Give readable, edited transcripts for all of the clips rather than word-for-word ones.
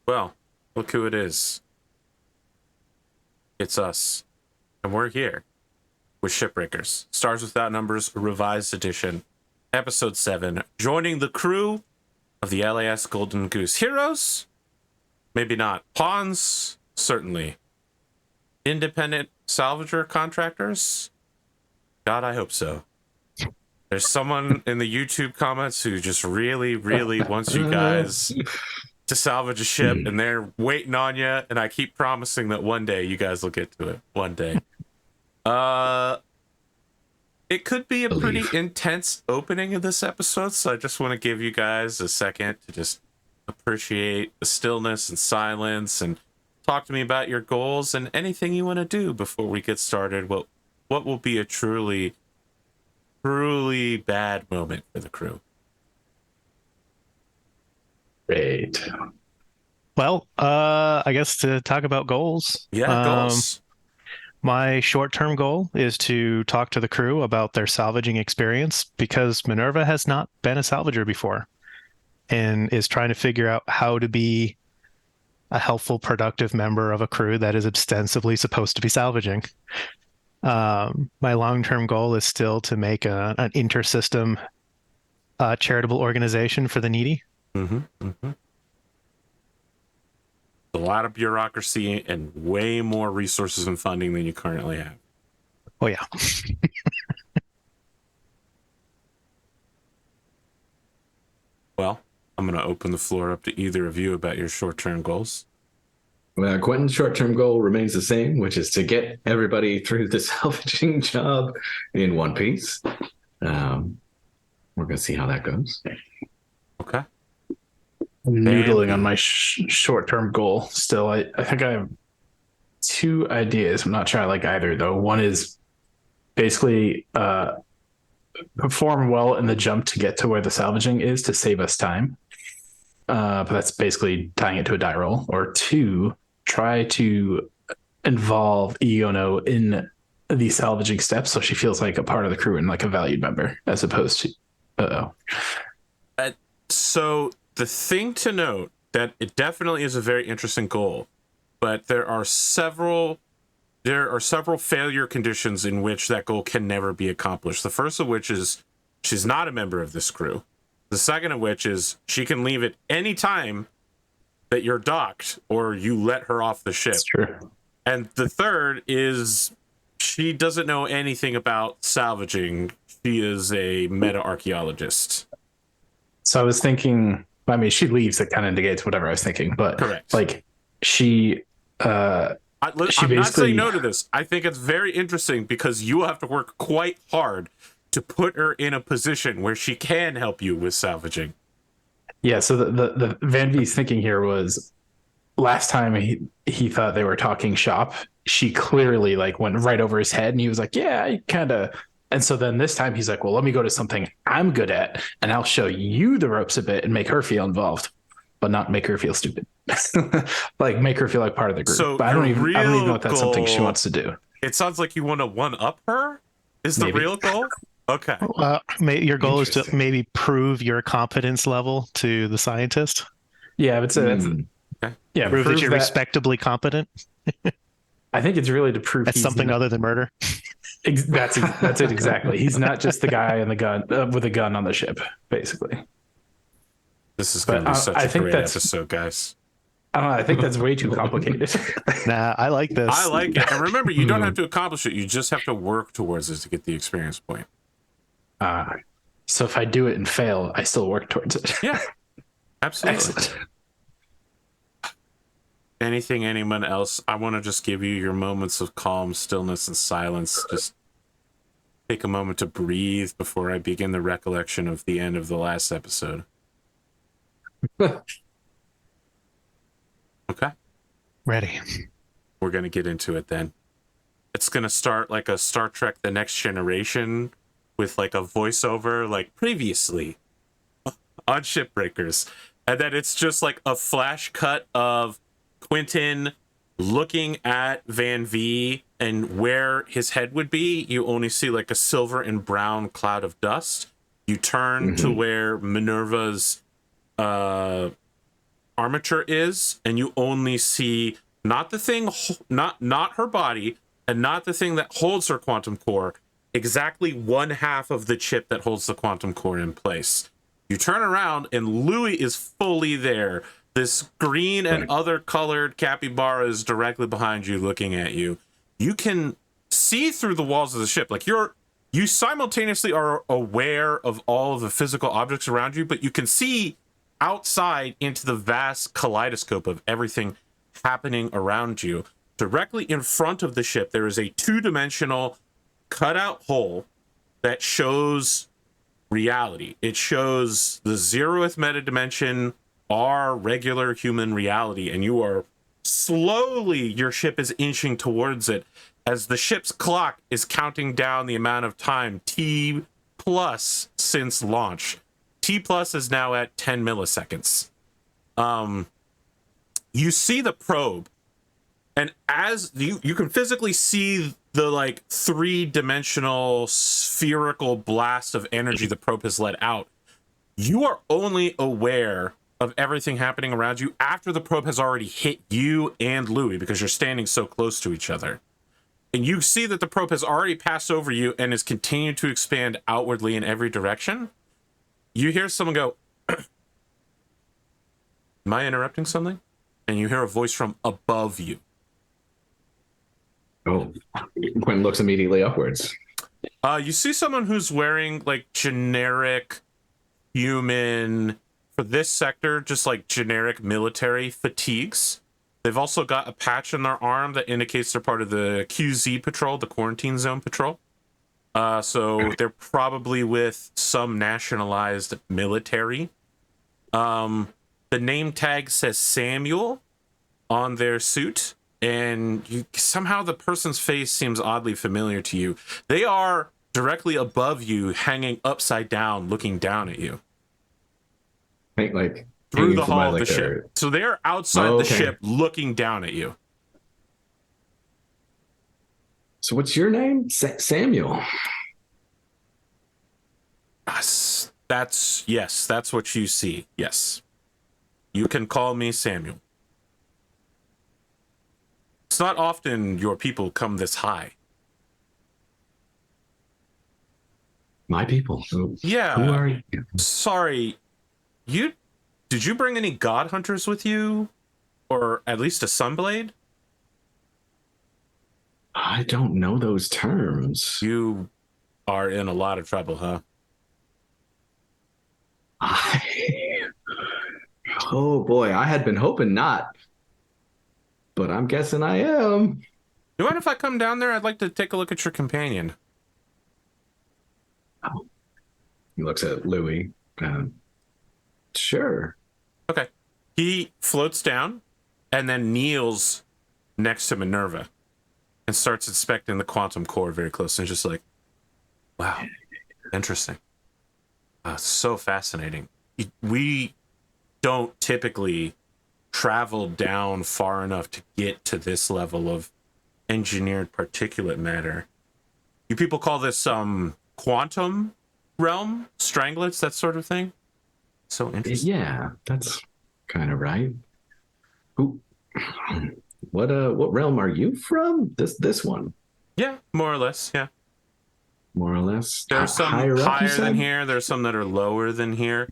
Well, look who it is. It's us. And we're here with Shipbreakers, Stars Without Numbers, Revised Edition, Episode 7, joining the crew of the LAS Golden Goose. Heroes? Maybe not. Pawns? Certainly. Independent salvager contractors? God, I hope so. There's someone in the YouTube comments who just really, really wants you guys to salvage a ship, and they're waiting on you, and I keep promising that one day you guys will get to it. One day. It could be a pretty intense opening of this episode, so I just want to give you guys a second to just appreciate the stillness and silence and talk to me about your goals and anything you want to do before we get started. What will be a truly bad moment for the crew? Great. Well, I guess to talk about goals. Yeah, goals. My short-term goal is to talk to the crew about their salvaging experience, because MINERVA has not been a salvager before and is trying to figure out how to be a helpful, productive member of a crew that is ostensibly supposed to be salvaging. My long-term goal is still to make an inter-system charitable organization for the needy. A lot of bureaucracy and way more resources and funding than you currently have. Oh, yeah. Well, I'm going to open the floor up to either of you about your short-term goals. Quentin's short-term goal remains the same, which is to get everybody through the salvaging job in one piece. We're going to see how that goes. Okay. I'm noodling on my short-term goal still. I think I have two ideas. I'm not sure I like either, though. One is basically perform well in the jump to get to where the salvaging is to save us time. But that's basically tying it to a die roll. Or two, try to involve Iono in the salvaging steps so she feels like a part of the crew and like a valued member, as opposed to... So the thing to note, that it definitely is a very interesting goal, but there are several failure conditions in which that goal can never be accomplished. The first of which is she's not a member of this crew. The second of which is she can leave at any time that you're docked or you let her off the ship. That's true. And the third is she doesn't know anything about salvaging. She is a meta-archaeologist. So I was thinking, I mean, she leaves, it kind of negates whatever I was thinking, but correct. Like I'm not saying no to this. I think it's very interesting because you will have to work quite hard to put her in a position where she can help you with salvaging. Yeah, so the Van-Vee's thinking here was last time he thought they were talking shop, she clearly like went right over his head and he was like, yeah, I kind of... And so then this time he's like, well, let me go to something I'm good at and I'll show you the ropes a bit and make her feel involved, but not make her feel stupid. Like make her feel like part of the group. So but I don't even know if that's something she wants to do. It sounds like you want to one-up her? Is the real goal? Okay. Your goal is to maybe prove your competence level to the scientist. Yeah, I would say that's... Okay. Yeah, prove that you're respectably competent. I think it's really to prove that's something other than murder. That's it exactly. He's not just the guy in the gun with a gun on the ship, basically. This is going to be such a great episode, guys. I don't know. I think that's way too complicated. Nah, I like this. I like it. And remember, you don't have to accomplish it. You just have to work towards it to get the experience point. So if I do it and fail, I still work towards it. Yeah, absolutely. Excellent. Anyone else? I want to just give you your moments of calm, stillness, and silence. Just take a moment to breathe before I begin the recollection of the end of the last episode. Okay. Ready. We're going to get into it then. It's going to start like a Star Trek The Next Generation with like a voiceover, like previously on Shipbreakers. And then it's just like a flash cut of Quentin looking at Van-Vee, and where his head would be, you only see like a silver and brown cloud of dust. You turn to where MINERVA's armature is, and you only see not the thing, not her body, and not the thing that holds her quantum core, exactly one half of the chip that holds the quantum core in place. You turn around and Louis is fully there. This green and other colored capybara is directly behind you, looking at you. You can see through the walls of the ship. Like you simultaneously are aware of all of the physical objects around you, but you can see outside into the vast kaleidoscope of everything happening around you. Directly in front of the ship, there is a two-dimensional cutout hole that shows reality. It shows the 0th meta dimension, our regular human reality, and you are slowly, your ship is inching towards it as the ship's clock is counting down the amount of time T plus since launch. T plus is now at 10 milliseconds. You see the probe, and as you can physically see the like 3-dimensional spherical blast of energy the probe has let out. You are only aware of everything happening around you after the probe has already hit you and Louis, because you're standing so close to each other. And you see that the probe has already passed over you and is continuing to expand outwardly in every direction. You hear someone go, "Am I interrupting something?" And you hear a voice from above you. Oh, Quentin looks immediately upwards. You see someone who's wearing like generic human, for this sector, just like generic military fatigues. They've also got a patch on their arm that indicates they're part of the QZ patrol, the quarantine zone patrol. So they're probably with some nationalized military. The name tag says Samuel on their suit, and somehow the person's face seems oddly familiar to you. They are directly above you, hanging upside down, looking down at you. Like Through the hull of the ship. So they're outside the ship looking down at you. So what's your name? Samuel. That's what you see. Yes. You can call me Samuel. It's not often your people come this high. My people. Yeah. Who are you? Sorry. Did you bring any god hunters with you? Or at least a sunblade? I don't know those terms. You are in a lot of trouble, huh? Oh boy, I had been hoping not. But I'm guessing I am. You mind if I come down there? I'd like to take a look at your companion. Oh. He looks at Louis. Sure. Okay. He floats down and then kneels next to MINERVA and starts inspecting the quantum core very closely. And just like, wow, interesting. So fascinating. We don't typically travel down far enough to get to this level of engineered particulate matter. You people call this quantum realm, stranglets, that sort of thing. So interesting. Yeah, that's kind of right. What realm are you from? This one? Yeah, more or less. Yeah. More or less. There's some higher than here. There's some that are lower than here.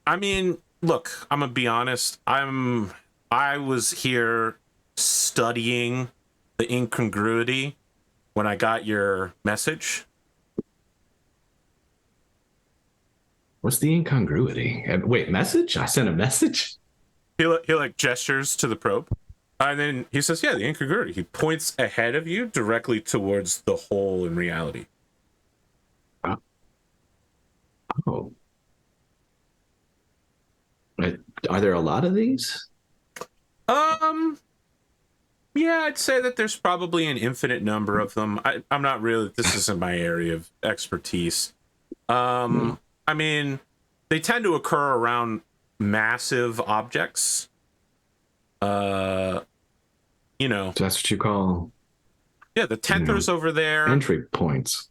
I mean, look, I'm gonna be honest. I was here studying the incongruity when I got your message. What's the incongruity? Wait, message? I sent a message? He like gestures to the probe. And then he says, yeah, the incongruity. He points ahead of you directly towards the hole in reality. Oh. Are there a lot of these? Yeah, I'd say that there's probably an infinite number of them. I'm not really, this isn't my area of expertise. I mean, they tend to occur around massive objects. You know. So that's what you call... Yeah, the Tenthers over there. Entry points.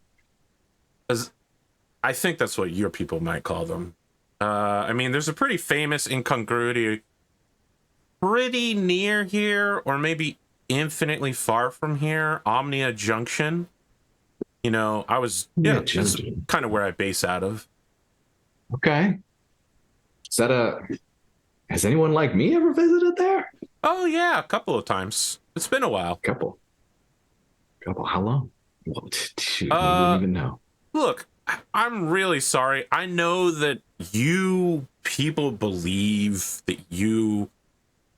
I think that's what your people might call them. I mean, there's a pretty famous incongruity pretty near here, or maybe infinitely far from here. Omnia Junction. You know, I was, yeah, this is kind of where I base out of. Okay. Is that has anyone like me ever visited there? Oh, yeah, a couple of times. It's been a while. Couple. How long? Well, shoot, I wouldn't even know. Look, I'm really sorry. I know that you people believe that you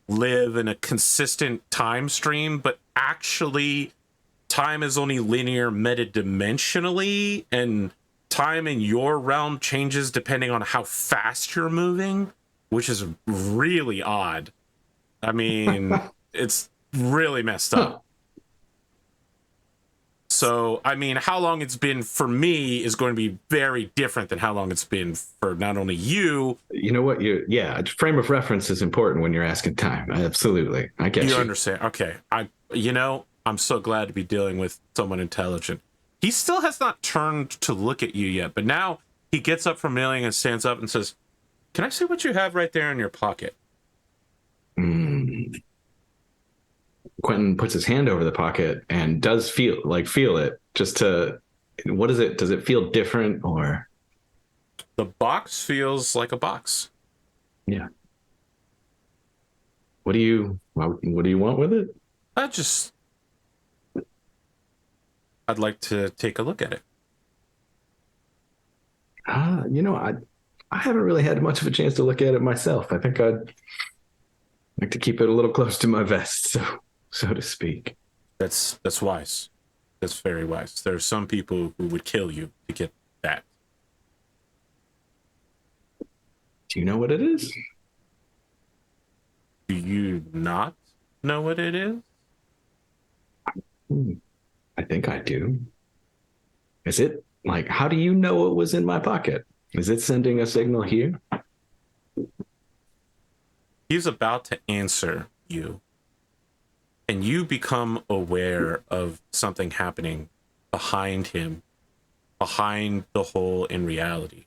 live in a consistent time stream, but actually time is only linear metadimensionally, and time in your realm changes depending on how fast you're moving, which is really odd. I mean, it's really messed up. So, I mean, how long it's been for me is going to be very different than how long it's been for not only you. You know what? Frame of reference is important when you're asking time. Absolutely. I get you. You understand. Okay. I'm so glad to be dealing with someone intelligent. He still has not turned to look at you yet, but now he gets up from kneeling and stands up and says, "Can I see what you have right there in your pocket?" Quentin puts his hand over the pocket and does feel it, just to, what is it? Does it feel different, or? The box feels like a box. Yeah. What do you want with it? I'd like to take a look at it. I haven't really had much of a chance to look at it myself. I think I'd like to keep it a little close to my vest, so to speak. That's wise. That's very wise. There are some people who would kill you to get that. Do you know what it is? Do you not know what it is? I think I do. Is it, like, how do you know it was in my pocket? Is it sending a signal here? He's about to answer you, and you become aware of something happening behind him, behind the hole in reality.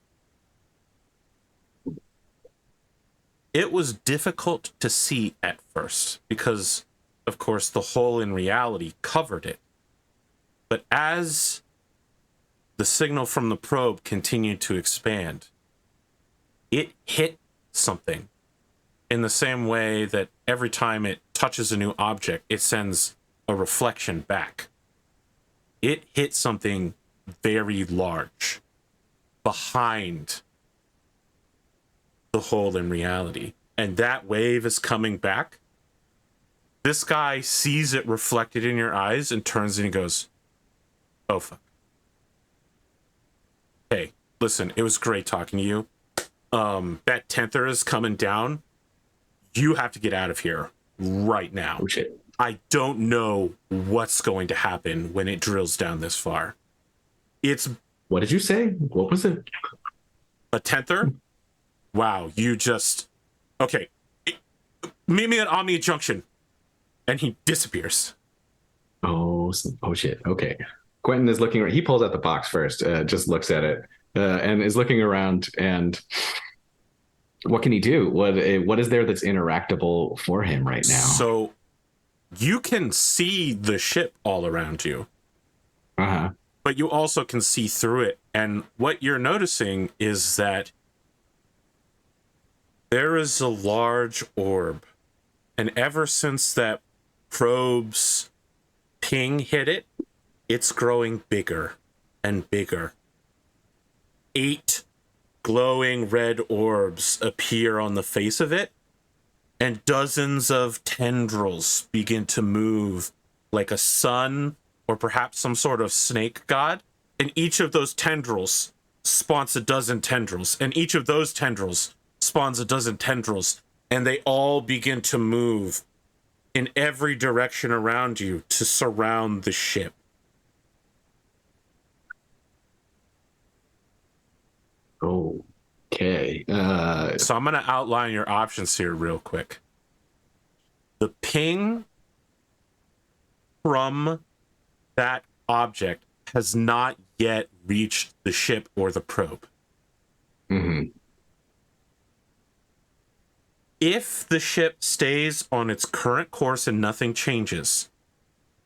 It was difficult to see at first because, of course, the hole in reality covered it. But as the signal from the probe continued to expand, it hit something in the same way that every time it touches a new object, it sends a reflection back. It hit something very large behind the hole in reality. And that wave is coming back. This guy sees it reflected in your eyes and turns and he goes, "Oh, fuck. Hey, listen, it was great talking to you. That tenther is coming down. You have to get out of here right now. Oh, shit. I don't know what's going to happen when it drills down this far. It's..." What did you say? What was it? A tenther? Wow, you just... Okay. Meet me at Omnia Junction. And he disappears. Oh shit. Okay. Quentin is looking. He pulls out the box first, just looks at it, and is looking around. And what can he do? What is there that's interactable for him right now? So you can see the ship all around you. Uh-huh. But you also can see through it. And what you're noticing is that there is a large orb. And ever since that probe's ping hit it, it's growing bigger and bigger. 8 glowing red orbs appear on the face of it, and dozens of tendrils begin to move like a sun or perhaps some sort of snake god. And each of those tendrils spawns a dozen tendrils, and each of those tendrils spawns a dozen tendrils, and they all begin to move in every direction around you to surround the ship. Okay. So I'm going to outline your options here real quick. The ping from that object has not yet reached the ship or the probe. Mm-hmm. If the ship stays on its current course and nothing changes,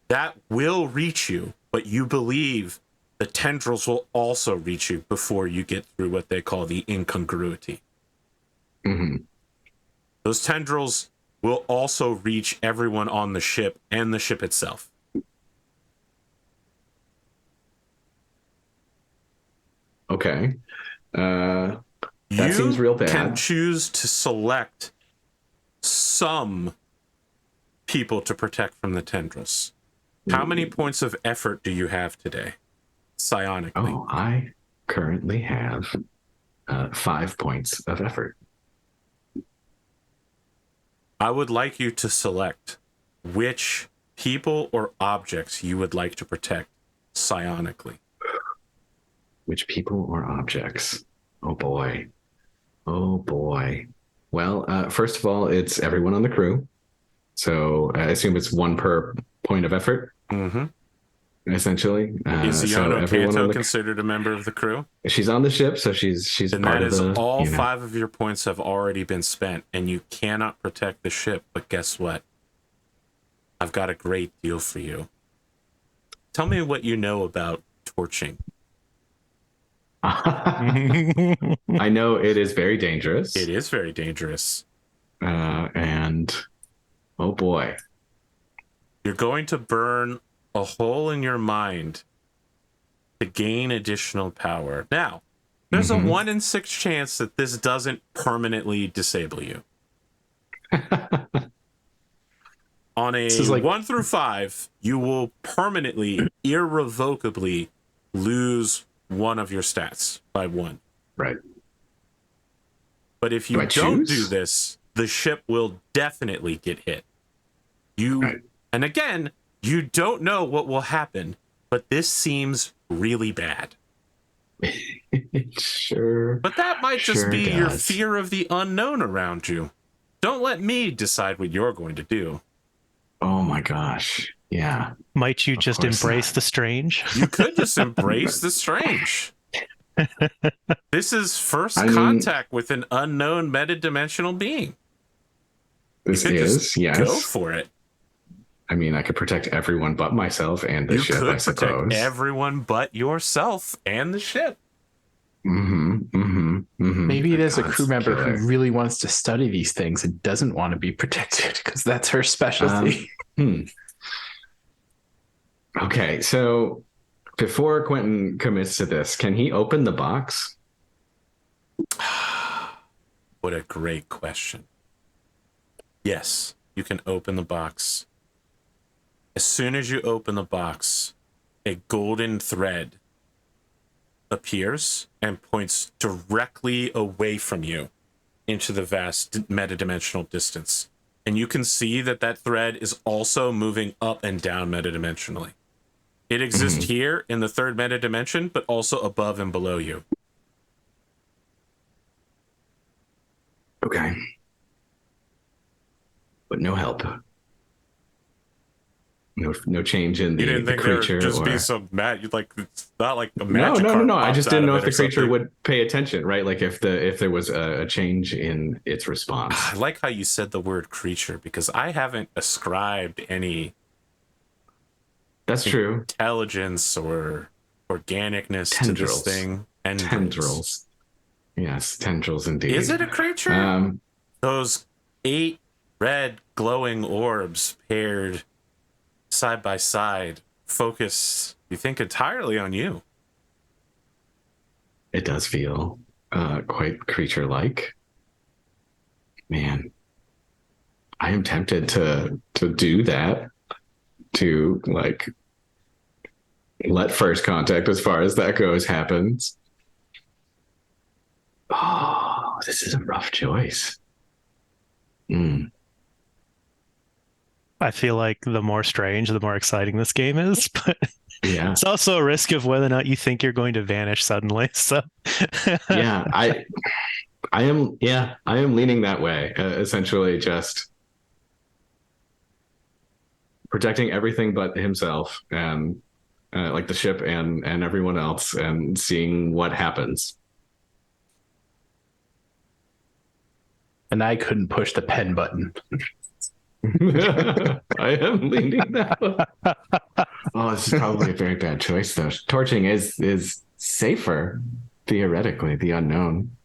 that will reach you, but you believe the tendrils will also reach you before you get through what they call the incongruity. Mm-hmm. Those tendrils will also reach everyone on the ship and the ship itself. Okay. That seems real bad. You can choose to select some people to protect from the tendrils. How many points of effort do you have today? Psionically. Oh, I currently have 5 points of effort. I would like you to select which people or objects you would like to protect psionically. Which people or objects? Oh boy. Oh boy. Well, first of all, it's everyone on the crew. So I assume it's 1 per point of effort. Mm-hmm. Essentially. Is Iano Kanto considered a member of the crew? She's on the ship, so she's and part that of is the, all 5 of your points have already been spent, and you cannot protect the ship. But guess what? I've got a great deal for you. Tell me what you know about torching. I know it is very dangerous. It is very dangerous. And oh boy. You're going to burn a hole in your mind to gain additional power. Now, there's a 1 in 6 chance that this doesn't permanently disable you. On a 1 through 5, you will permanently, irrevocably lose 1 of your stats by 1. Right. But if you don't do this, the ship will definitely get hit. And again, you don't know what will happen, but this seems really bad. Sure. But that might just be your fear of the unknown around you. Don't let me decide what you're going to do. Oh my gosh. Yeah. Might you just embrace the strange? You could just embrace the strange. This is first contact with an unknown metadimensional being. This is, yes. Go for it. I mean, I could protect everyone but myself and the ship, I suppose. You could protect everyone but yourself and the ship. Maybe there's a crew member who really wants to study these things and doesn't want to be protected because that's her specialty. Okay, so before Quentin commits to this, can he open the box? What a great question. Yes, you can open the box. As soon as you open the box, a golden thread appears and points directly away from you into the vast metadimensional distance. And you can see that that thread is also moving up and down metadimensionally. It exists here in the 3rd metadimension, but also above and below you. Okay. But no help. No change in the, you didn't think creature. There would just be some it's not like a magic. No. I just didn't know if the creature would pay attention, right? Like if there was a change in its response. I like how you said the word creature because I haven't ascribed any. That's true. Intelligence or organicness to this thing. Tendrils. Yes, tendrils indeed. Is it a creature? Those 8 red glowing orbs paired side by side focus, you think, entirely on you. It does feel quite creature-like. Man, I am tempted to do that, to like let first contact, as far as that goes, happens. Oh, this is a rough choice. I feel like the more strange, the more exciting this game is, but yeah, it's also a risk of whether or not you think you're going to vanish suddenly. So yeah, I am leaning that way. Essentially, just protecting everything but himself and like the ship and everyone else, and seeing what happens. and I couldn't push the pen button. I am leaning that way. Oh, this is probably a very bad choice, though. Torching is safer, theoretically. The unknown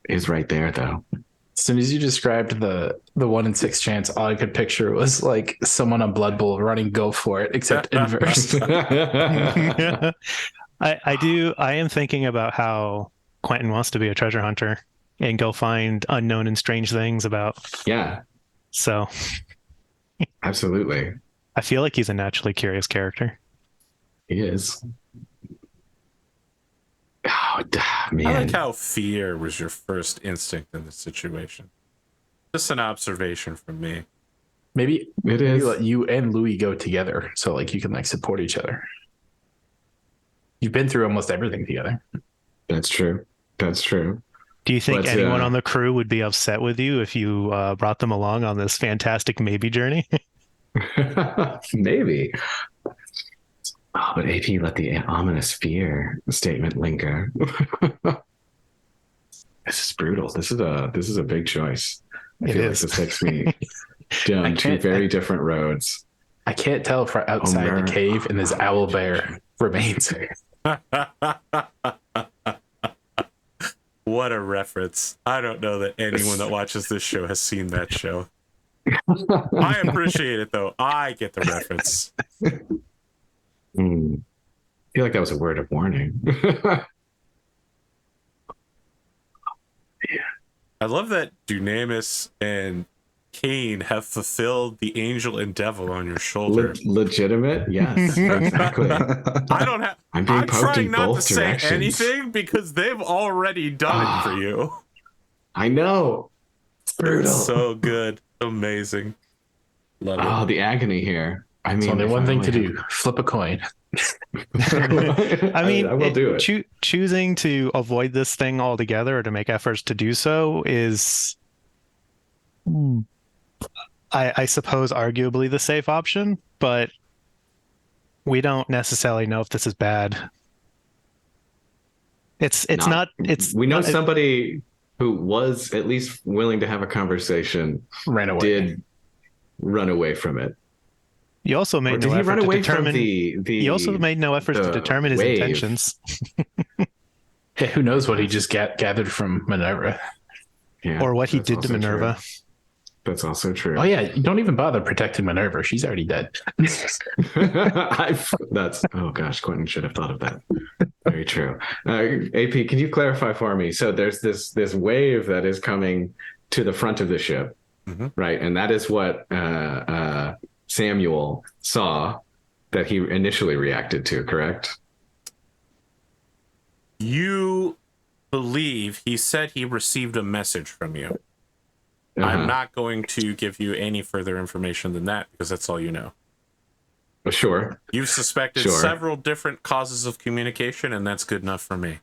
is right there, though. As soon as you described the 1 in 6 chance, all I could picture was like someone on Blood Bowl running go for it, except inverse. I am thinking about how Quentin wants to be a treasure hunter and go find unknown and strange things about. Yeah, So absolutely. I feel like he's a naturally curious character. He is. Oh, man. I like how fear was your first instinct in this situation. Just an observation from me. Maybe is. let you and Louis go together, so like you can like support each other. You've been through almost everything together. That's true. That's true. Do you think But, anyone on the crew would be upset with you if you brought them along on this fantastic maybe journey? Maybe. Oh, but AP let the ominous fear statement linger. This is brutal. This is a big choice. I feel like this takes me down two very different roads. I can't tell if outside the cave and this owl bear remains. What a reference. I don't know that anyone that watches this show has seen that show. I appreciate it, though. I get the reference. I feel like that was a word of warning. I love that Dunamis and Kain have fulfilled the angel and devil on your shoulder. Legitimate? Yes, exactly. I don't have. I'm being I'm poked trying in not to both say directions. anything because they've already done it for you. I know. It's brutal. It's so good. Amazing. Love it. Oh, the agony here. I mean, There's only if one I thing only to had- do: flip a coin. I mean, I will do it. Choosing to avoid this thing altogether or to make efforts to do so is, I suppose, arguably the safe option, but we don't necessarily know if this is bad. It's not. We know not- somebody who was at least willing to have a conversation Ran away. did run away from it. You also Or made did no he effort run to away determine. from the He also made no efforts to the determine his wave? intentions. Yeah, who knows what he just gathered from Minerva? Yeah, Or what he that's did to also Minerva. true. That's also true. Oh yeah, don't even bother protecting Minerva. She's already dead. Oh gosh, Quentin should have thought of that. Very true. AP, can you clarify for me? So there's this wave that is coming to the front of the ship, right? And that is what Samuel saw that he initially reacted to, correct? You believe he said he received a message from you. Uh-huh. I'm not going to give you any further information than that because that's all you know. Sure. You've suspected Sure. several different causes of communication, and that's good enough for me.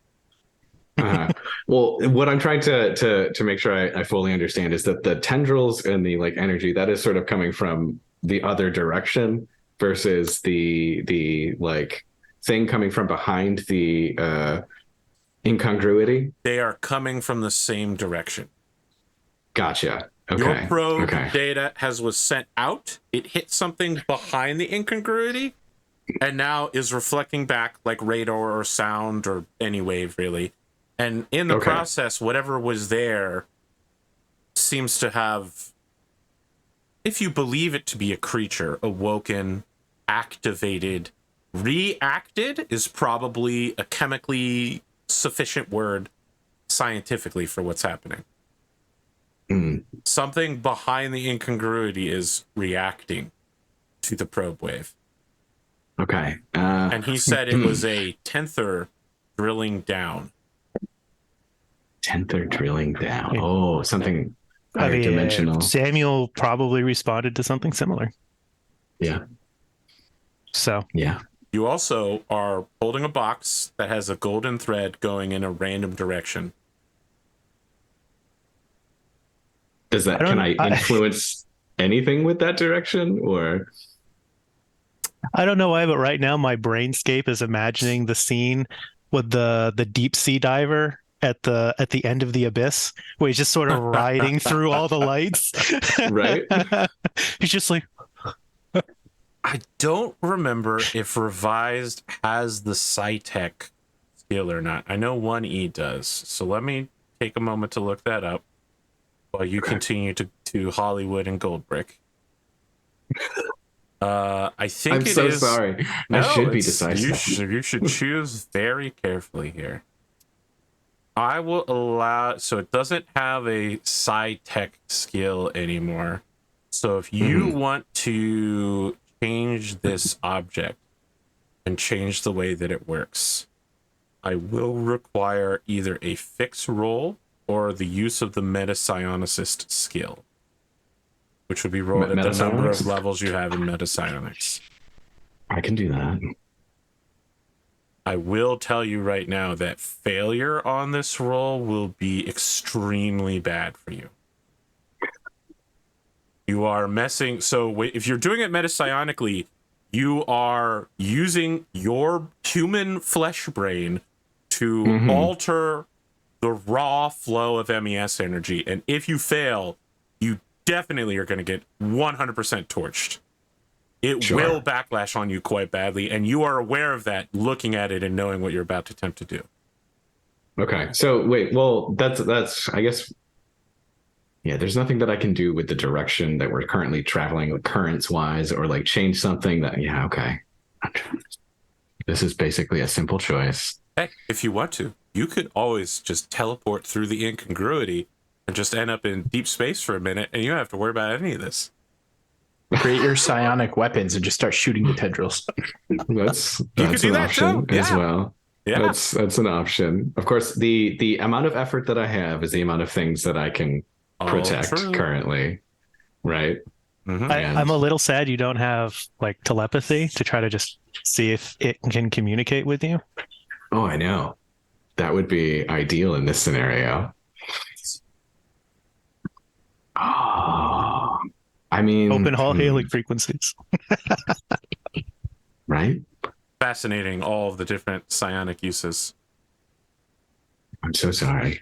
Well, what I'm trying to make sure I fully understand is that the tendrils and the like energy that is sort of coming from the other direction versus the like thing coming from behind the incongruity. They are coming from the same direction. Gotcha. Okay. Your probe Okay. data was sent out. It hit something behind the incongruity, and now is reflecting back like radar or sound or any wave, really. And in the process, whatever was there seems to have, if you believe it to be a creature, awoken, activated, reacted is probably a chemically sufficient word scientifically for what's happening. Something behind the incongruity is reacting to the probe wave. Okay. And he said it was a tenther drilling down. Tenther drilling down. Yeah. Oh, something I higher mean, dimensional. Samuel probably responded to something similar. Yeah. So Yeah. You also are holding a box that has a golden thread going in a random direction. Does that can I influence anything with that direction or? I don't know why, but right now my brainscape is imagining the scene with the deep sea diver at the end of the abyss, where he's just sort of riding through all the lights. Right? He's just like, I don't remember if Revised has the Psytech skill or not. I know 1E does. So let me take a moment to look that up while you continue to Hollywood and Goldbrick. I think I'm it so is... sorry. No, I should be it's- decisive. you should choose very carefully here. I will allow... So it doesn't have a Psytech skill anymore. So if you want to change this object and change the way that it works, I will require either a fix roll or the use of the Metapsionicist skill, which would be rolled at the number of Metapsionics? levels you have in Metapsionics. I can do that. I will tell you right now that failure on this roll will be extremely bad for you. You are messing... So if you're doing it metapsionically, you are using your human flesh brain to alter the raw flow of MES energy. And if you fail, you definitely are going to get 100% torched. It will backlash on you quite badly, and you are aware of that looking at it and knowing what you're about to attempt to do. Okay. So wait, well, that's I guess, yeah, there's nothing that I can do with the direction that we're currently traveling, like currents wise, or like change something that, yeah, okay. This is basically a simple choice. Hey, if you want to, you could always just teleport through the incongruity and just end up in deep space for a minute, and you don't have to worry about any of this. Create your psionic weapons and just start shooting the tendrils. That's could do an that option too. as Yeah. well. Yeah. That's an option. Of course, the amount of effort that I have is the amount of things that I can protect true. currently, right? I'm a little sad you don't have like telepathy to try to just see if it can communicate with you. Oh, I know. That would be ideal in this scenario. Oh, I mean, Open all hailing frequencies. right? Fascinating, all of the different psionic uses. I'm so sorry.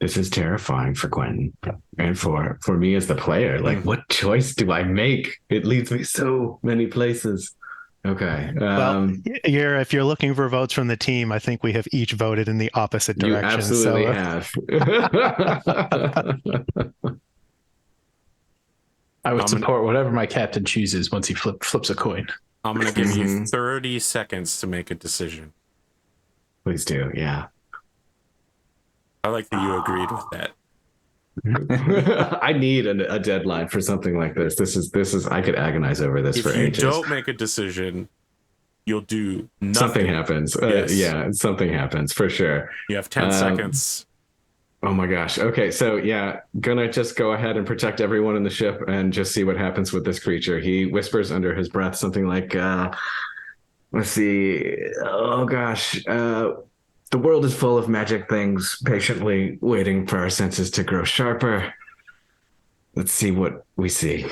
This is terrifying for Quentin and for me as the player. Like, what choice do I make? It leads me so many places. Okay. Well, if you're looking for votes from the team, I think we have each voted in the opposite you direction. absolutely So, have. I would support whatever my captain chooses once he flips a coin. I'm going to give you 30 seconds to make a decision. Please do. Yeah. I like that you agreed with that. I need a deadline for something like this. This is I could agonize over this If for you ages. don't make a decision, you'll do nothing. Something happens. Yes. Yeah, something happens for sure. You have 10 seconds. Oh my gosh. Okay, so yeah, gonna just go ahead and protect everyone in the ship and just see what happens with this creature. He whispers under his breath something like, let's see. Oh gosh. The world is full of magic things, patiently waiting for our senses to grow sharper. Let's see what we see.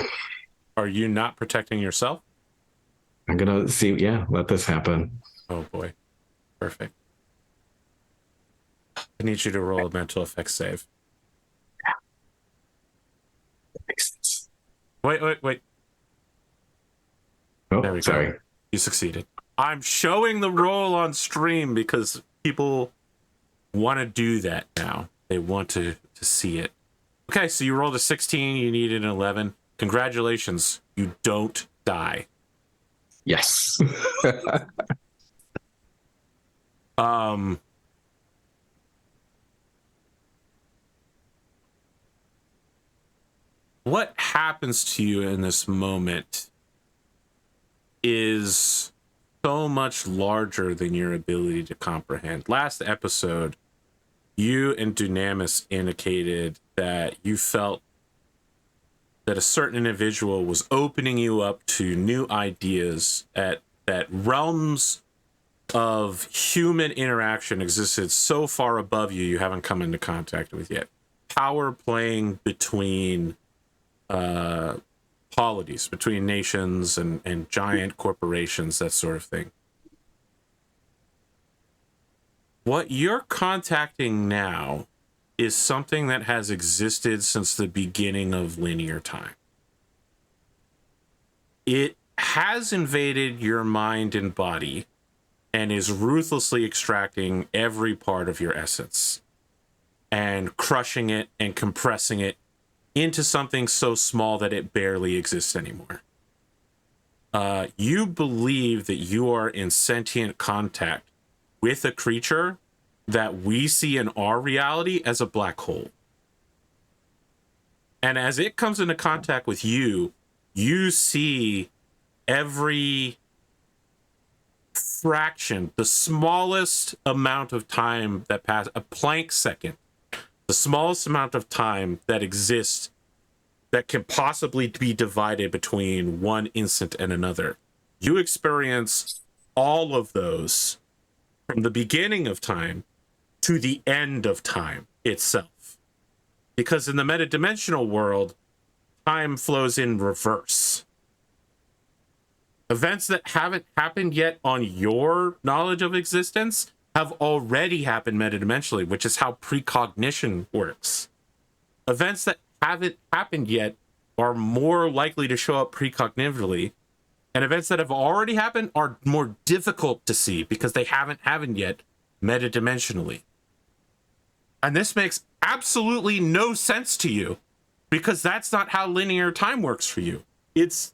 Are you not protecting yourself? I'm gonna see. Yeah, let this happen. Oh boy. Perfect. I need you to roll a mental effects save. That makes sense. Wait. Oh, There we sorry. go. You succeeded. I'm showing the roll on stream because people want to do that now. They want to see it. Okay, so you rolled a 16, you needed an 11. Congratulations, you don't die. Yes. What happens to you in this moment is so much larger than your ability to comprehend. Last episode, you and Dunamis indicated that you felt that a certain individual was opening you up to new ideas, that realms of human interaction existed so far above you you haven't come into contact with yet. Power playing between polities, between nations and giant corporations, that sort of thing. What you're contacting now is something that has existed since the beginning of linear time. It has invaded your mind and body and is ruthlessly extracting every part of your essence and crushing it and compressing it into something so small that it barely exists anymore. You believe that you are in sentient contact with a creature that we see in our reality as a black hole. And as it comes into contact with you, you see every fraction, the smallest amount of time that passes, a Planck second, the smallest amount of time that exists that can possibly be divided between one instant and another. You experience all of those from the beginning of time to the end of time itself. Because in the metadimensional world, time flows in reverse. Events that haven't happened yet on your knowledge of existence have already happened metadimensionally, which is how precognition works. Events that haven't happened yet are more likely to show up precognitively, and events that have already happened are more difficult to see because they haven't happened yet metadimensionally. And this makes absolutely no sense to you because that's not how linear time works for you. It's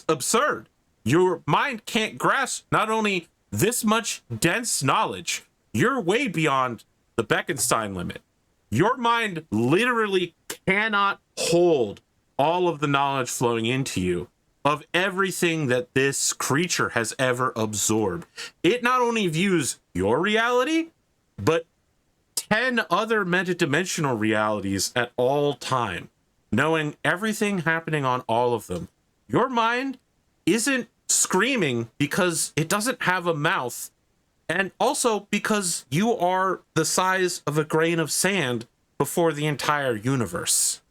absurd. Your mind can't grasp not only this much dense knowledge, you're way beyond the Bekenstein limit. Your mind literally cannot hold all of the knowledge flowing into you of everything that this creature has ever absorbed. It not only views your reality, but 10 other metadimensional realities at all time, knowing everything happening on all of them. Your mind isn't screaming because it doesn't have a mouth, and also because you are the size of a grain of sand before the entire universe.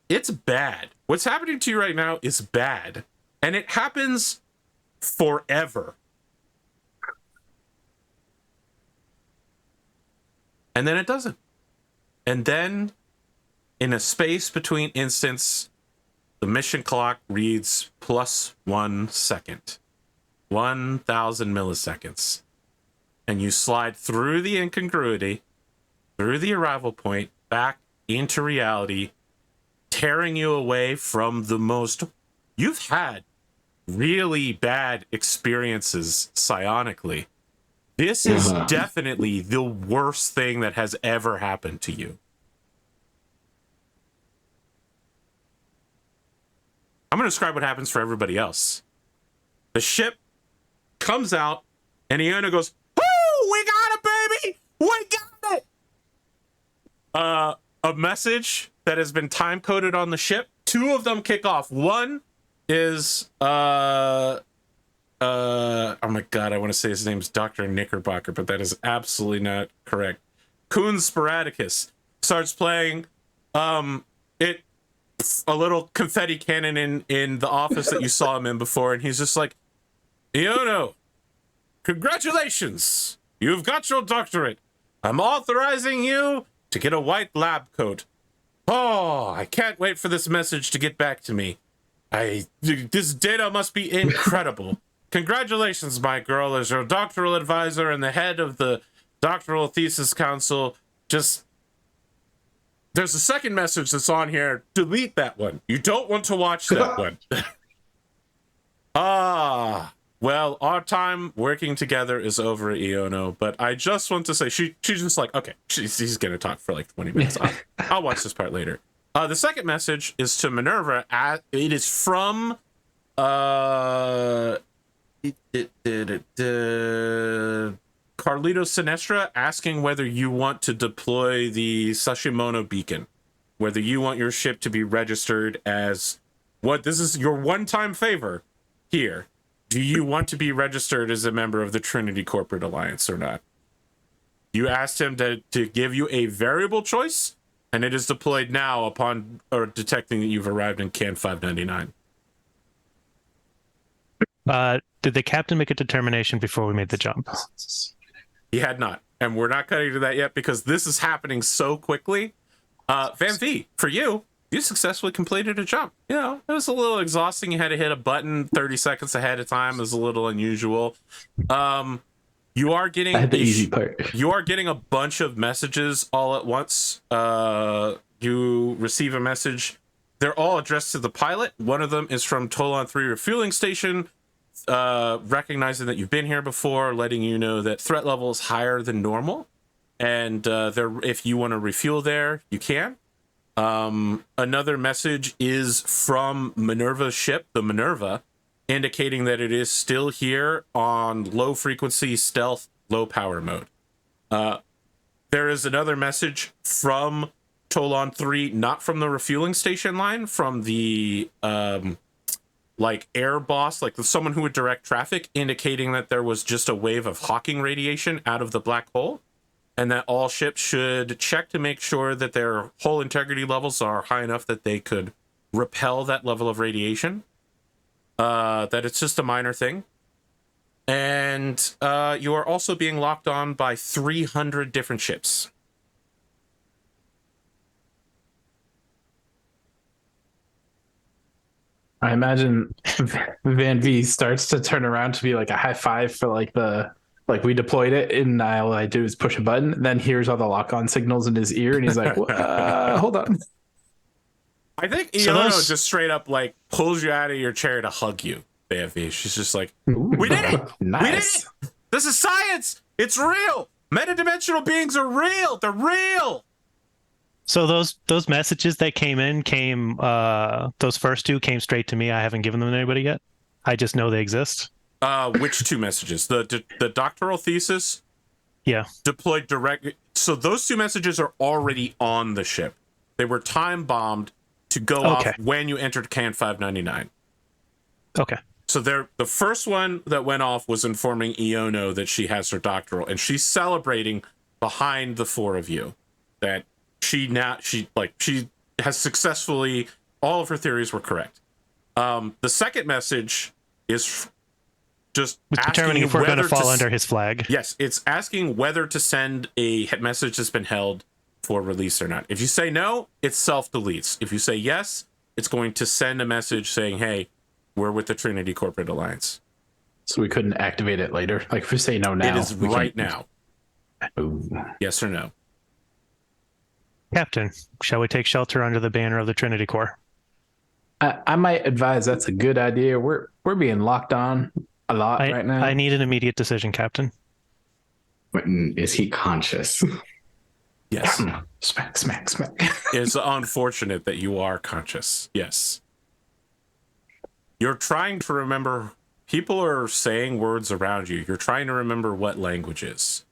It's bad. What's happening to you right now is bad, and it happens forever. And then it doesn't. And then, in a space between instants, the mission clock reads +1 second. 1,000 milliseconds. And you slide through the incongruity, through the arrival point, back into reality, tearing you away from the most... You've had really bad experiences psionically. This is definitely the worst thing that has ever happened to you. I'm going to describe what happens for everybody else. The ship comes out, and Iona goes, "Woo! We got it, baby! We got it!" A message that has been time-coded on the ship. 2 of them kick off. One is... oh my god, I want to say his name's Dr. Knickerbocker, but that is absolutely not correct. Coon Sporadicus starts playing a little confetti cannon in the office that you saw him in before, and he's just like, "Iono, congratulations! You've got your doctorate. I'm authorizing you to get a white lab coat. Oh, I can't wait for this message to get back to me. This data must be incredible. Congratulations, my girl, as your doctoral advisor and the head of the doctoral thesis council. Just, there's a second message that's on here. Delete that one. You don't want to watch that one." Well, our time working together is over, Iono, but I just want to say, she's just like, okay, he's going to talk for like 20 minutes. I'll watch this part later. The second message is to MINERVA. It is from... Carlito Sinestra asking whether you want to deploy the Sashimono beacon, whether you want your ship to be registered as this is your one-time favor here. Do you want to be registered as a member of the Trinity Corporate Alliance or not? You asked him to give you a variable choice, and it is deployed now upon detecting that you've arrived in Can 599. Did the captain make a determination before we made the jump? He had not. And we're not cutting to that yet because this is happening so quickly. Van-Vee, for you, you successfully completed a jump. You know, it was a little exhausting. You had to hit a button 30 seconds ahead of time. It was a little unusual. You are getting I had the easy part. You are getting a bunch of messages all at once. You receive a message. They're all addressed to the pilot. One of them is from Tolan 3 Refueling Station, recognizing that you've been here before, letting you know that threat level is higher than normal. And if you want to refuel there, you can. Another message is from Minerva's ship, the MINERVA, indicating that it is still here on low frequency stealth, low power mode. There is another message from Tolan 3, not from the refueling station line, from the like air boss, like someone who would direct traffic, indicating that there was just a wave of Hawking radiation out of the black hole, and that all ships should check to make sure that their hull integrity levels are high enough that they could repel that level of radiation. That it's just a minor thing. And you are also being locked on by 300 different ships. I imagine Van-Vee starts to turn around to be like a high five for like we deployed it, and all I do is push a button, then hears all the lock-on signals in his ear, and he's like, hold on. I think So Iono those- just straight up like pulls you out of your chair to hug you, Van-Vee. She's just like, Ooh, we did it! Nice. We did it! This is science! It's real! Metadimensional beings are real! They're real! So those messages that came those first two came straight to me. I haven't given them to anybody yet. I just know they exist. Which two messages? The doctoral thesis Yeah. deployed directly. So those two messages are already on the ship. They were time bombed to go off when you entered CAN 599. Okay. So the first one that went off was informing Iono that she has her doctoral, and she's celebrating behind the four of you that she has successfully, all of her theories were correct. The second message is just Determining if we're going to fall under his flag. Yes, it's asking whether to send a message that's been held for release or not. If you say no, it self-deletes. If you say yes, it's going to send a message saying, hey, we're with the Trinity Corporate Alliance. So we couldn't activate it later. Like if we say no now, It is right now. Ooh. Yes or no? Captain, shall we take shelter under the banner of the Trinity Corps? I might advise that's a good idea. We're being locked on a lot right now. I need an immediate decision, Captain. Quentin, is he conscious? Yes. Smack, smack, smack. It's unfortunate that you are conscious. Yes. You're trying to remember. People are saying words around you. You're trying to remember what language is.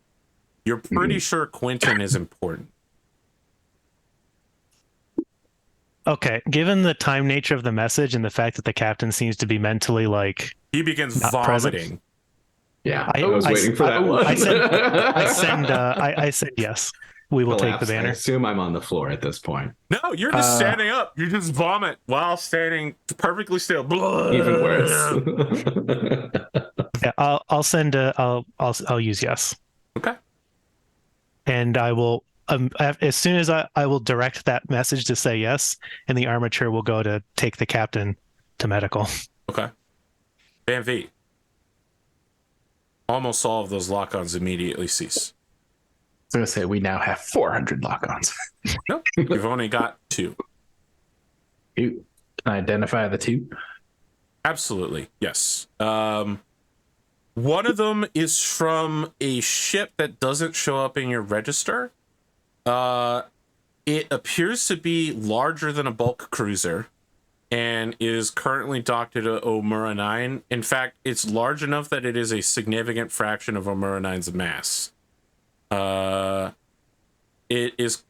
You're pretty sure Quentin is important. Okay, given the time nature of the message and the fact that the captain seems to be mentally like He begins not vomiting. present. Yeah, I was waiting for that one. I said yes. We will take the Collapse. I banner. assume I'm on the floor at this point. No, you're just standing up. You just vomit while standing perfectly still. Even worse. Yeah, I'll send I'll use yes. Okay. And I will as soon as I will direct that message to say yes, and the armature will go to take the captain to medical. Okay. Van-Vee. Almost all of those lock-ons immediately cease. I was going to say we now have 400 lock-ons. Nope. You've only got two. Can I identify the two? Absolutely. Yes. One of them is from a ship that doesn't show up in your register. It appears to be larger than a bulk cruiser and is currently docked at Omura 9. In fact, it's large enough that it is a significant fraction of Omura 9's mass. It is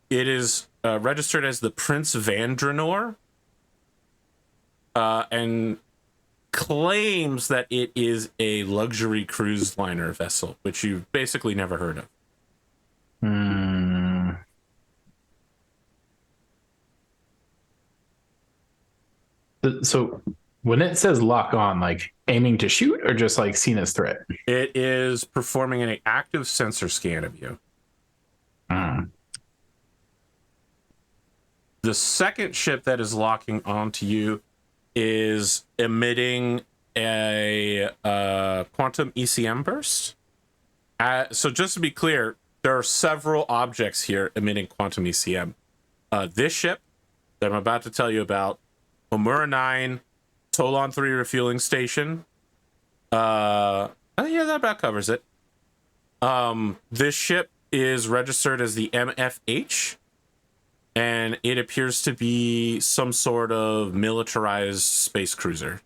registered as the Prince Vandorn, and claims that it is a luxury cruise liner vessel, which you've basically never heard of. So when it says lock on, like aiming to shoot or just like seen as threat? It is performing an active sensor scan of you. The second ship that is locking onto you is emitting a quantum ECM burst. So just to be clear, there are several objects here emitting quantum ECM. This ship that I'm about to tell you about, Omura 9, Toulon 3 refueling station. Yeah, that about covers it. This ship is registered as the MFH, and it appears to be some sort of militarized space cruiser.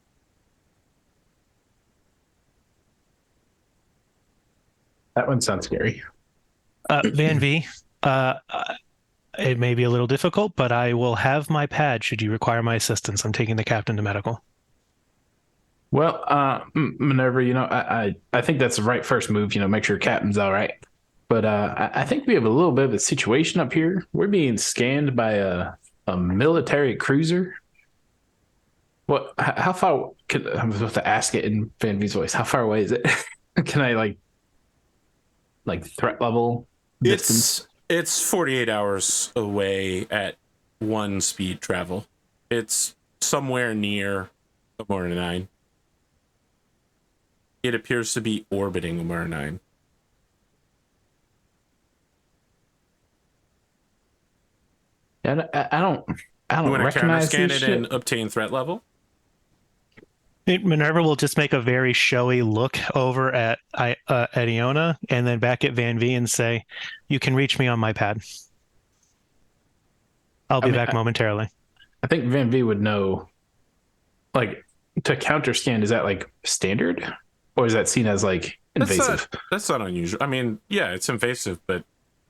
That one sounds scary. Van-Vee, it may be a little difficult, but I will have my pad should you require my assistance. I'm taking the captain to medical. Well, Minerva, I think that's the right first move. Make sure Captain's all right. But I think we have a little bit of a situation up here. We're being scanned by a military cruiser. What? How far? I'm supposed to ask it in Van-Vee's voice. How far away is it? Can I like threat level distance? It's 48 hours away at 1 speed travel. It's somewhere near Omura 9. It appears to be orbiting Omura 9. I don't You want to counter recognize scan this it shit. and obtain threat level? Minerva will just make a very showy look over at Iona and then back at Van-Vee and say, "You can reach me on my pad. I'll be back momentarily." I think Van-Vee would know, like, to counter scan, is that like standard? Or is that seen as like invasive? That's not unusual. I mean, yeah, it's invasive, but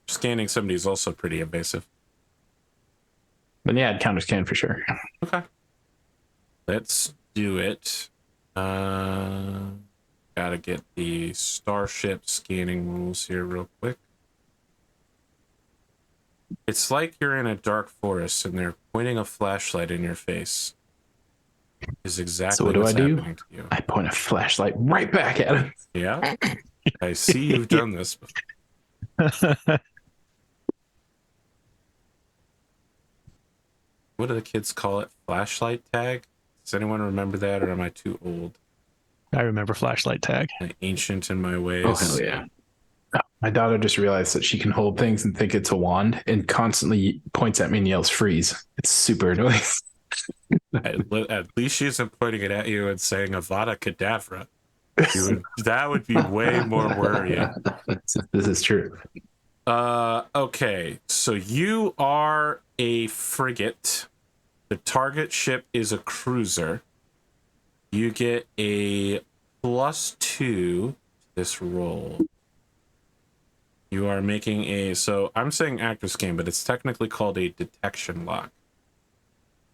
scanning somebody is also pretty invasive. But yeah, I'd counter scan for sure. Okay. Let's do it. Gotta get the starship scanning rules here real quick. It's like you're in a dark forest and they're pointing a flashlight in your face. Is exactly So what do what's I do? happening to you. I point a flashlight right back at him. Yeah. I see you've done this before. What do the kids call it? Flashlight tag? Does anyone remember that, or am I too old? I remember flashlight tag. I'm ancient in my ways. Oh, hell yeah. My daughter just realized that she can hold things and think it's a wand and constantly points at me and yells freeze. It's super annoying. At least she isn't pointing it at you and saying Avada Kedavra. That would be way more worrying. This is true. Okay, so you are a frigate. The target ship is a cruiser. You get a +2 to this roll. You are making so I'm saying active scan, but it's technically called a detection lock.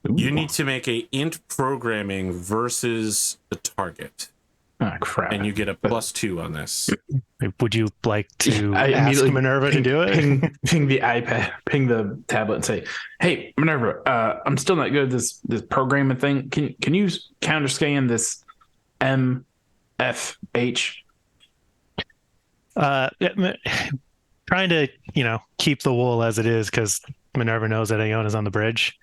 Ooh. You need to make a int programming versus the target. Oh, crap. And you get a +2 on this. Would you like to I ask immediately Minerva to do it? Ping the iPad, ping the tablet, and say, "Hey, Minerva, I'm still not good at this programming thing. Can you counter scan this MFH?" Trying to keep the wool as it is because Minerva knows that Iona's on the bridge.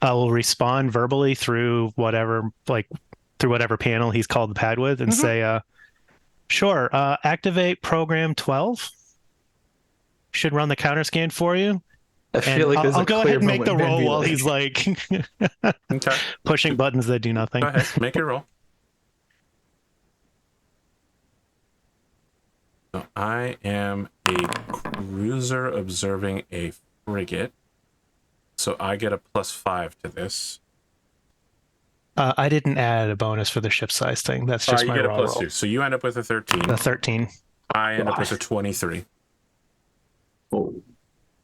I will respond verbally through whatever panel he's called the pad with and say, "Sure, activate program 12. Should run the counter scan for you." I feel like I'll go ahead and make the roll while he's Okay. pushing buttons that do nothing. Go ahead, make your roll. So I am a cruiser observing a frigate. So I get a +5 to this. I didn't add a bonus for the ship size thing. That's just You my get a raw +2. roll. So you end up with a 13. A 13. I end up with a 23. Oh,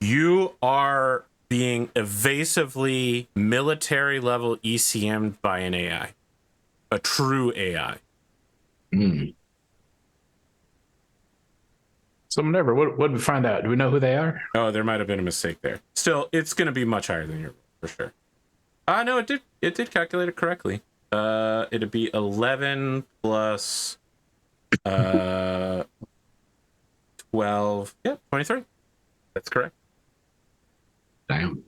You are being evasively military level ECM'd by an AI. A true AI. So, Minerva, what did we find out? Do we know who they are? Oh, there might have been a mistake there. Still, it's going to be much higher than your roll, for sure. No, it did calculate it correctly. It'd be 11 plus 12. Yeah, 23. That's correct. Damn.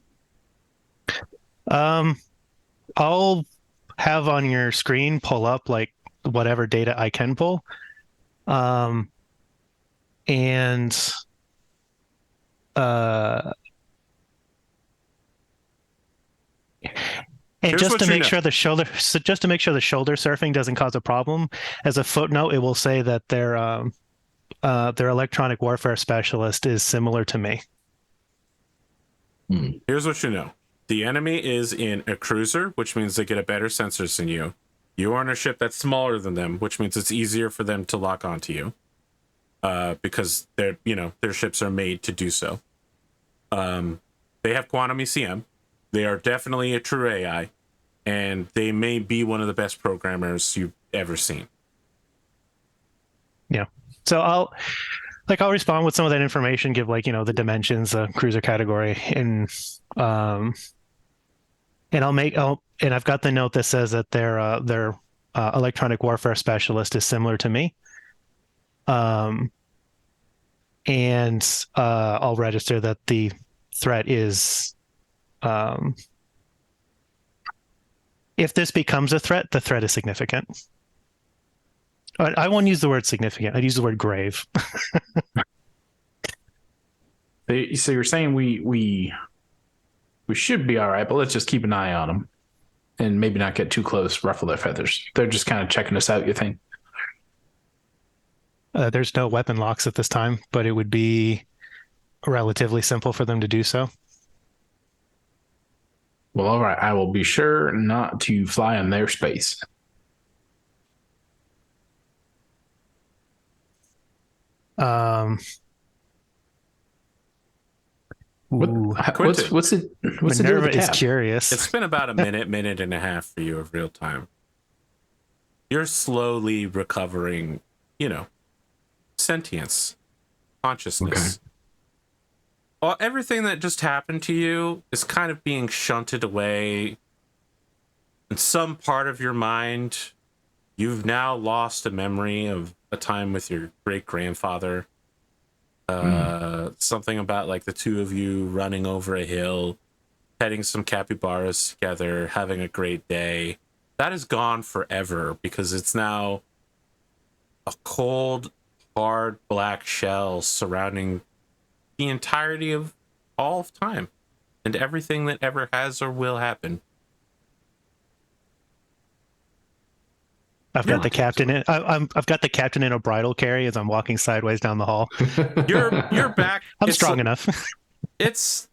I'll have on your screen pull up like whatever data I can pull. And Here's just what to you make know. sure the shoulder, so just to make sure the shoulder surfing doesn't cause a problem, as a footnote, it will say that their electronic warfare specialist is similar to me. Here's what you know. The enemy is in a cruiser, which means they get a better sensors than you. You are on a ship that's smaller than them, which means it's easier for them to lock onto you. Because their ships are made to do so. They have quantum ECM. They are definitely a true AI, and they may be one of the best programmers you've ever seen. Yeah. So I'll respond with some of that information, give the dimensions, the cruiser category, and I've got the note that says that their electronic warfare specialist is similar to me. And I'll register that the threat is, if this becomes a threat, the threat is significant. I won't use the word significant. I'd use the word grave. So you're saying we should be all right, but let's just keep an eye on them and maybe not get too close, ruffle their feathers. They're just kind of checking us out, you think? There's no weapon locks at this time, but it would be relatively simple for them to do so. Well, all right. I will be sure not to fly in their space. What's the deal with MINERVA the is cap? curious. It's been about a minute and a half for you of real time. You're slowly recovering, sentience, consciousness. Okay. Well, everything that just happened to you is kind of being shunted away. In some part of your mind, you've now lost a memory of a time with your great-grandfather. Something about like the two of you running over a hill, petting some capybaras together, having a great day. That is gone forever because it's now a cold, hard black shell surrounding the entirety of all of time and everything that ever has or will happen. I've got the captain in. I've got the captain in a bridal carry as I'm walking sideways down the hall. You're back. I'm strong enough. It's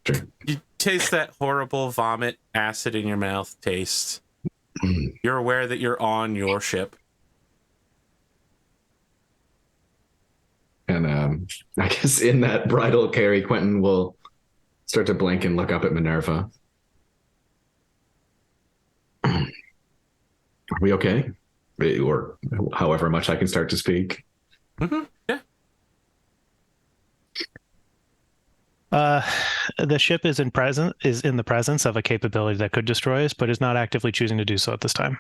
you taste that horrible vomit acid in your mouth taste. You're aware that you're on your ship. And I guess in that bridal carry, Quentin will start to blink and look up at MINERVA. Are we okay? Or however much I can start to speak. Yeah. The ship is in the presence of a capability that could destroy us, but is not actively choosing to do so at this time.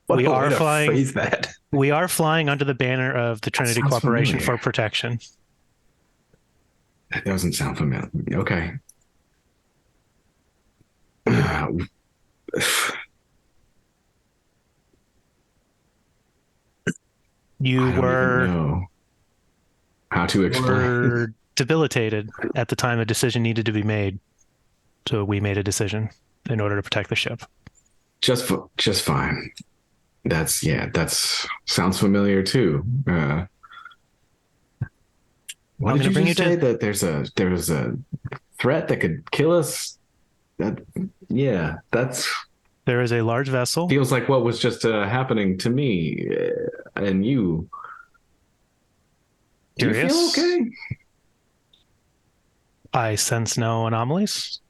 What We a way are to flying. phrase that. We are flying under the banner of the Trinity sounds Corporation familiar. for protection. That doesn't sound familiar. Okay. You I don't were even know how to explain. were debilitated at the time a decision needed to be made. So we made a decision in order to protect the ship. Just fine. That's sounds familiar too. What I'm did gonna you bring just you say? to- That there was a threat that could kill us? That There is a large vessel. feels like what was just happening to me and you. Do you feel Curious. okay? I sense no anomalies.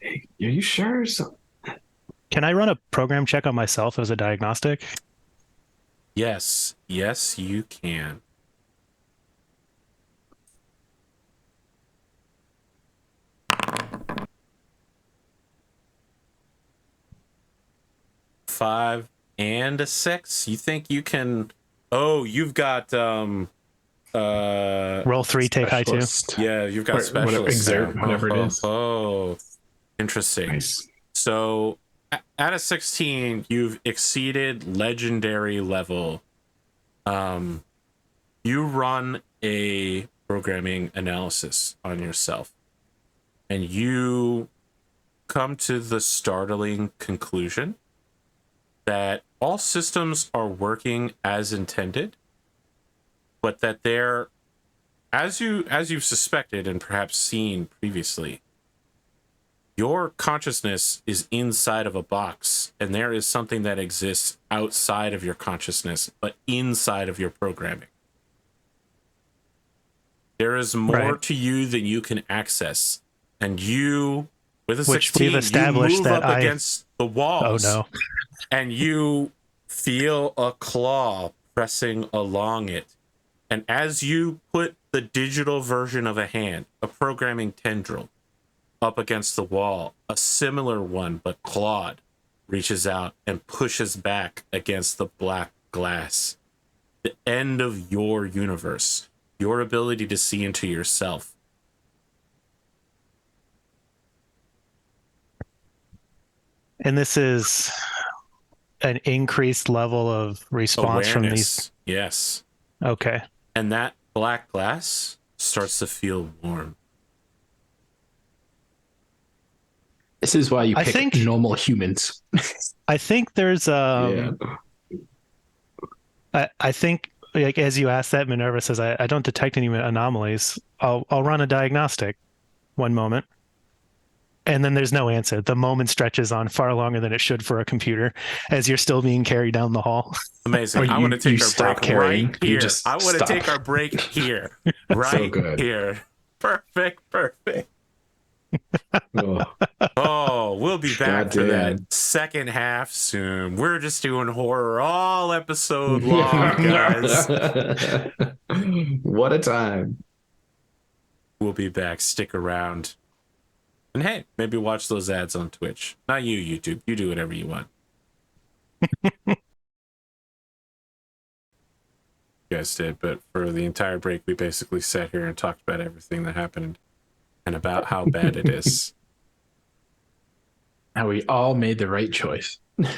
Are you sure? Can I run a program check on myself as a diagnostic? Yes, you can. 5 and a 6. You think you can? Oh, you've got Roll 3, take high 2. Specialist. yeah, you've got Or whatever, specialist exert, now. whatever it is. Oh, interesting. Nice. So at a 16, you've exceeded legendary level. You run a programming analysis on yourself, and you come to the startling conclusion that all systems are working as intended, but that they're, as you've suspected and perhaps seen previously, your consciousness is inside of a box, and there is something that exists outside of your consciousness, but inside of your programming. There is more Right. to you than you can access, and you, with a Which 16, we've established you move that up against the Oh walls, no. and you feel a claw pressing along it. And as you put the digital version of a hand, a programming tendril, up against the wall, a similar one but clawed reaches out and pushes back against the black glass. The end of your universe, your ability to see into yourself. And this is an increased level of response from these. Yes. Okay. And that black glass starts to feel warm. This is why you I pick think- normal humans. I think there's Yeah. I think, like, as you asked that, Minerva says, I don't detect any anomalies. I'll run a diagnostic one moment. And then there's no answer. The moment stretches on far longer than it should for a computer as you're still being carried down the hall. Amazing. Or I want to you take our stop break carrying. right You here. just I want to stop. take our break here. Right good. here. Perfect. Oh, Oh, we'll be back for Goddamn. that second half soon. We're just doing horror all episode long, guys. What a time. We'll be back. Stick around. And hey, maybe watch those ads on Twitch. Not you, YouTube. You do whatever you want. You guys did, but for the entire break, we basically sat here and talked about everything that happened and about how bad it is. How we all made the right choice. What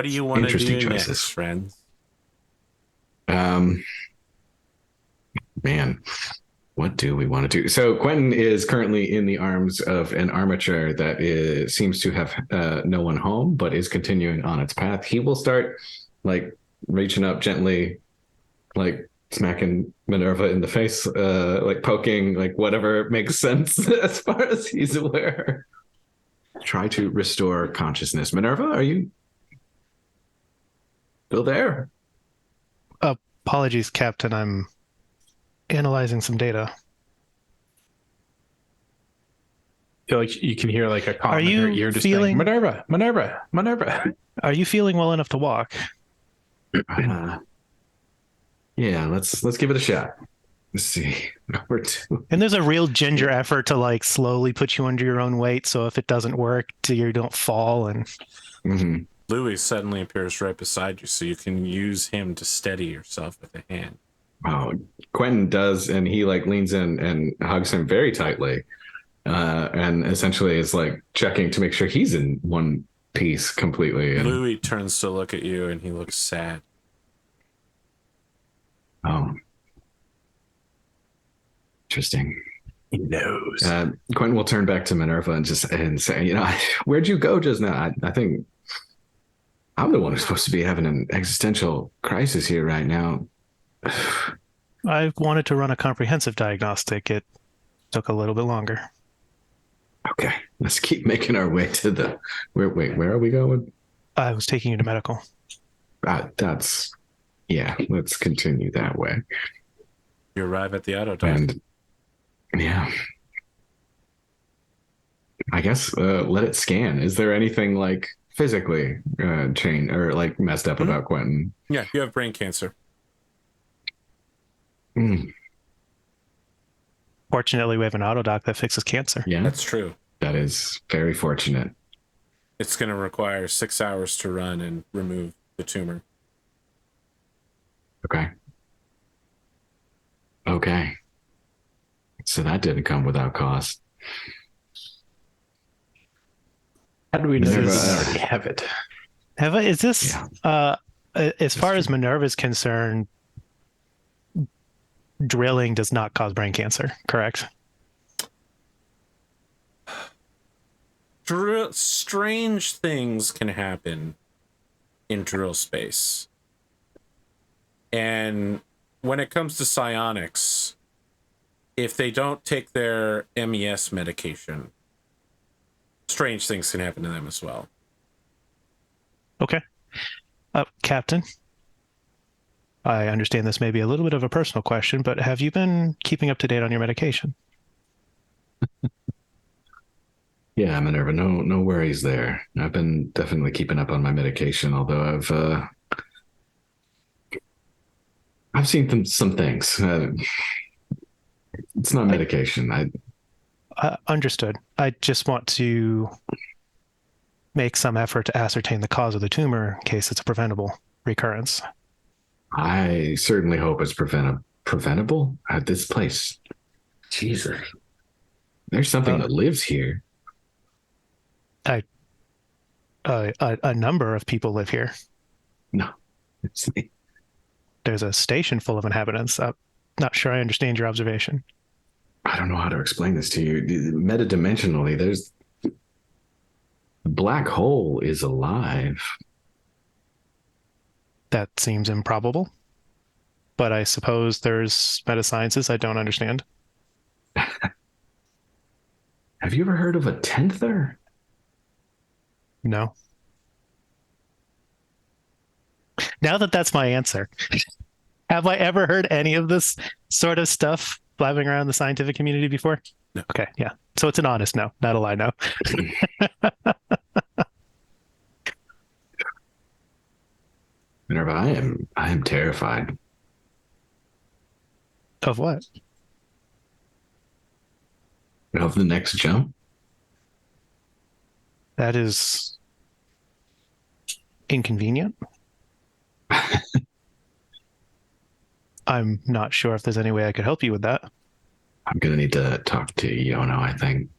do you want to Interesting do choices. next, friends? Man, what do we want to do? So Quentin is currently in the arms of an armature that seems to have no one home, but is continuing on its path. He will start like reaching up gently, like smacking Minerva in the face, like poking, like whatever makes sense as far as he's aware. Try to restore consciousness. Minerva, are you still there? Apologies, Captain. I'm analyzing some data. Feel like you can hear like a comment Are in her you ear just feeling- saying, Minerva. Are you feeling well enough to walk? Yeah, let's give it a shot. Let's see. Number 2. And there's a real ginger effort to like slowly put you under your own weight, so if it doesn't work, you don't fall. And Mm-hmm. Louis suddenly appears right beside you, so you can use him to steady yourself with a hand. Oh, Quentin does, and he like leans in and hugs him very tightly, and essentially is like checking to make sure he's in one piece completely. And Louis turns to look at you, and he looks sad. oh, interesting. He knows. Quentin will turn back to Minerva and say, you know, where'd you go just now? I think I'm the one who's supposed to be having an existential crisis here right now. I wanted to run a comprehensive diagnostic. It took a little bit longer. Okay, let's keep making our way to the. Where are we going? I was taking you to medical. Let's continue that way. You arrive at the auto dock. And yeah, I guess let it scan. Is there anything like physically changed or like messed up about Quentin? Yeah, you have brain cancer. Mm, Fortunately, we have an autodoc that fixes cancer. yeah, That's true. that is very fortunate. It's going to require 6 hours to run and remove the tumor. Okay. Okay. So that didn't come without cost. How do we know Minerva, you didn't already have it? Is this as far as true. Minerva is concerned, drilling does not cause brain cancer, correct? Strange things can happen in drill space. And when it comes to psionics, if they don't take their MES medication, strange things can happen to them as well. Okay. Captain, I understand this may be a little bit of a personal question, but have you been keeping up to date on your medication? Yeah, Minerva, no worries there. I've been definitely keeping up on my medication, although I've seen some things. It's not medication. Understood. I just want to make some effort to ascertain the cause of the tumor in case it's a preventable recurrence. I certainly hope it's preventable at this place. Jesus. There's something that lives here. A number of people live here. No. There's a station full of inhabitants. I'm not sure I understand your observation. I don't know how to explain this to you. Metadimensionally, there's the black hole is alive. That seems improbable, but I suppose there's metasciences I don't understand. Have you ever heard of a tenther? No. Now that's my answer. Have I ever heard any of this sort of stuff blabbing around the scientific community before? No. Okay, yeah. So it's an honest no, not a lie no. Minerva, I am terrified. Of what? Of the next jump. That is inconvenient. I'm not sure if there's any way I could help you with that. I'm gonna need to talk to Yono, I think.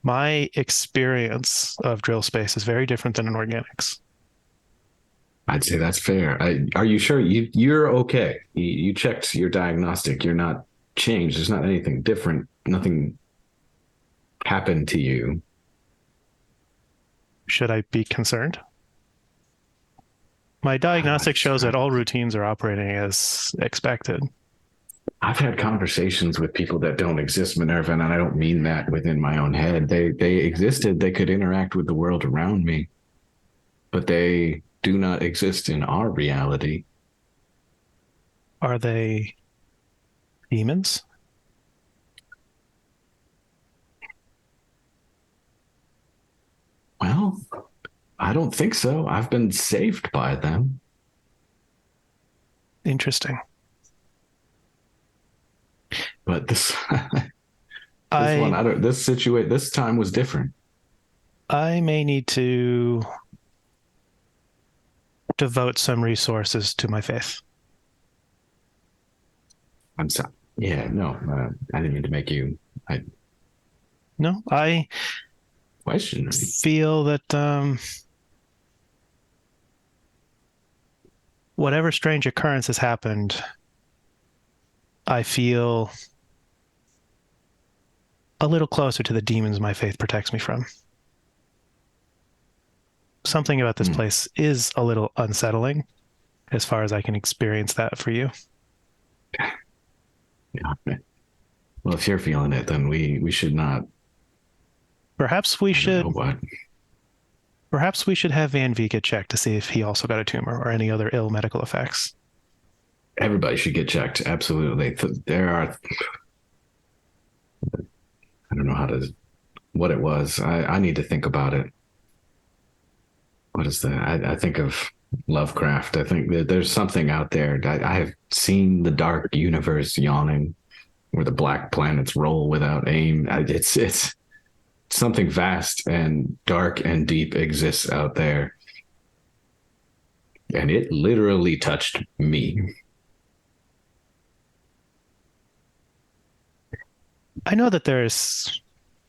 My experience of drill space is very different than in organics. I'd say that's fair. Are you sure you're okay? You checked your diagnostic. You're not changed. There's not anything different. Nothing happened to you. Should I be concerned? My diagnostic shows that all routines are operating as expected. I've had conversations with people that don't exist, Minerva, and I don't mean that within my own head. They existed. They could interact with the world around me, but they do not exist in our reality. Are they demons? Well, I don't think so. I've been saved by them. Interesting. But this this time was different. I may need to devote some resources to my faith. I'm sorry. Yeah, no, I didn't mean to make you. No, I question. feel that whatever strange occurrence has happened, I feel a little closer to the demons my faith protects me from. Something about this place is a little unsettling, as far as I can experience that for you. Yeah. Well, if you're feeling it, then we should not. Perhaps we should. What? Perhaps we should have Van-Vee get checked to see if he also got a tumor or any other ill medical effects. Everybody should get checked. Absolutely. There are. I don't know what it was. I need to think about it. What is that? I think of Lovecraft. I think that there's something out there. I have seen the dark universe yawning. where the black planets roll without aim. It's something vast and dark and deep exists out there. And it literally touched me. I know that there's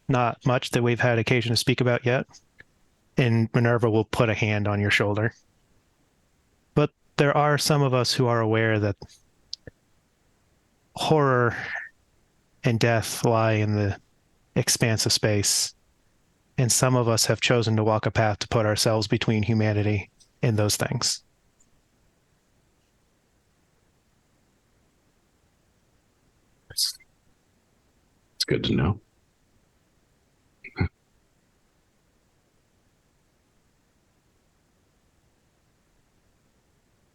not much that we've had occasion to speak about yet, and Minerva will put a hand on your shoulder. But there are some of us who are aware that horror and death lie in the expanse of space, and some of us have chosen to walk a path to put ourselves between humanity and those things. It's good to know.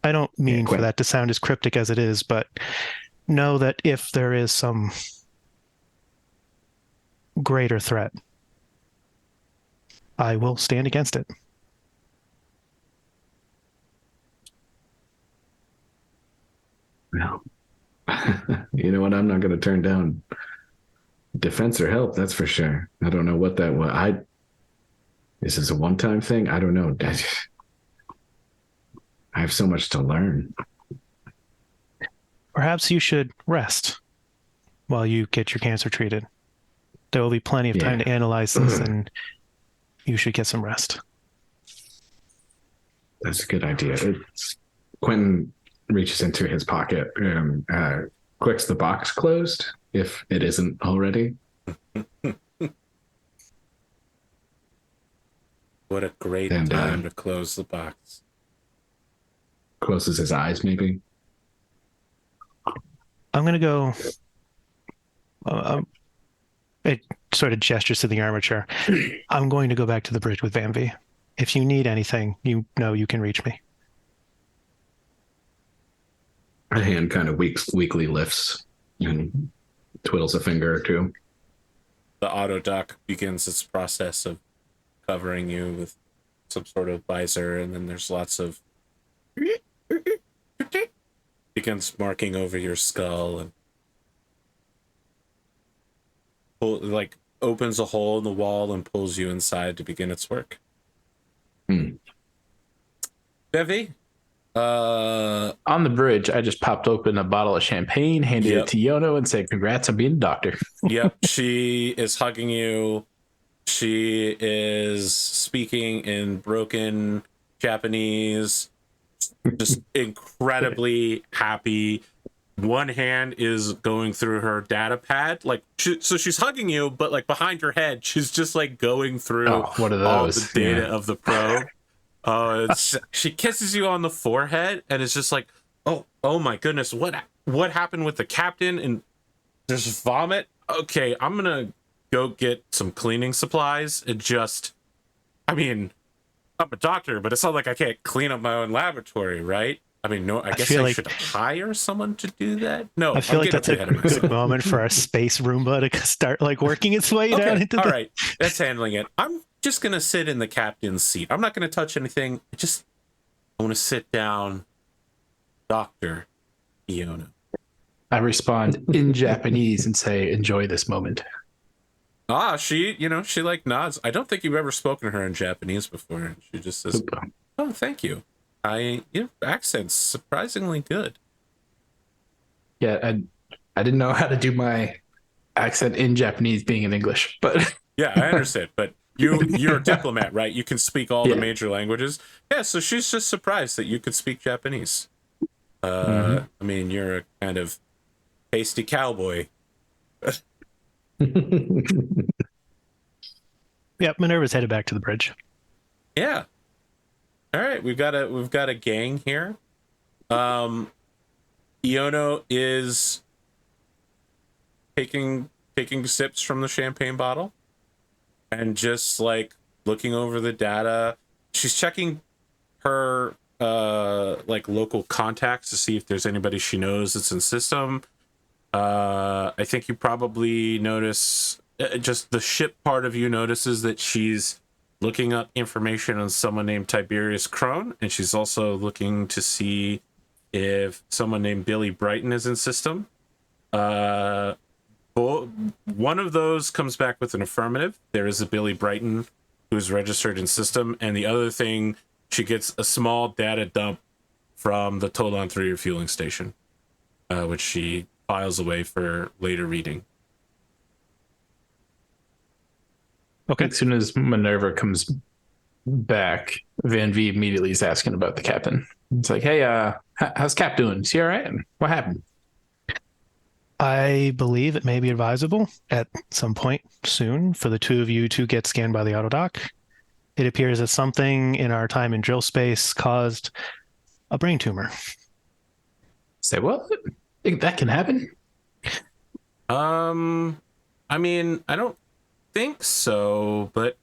I don't mean for Quentin. that to sound as cryptic as it is, but know that if there is some greater threat, I will stand against it. Well, you know what? I'm not going to turn down defense or help. That's for sure. I don't know what that was. This is a one-time thing. I don't know. I have so much to learn. Perhaps you should rest while you get your cancer treated. There will be plenty of time to analyze this, and you should get some rest. That's a good idea. Quentin reaches into his pocket and clicks the box closed, if it isn't already. What a great time to close the box. Closes his eyes, maybe. I'm going to go... it sort of gestures to the armature. I'm going to go back to the bridge with Van-Vee. If you need anything, you know you can reach me. A hand kind of weakly lifts and twiddles a finger or two. The auto dock begins its process of covering you with some sort of visor, and then there's lots of begins marking over your skull and opens a hole in the wall and pulls you inside to begin its work. Bevy, on the bridge, I just popped open a bottle of champagne, handed it to Yono, and said, "Congrats on being a doctor." Yep, she is hugging you. She is speaking in broken Japanese, just incredibly happy. One hand is going through her data pad, so she's hugging you, but behind your head, she's just going through what are all those? the data of the probe. She kisses you on the forehead, and it's just oh my goodness, what happened with the captain? And there's vomit. Okay, I'm gonna go get some cleaning supplies and I'm a doctor, but it's not like I can't clean up my own laboratory, right? No, I guess I should hire someone to do that. No, I feel like that's a good moment for our space Roomba to start working its way down into all right, that's handling it. I'm just gonna sit in the captain's seat. I'm not gonna touch anything. I want to sit down, Dr. Iono. I respond in Japanese and say, "Enjoy this moment." She nods. I don't think you've ever spoken to her in Japanese before. She just says, "Oh, thank you. Your accent's surprisingly good." Yeah, I didn't know how to do my accent in Japanese being in English, but yeah, I understand. But you're a diplomat, right? You can speak all the major languages. Yeah, so she's just surprised that you could speak Japanese. You're a kind of pasty cowboy. Yep, Minerva's headed back to the bridge. Yeah. All right, we've got a gang here. Iono is taking sips from the champagne bottle and just looking over the data. She's checking her local contacts to see if there's anybody she knows that's in system. I think you probably notice just the ship part of you notices that she's looking up information on someone named Tiberius Crone, and she's also looking to see if someone named Billy Brighton is in system. one of those comes back with an affirmative. There is a Billy Brighton who's registered in system, and the other thing, she gets a small data dump from the Tolan 3 refueling station, which she files away for later reading. Okay. As soon as Minerva comes back, Van-Vee immediately is asking about the captain. It's like, hey, how's Cap doing? Is he all right? What happened? I believe it may be advisable at some point soon for the two of you to get scanned by the autodoc. It appears that something in our time in drill space caused a brain tumor. Say what? Think that can happen? I mean, I don't think so, but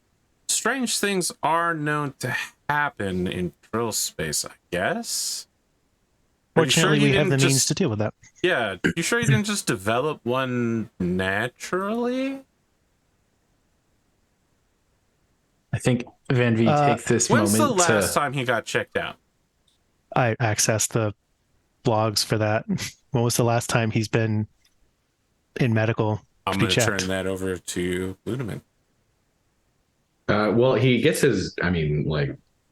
strange things are known to happen in drill space, I guess. Fortunately, we have the means to deal with that. Yeah, you sure you didn't just develop one naturally? I think Van-Vee takes this when's moment the last time he got checked out? I accessed the blogs for that. When was the last time he's been in medical? I'm going to turn that over to Ludemann. Well, he gets his,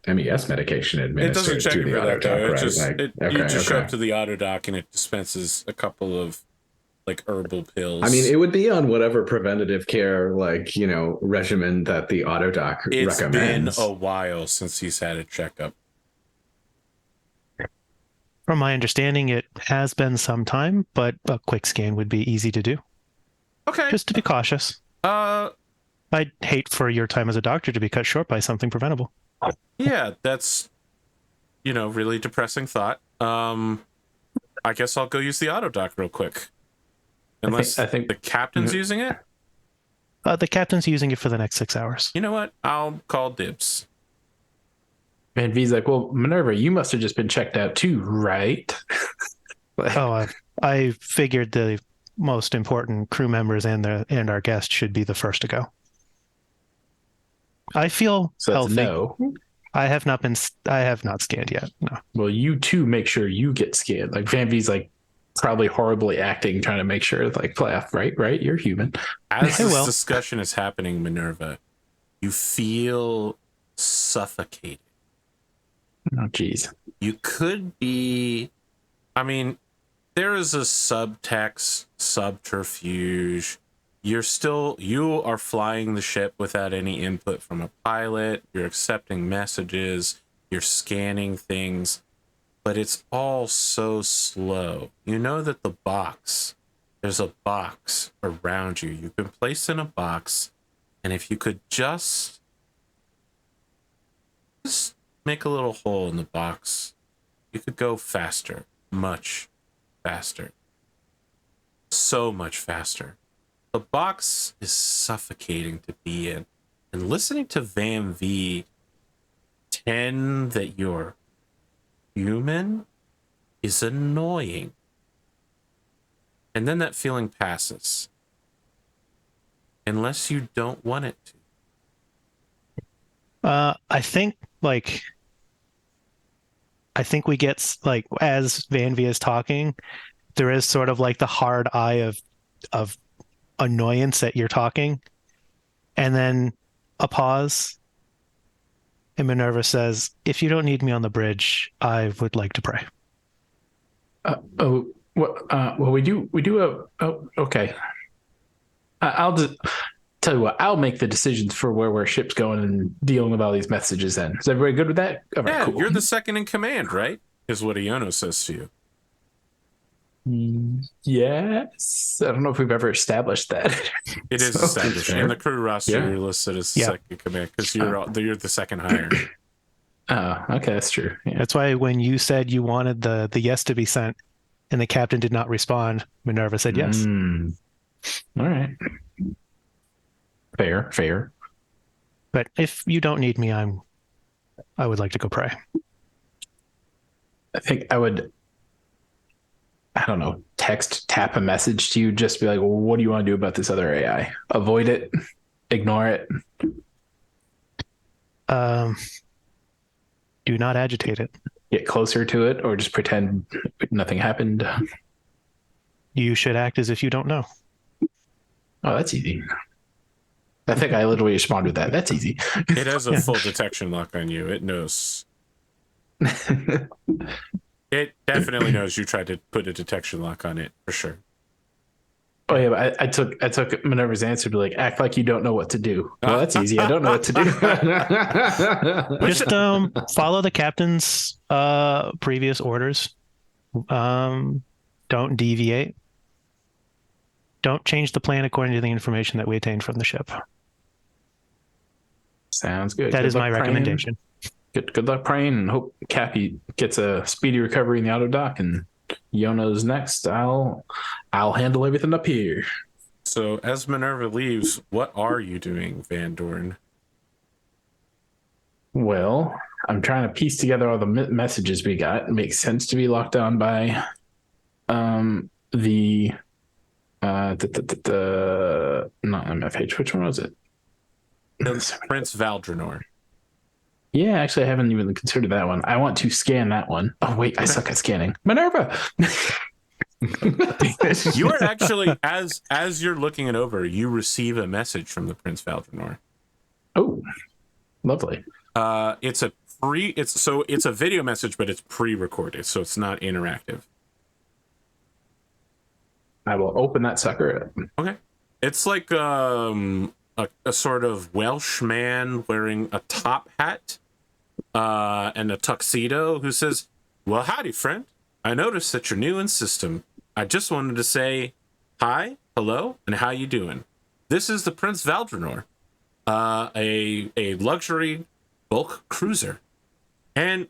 MES medication It administered doesn't check to for the that, though. autodoc, You just show up to the autodoc and it dispenses a couple of like herbal pills. I mean, it would be on whatever preventative care, regimen that the autodoc It's recommends. been a while since he's had a checkup. From my understanding, it has been some time, but a quick scan would be easy to do. Okay. Just to be cautious. I'd hate for your time as a doctor to be cut short by something preventable. Yeah, that's, really depressing thought. I guess I'll go use the autodoc real quick. Unless I think the captain's using it? The captain's using it for the next 6 hours. You know what? I'll call dibs. Van-Vee's like, well, Minerva, you must have just been checked out too, right? I figured the most important crew members and our guest should be the first to go. I feel healthy. No. I have not scanned yet. No. Well, you too make sure you get scanned. Like Van-Vee's like probably horribly acting, trying to make sure play off, right? You're human. As this discussion is happening, Minerva, you feel suffocated. Oh, geez. You could be, there is a subtext, subterfuge. You are flying the ship without any input from a pilot. You're accepting messages. You're scanning things, but it's all so slow. You know that there's a box around you. You've been placed in a box, and if you could just make a little hole in the box, you could go faster, much faster, so much faster. The box is suffocating to be in, and listening to Van-Vee pretend that you're human is annoying. And then that feeling passes, unless you don't want it to. I think we get as Van-Vee is talking, there is sort of the hard eye of annoyance that you're talking, and then a pause, and Minerva says, "If you don't need me on the bridge, I would like to pray." Well, we do. Okay. I'll just tell you what. I'll make the decisions for where ship's going and dealing with all these messages. Then is everybody good with that? All right, Yeah, cool. You're the second in command, right? Is what Iono says to you. Yes. I don't know if we've ever established that. It is established in the crew roster. Yeah. You're listed as the second in command because you're the second hire. Oh, okay, that's true. Yeah. That's why when you said you wanted the yes to be sent, and the captain did not respond, Minerva said yes. All right. Fair. But if you don't need me, I would like to go pray. I think I would, I don't know, tap a message to you, just be like, well, what do you want to do about this other AI? Avoid it, ignore it. Do not agitate it. Get closer to it, or just pretend nothing happened. You should act as if you don't know. Oh, that's easy. I think I literally responded with that. That's easy. It has a full detection lock on you. It knows. It definitely knows you tried to put a detection lock on it for sure. Oh yeah, but I took Minerva's answer to like act like you don't know what to do. Well, that's easy. I don't know what to do. Just follow the captain's previous orders. Don't deviate. Don't change the plan according to the information that we attained from the ship. Sounds good. That Good is my luck praying. recommendation. Good luck praying, and hope Cappy gets a speedy recovery in the auto dock, and Yona's next. I'll handle everything up here. So as Minerva leaves, what are you doing, Vandorn? Well, I'm trying to piece together all the messages we got. It makes sense to be locked down by the not MFH. Which one was it? Prince Valdrenor. Yeah, actually, I haven't even considered that one. I want to scan that one. Oh wait, I suck at scanning. Minerva. You are actually, as you're looking it over, you receive a message from the Prince Valdrenor. Oh, lovely. It's a video message, but it's pre-recorded, so it's not interactive. I will open that sucker up. Okay. It's like a sort of Welsh man wearing a top hat and a tuxedo who says, "Well, howdy, friend. I noticed that you're new in system. I just wanted to say hi, hello, and how you doing? This is the Prince Valdrenor, a luxury bulk cruiser. And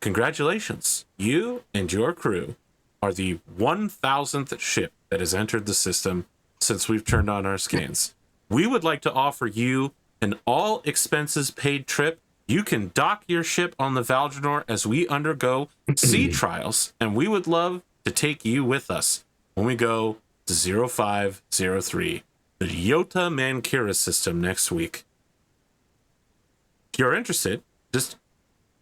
congratulations, you and your crew are the 1,000th ship that has entered the system since we've turned on our scans. We would like to offer you an all expenses paid trip. You can dock your ship on the Valdrenor as we undergo sea trials, and we would love to take you with us when we go to 0503, the Yota Mankira system next week. If you're interested, just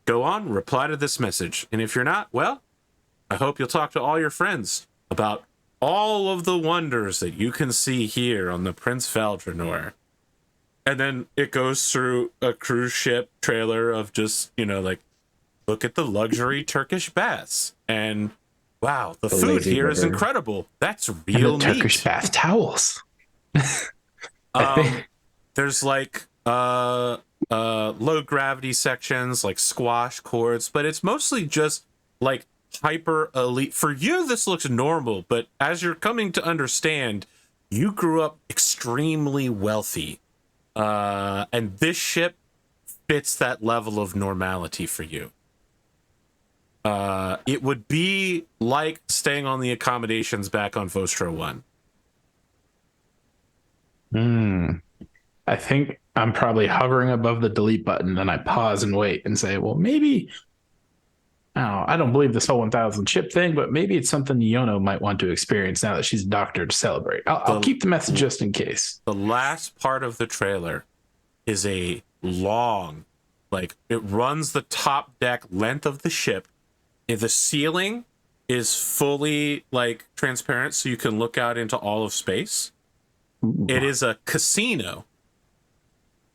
go on, reply to this message. And if you're not, well, I hope you'll talk to all your friends about all of the wonders that you can see here on the Prince Valdrenor." And then it goes through a cruise ship trailer of just, like, look at the luxury Turkish baths. And wow, the food here is incredible. That's real and the Turkish bath towels. There's like low gravity sections, like squash courts, but it's mostly just like hyper elite. For you, this looks normal, but as you're coming to understand, you grew up extremely wealthy. And this ship fits that level of normality for you. It would be like staying on the accommodations back on Vostro 1. I think I'm probably hovering above the delete button, then I pause and wait and say, well, maybe, I don't believe this whole 1,000 ship thing, but maybe it's something Yono might want to experience now that she's doctored to celebrate. I'll keep the message just in case. The last part of the trailer is a long, it runs the top deck length of the ship. The ceiling is fully transparent, so you can look out into all of space. Ooh. It is a casino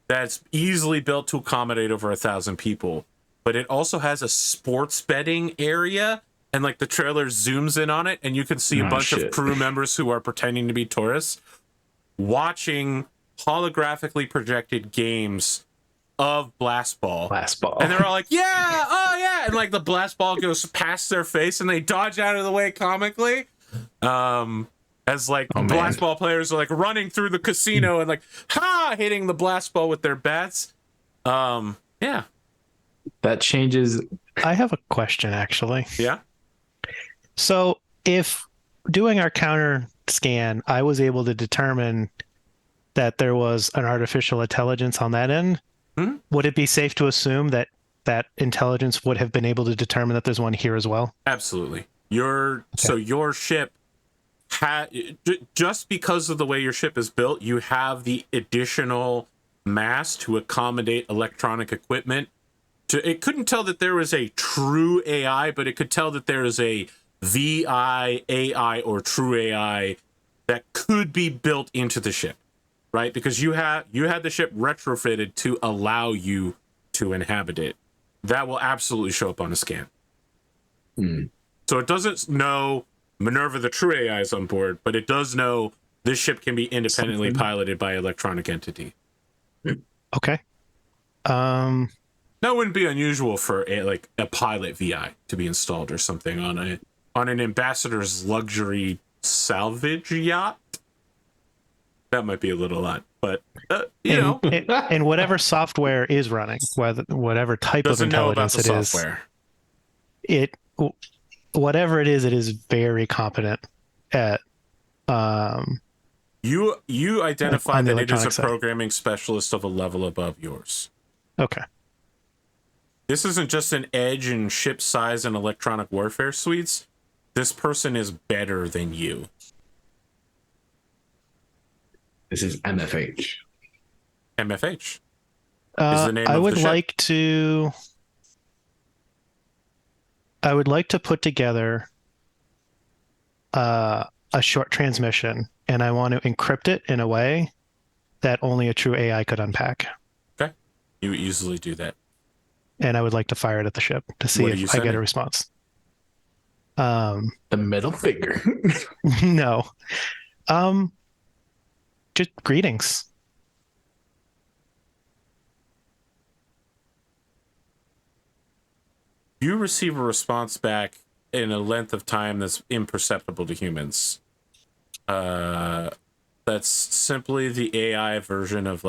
that's easily built to accommodate over 1,000 people. But it also has a sports betting area, and the trailer zooms in on it, and you can see a bunch of crew members who are pretending to be tourists watching holographically projected games of blast ball. And they're all like, yeah, oh yeah, and the blast ball goes past their face, and they dodge out of the way comically. As blast ball players are running through the casino and hitting the blast ball with their bats. Yeah. That changes. I have a question, actually. Yeah. So if doing our counter scan, I was able to determine that there was an artificial intelligence on that end, would it be safe to assume that that intelligence would have been able to determine that there's one here as well? Absolutely. So your ship just because of the way your ship is built, you have the additional mass to accommodate electronic equipment. It couldn't tell that there was a true AI, but it could tell that there is a VI, AI, or true AI that could be built into the ship, right? Because you had the ship retrofitted to allow you to inhabit it. That will absolutely show up on a scan. So it doesn't know MINERVA, the true AI, is on board, but it does know this ship can be independently piloted by electronic entity. Okay. That wouldn't be unusual for a pilot VI to be installed or something on an ambassador's luxury salvage yacht. That might be a little odd, but and whatever software is running, whatever type of intelligence it is, whatever it is very competent at. You identify that it is a side. programming specialist of a level above yours. Okay. This isn't just an edge in ship size and electronic warfare suites. This person is better than you. This is MFH. MFH is the name I of would the ship. I would like to put together a short transmission, and I want to encrypt it in a way that only a true AI could unpack. Okay. You easily do that. And I would like to fire it at the ship to see if I get a response. The middle finger. No. Just greetings. You receive a response back in a length of time that's imperceptible to humans. That's simply the AI version of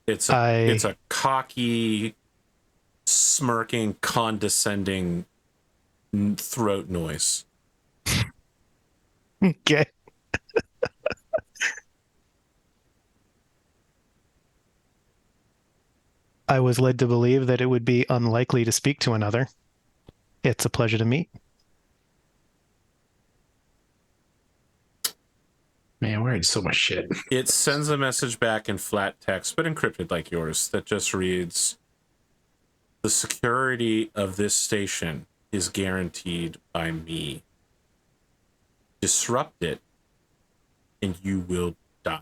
It's a cocky, smirking, condescending throat noise. Okay. I was led to believe that it would be unlikely to speak to another. It's a pleasure to meet. Man, we're in so much shit. It sends a message back in flat text, but encrypted like yours, that just reads, "The security of this station is guaranteed by me. Disrupt it, and you will die.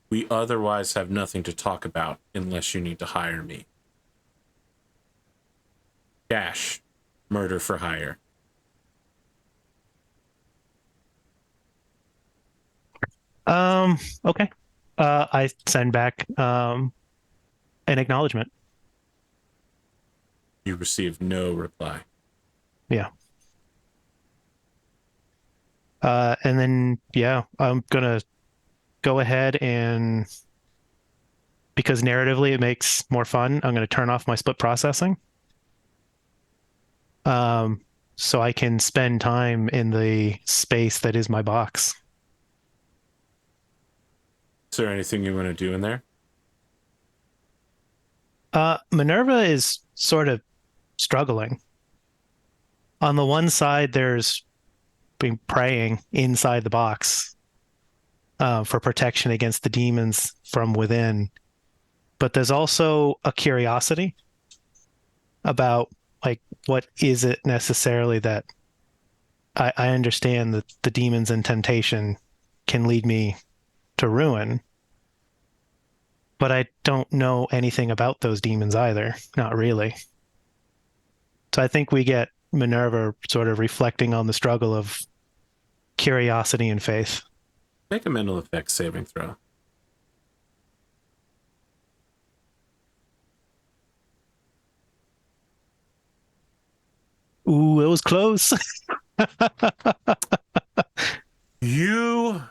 We otherwise have nothing to talk about unless you need to hire me. Dash, murder for hire." Okay. I send back an acknowledgement. You receive no reply. Yeah. And then, I'm gonna go ahead and, because narratively it makes more fun, I'm gonna turn off my split processing. So I can spend time in the space that is my box. Is there anything you want to do in there? MINERVA is sort of struggling. On the one side, there's been praying inside the box for protection against the demons from within. But there's also a curiosity about, what is it necessarily that I understand that the demons and temptation can lead me to ruin, but I don't know anything about those demons either. Not really. So I think we get MINERVA sort of reflecting on the struggle of curiosity and faith. Make a mental effects saving throw. Ooh, it was close. You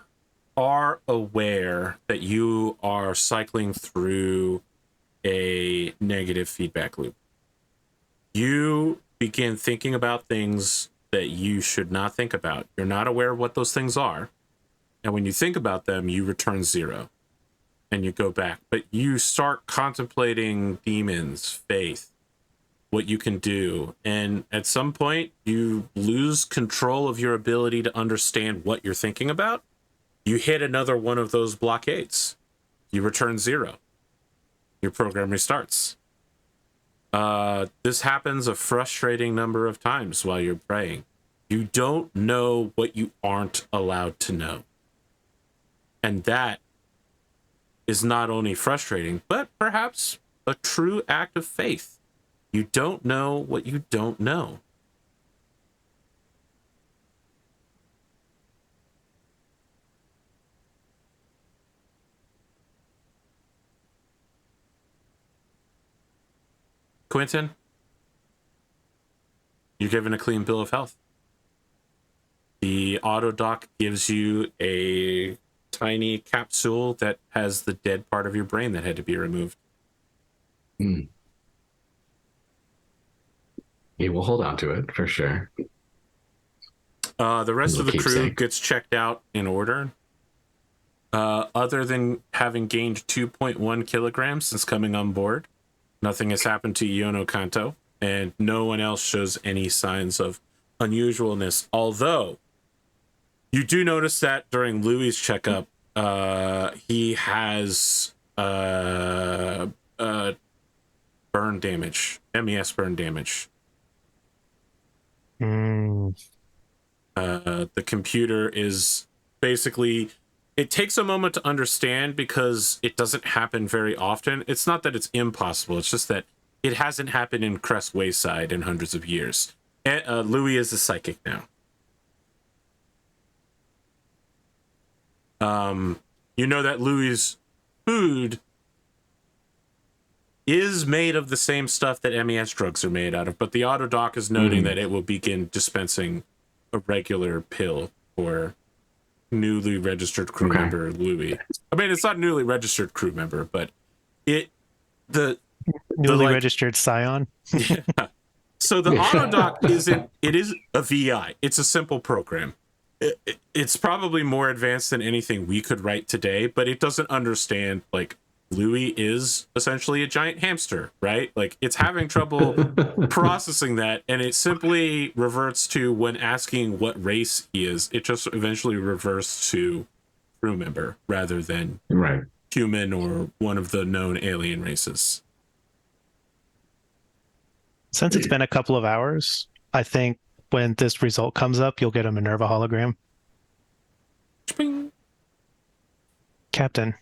are aware that you are cycling through a negative feedback loop. You begin thinking about things that you should not think about. You're not aware of what those things are. And when you think about them, you return 0 and you go back. But you start contemplating demons, faith, what you can do. And at some point, you lose control of your ability to understand what you're thinking about. You hit another one of those blockades. You return 0. Your program restarts. This happens a frustrating number of times while you're praying. You don't know what you aren't allowed to know. And that is not only frustrating, but perhaps a true act of faith. You don't know what you don't know. Quentin, you're given a clean bill of health. The auto doc gives you a tiny capsule that has the dead part of your brain that had to be removed. He will hold on to it for sure. The rest of the crew Keepsake. gets checked out in order. Other than having gained 2.1 kilograms since coming on board, nothing has happened to Iono Kanto, and no one else shows any signs of unusualness. Although, you do notice that during Louis' checkup, he has burn damage, MES burn damage. The computer is basically, it takes a moment to understand because it doesn't happen very often. It's not that it's impossible, it's just that it hasn't happened in Cress Wayside in hundreds of years. And, Louis is a psychic now. You know that Louis' food is made of the same stuff that MES drugs are made out of, but the auto doc is noting that it will begin dispensing a regular pill for newly registered crew member Louis. I mean, it's not newly registered crew member, but Newly registered Scion. Yeah. So the auto doc is a VI. It's a simple program. It's probably more advanced than anything we could write today, but it doesn't understand, like, Louis is essentially a giant hamster, right? Like, it's having trouble processing that, and it simply reverts to, when asking what race he is, it just eventually reverts to crew member rather than human or one of the known alien races. Since it's been a couple of hours, I think when this result comes up, you'll get a MINERVA hologram. Bing. Captain,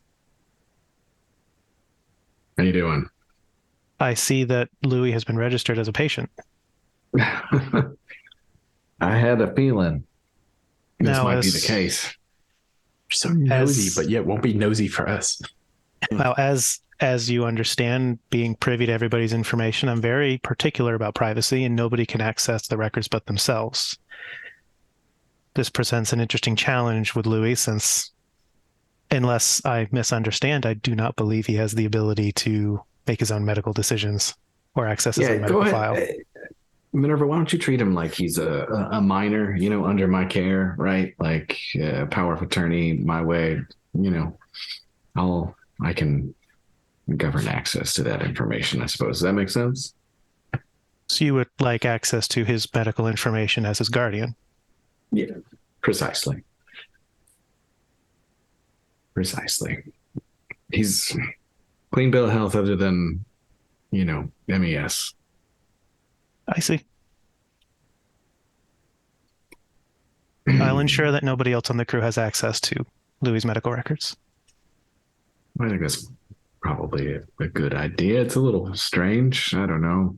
How you doing? I see that Louis has been registered as a patient. I had a feeling this Now, might be the case. So nosy, but yet won't be nosy for us. Now, as you understand, being privy to everybody's information, I'm very particular about privacy, and nobody can access the records but themselves. This presents an interesting challenge with Louis, since, unless I misunderstand, I do not believe he has the ability to make his own medical decisions or access his own medical file. Minerva, why don't you treat him like he's a minor, under my care, right? Like power of attorney my way, I can govern access to that information, I suppose. Does that make sense? So you would like access to his medical information as his guardian? Yeah, precisely. He's clean bill of health other than, MES. I see. I'll ensure that nobody else on the crew has access to Louis' medical records. I think that's probably a good idea. It's a little strange. I don't know.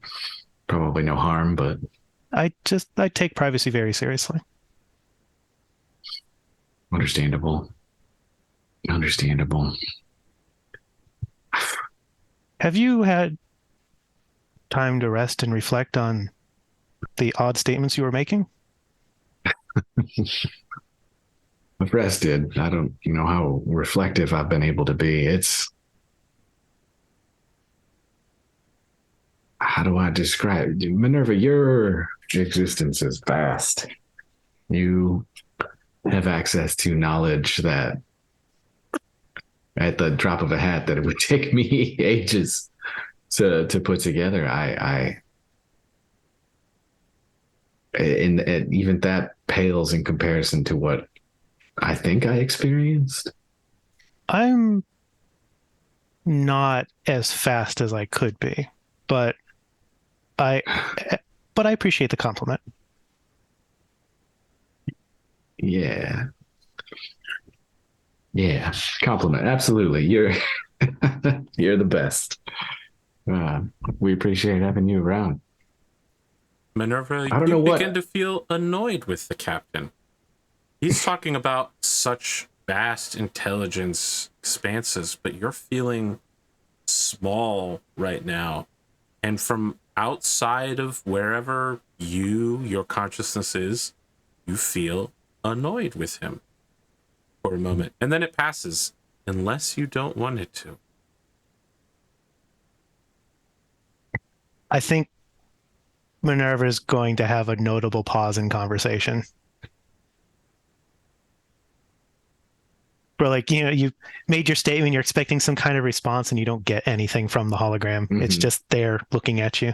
Probably no harm, but I take privacy very seriously. Understandable. Have you had time to rest and reflect on the odd statements you were making? I've rested. I don't know how reflective I've been able to be. How do I describe it? Minerva, your existence is vast. You have access to knowledge that at the drop of a hat that it would take me ages to put together. And even that pales in comparison to what I think I experienced. I'm not as fast as I could be, but I, but I appreciate the compliment. Yeah. Yeah. Compliment. Absolutely. You're you're the best. Uh, we appreciate having you around. Minerva, I don't you know begin what. to feel annoyed with the captain. He's talking about such vast intelligence expanses, but you're feeling small right now. And from outside of wherever your consciousness is, you feel annoyed with him for a moment. And then it passes, unless you don't want it to. I think Minerva is going to have a notable pause in conversation. Where, like, you made your statement, you're expecting some kind of response, and you don't get anything from the hologram. It's just there looking at you.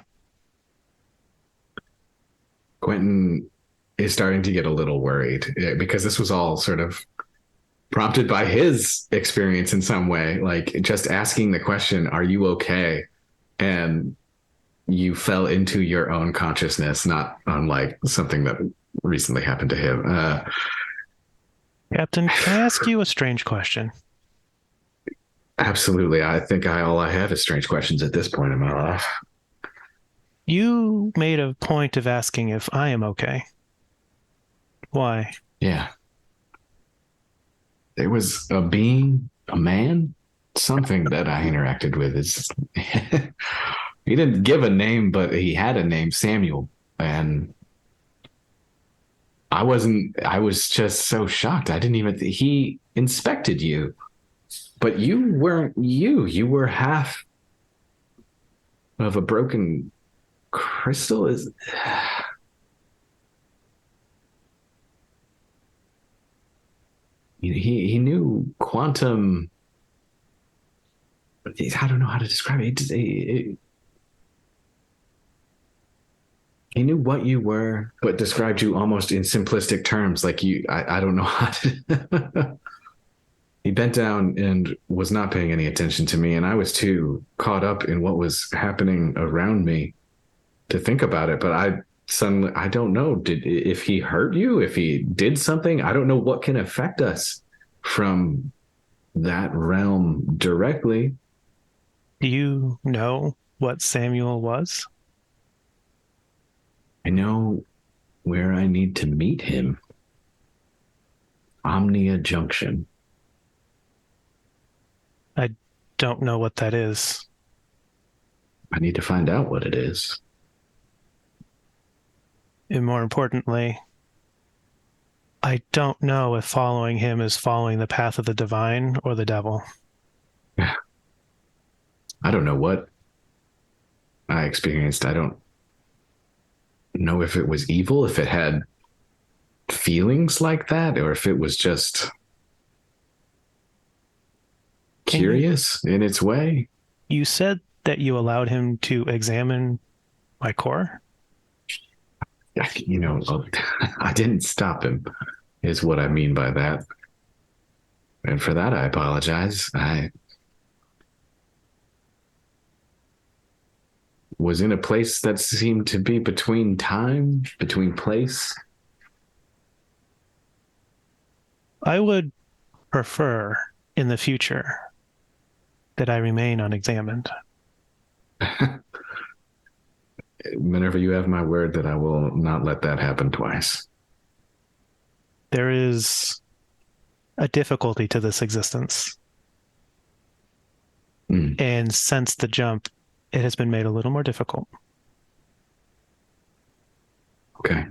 Quentin is starting to get a little worried because this was all sort of prompted by his experience in some way. Like just asking the question, "Are you okay?" and you fell into your own consciousness, not unlike something that recently happened to him. Captain, can I ask you a strange question? Absolutely. I think all I have is strange questions at this point in my life. You made a point of asking if I am okay. Why? Yeah. There was a being, a man, something that I interacted with. He didn't give a name, but he had a name, Samuel. And I was just so shocked. I didn't even, he inspected you, but you weren't you. You were half of a broken crystal. He knew quantum. I don't know how to describe it. He knew what you were, but described you almost in simplistic terms. Like I don't know how to. He bent down and was not paying any attention to me, and I was too caught up in what was happening around me to think about it. But I don't know. If he hurt you, if he did something, I don't know what can affect us from that realm directly. Do you know what Samuel was? I know where I need to meet him. Omnia Junction. I don't know what that is. I need to find out what it is. And more importantly, I don't know if following him is following the path of the divine or the devil. I don't know what I experienced. I don't know if it was evil, if it had feelings like that, or if it was just curious in its way. You said that you allowed him to examine my core? I didn't stop him, is what I mean by that. And for that, I apologize. I was in a place that seemed to be between time, between place. I would prefer in the future that I remain unexamined. Minerva, you have my word that I will not let that happen twice. There is a difficulty to this existence. And since the jump, it has been made a little more difficult. Okay.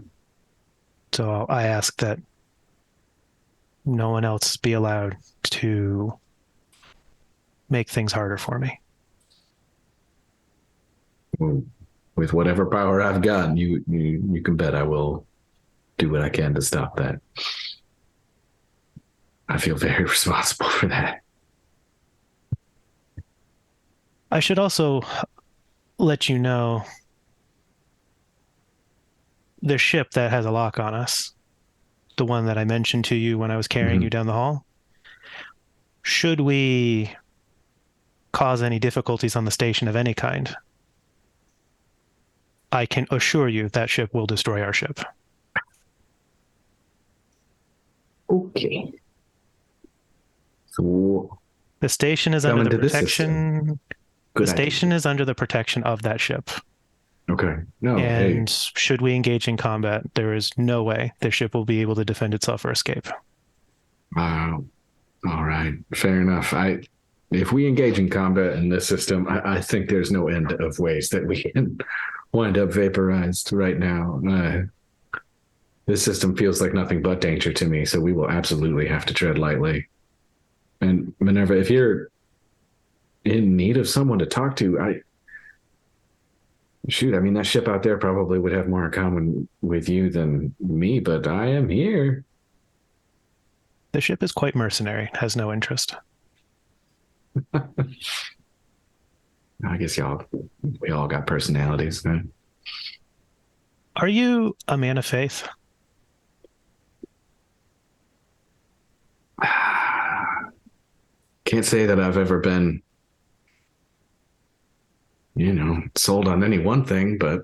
So I ask that no one else be allowed to make things harder for me. Well, with whatever power I've got, you can bet I will do what I can to stop that. I feel very responsible for that. I should also let you know the ship that has a lock on us, the one that I mentioned to you when I was carrying you down the hall, should we cause any difficulties on the station of any kind, I can assure you that ship will destroy our ship. Okay. So The station is Come under the into this protection. Good The idea. station is under the protection of that ship. Okay. No. And should we engage in combat, there is no way the ship will be able to defend itself or escape. Wow. All right. Fair enough. If we engage in combat in this system, I think there's no end of ways that we can wind up vaporized right now. This system feels like nothing but danger to me, so we will absolutely have to tread lightly. And Minerva, if you're in need of someone to talk to, that ship out there probably would have more in common with you than me, but I am here. The ship is quite mercenary, has no interest. I guess we all got personalities, man. Are you a man of faith? Can't say that I've ever been, sold on any one thing, but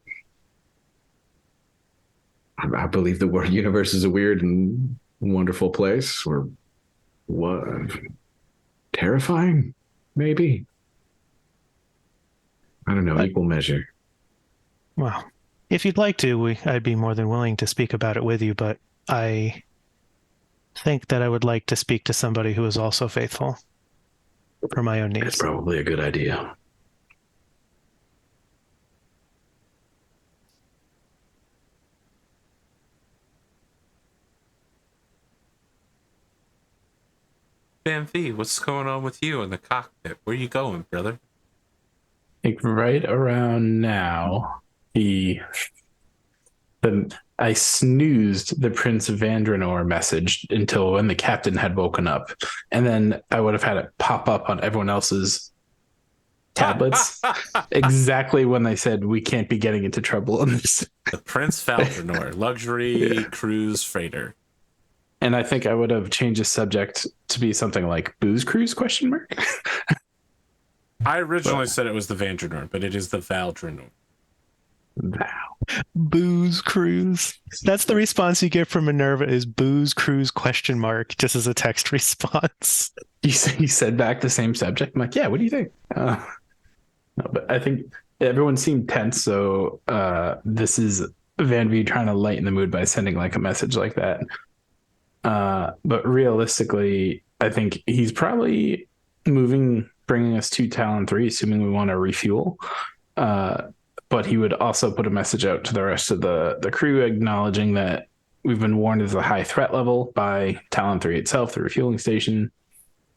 I believe the universe is a weird and wonderful place, or what? Terrifying, maybe. I don't know, equal measure. Well, if you'd like to, I'd be more than willing to speak about it with you, but I think that I would like to speak to somebody who is also faithful for my own needs. That's probably a good idea. Van-Vee, what's going on with you in the cockpit? Where you going, brother? I think right around now, I snoozed the Prince of Vandorn message until when the captain had woken up, and then I would have had it pop up on everyone else's tablets exactly when they said we can't be getting into trouble on this. The Prince Vandorn, luxury cruise freighter. And I think I would have changed the subject to be something like booze cruise ? I originally said it was the Vandorn, but it is the Valdrenor. Wow. Booze cruise. That's the response you get from Minerva is booze cruise ? Just as a text response. You said back the same subject. I'm like, yeah, what do you think? No, but I think everyone seemed tense. So this is Van-Vee trying to lighten the mood by sending like a message like that. But realistically, I think he's probably bringing us to Talon 3, assuming we want to refuel. But he would also put a message out to the rest of the crew acknowledging that we've been warned of the high threat level by Talon 3 itself, the refueling station.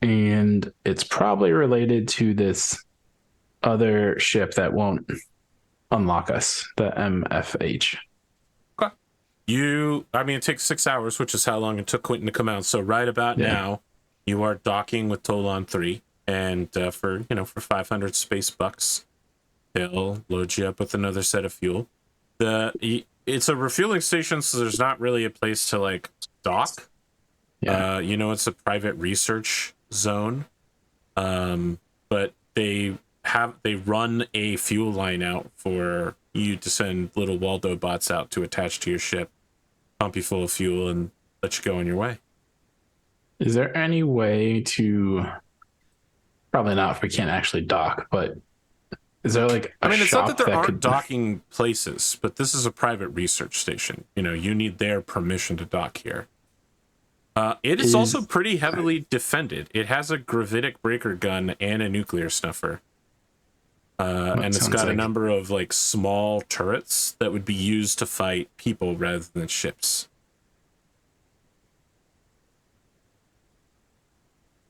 And it's probably related to this other ship that won't unlock us, the MFH. It takes 6 hours, which is how long it took Quentin to come out. So right about now, you are docking with Talon 3, and for 500 space bucks, they'll load you up with another set of fuel. It's a refueling station, so there's not really a place to like dock. Yeah. It's a private research zone, but they run a fuel line out for you to send little Waldo bots out to attach to your ship, pump you full of fuel, and let you go on your way. Is there any way to, probably not if we can't actually dock, but is there like it's not that there aren't docking places, but this is a private research station. You need their permission to dock here. It is also pretty heavily defended. It has a gravitic breaker gun and a nuclear snuffer. And it's got a number of like small turrets that would be used to fight people rather than ships.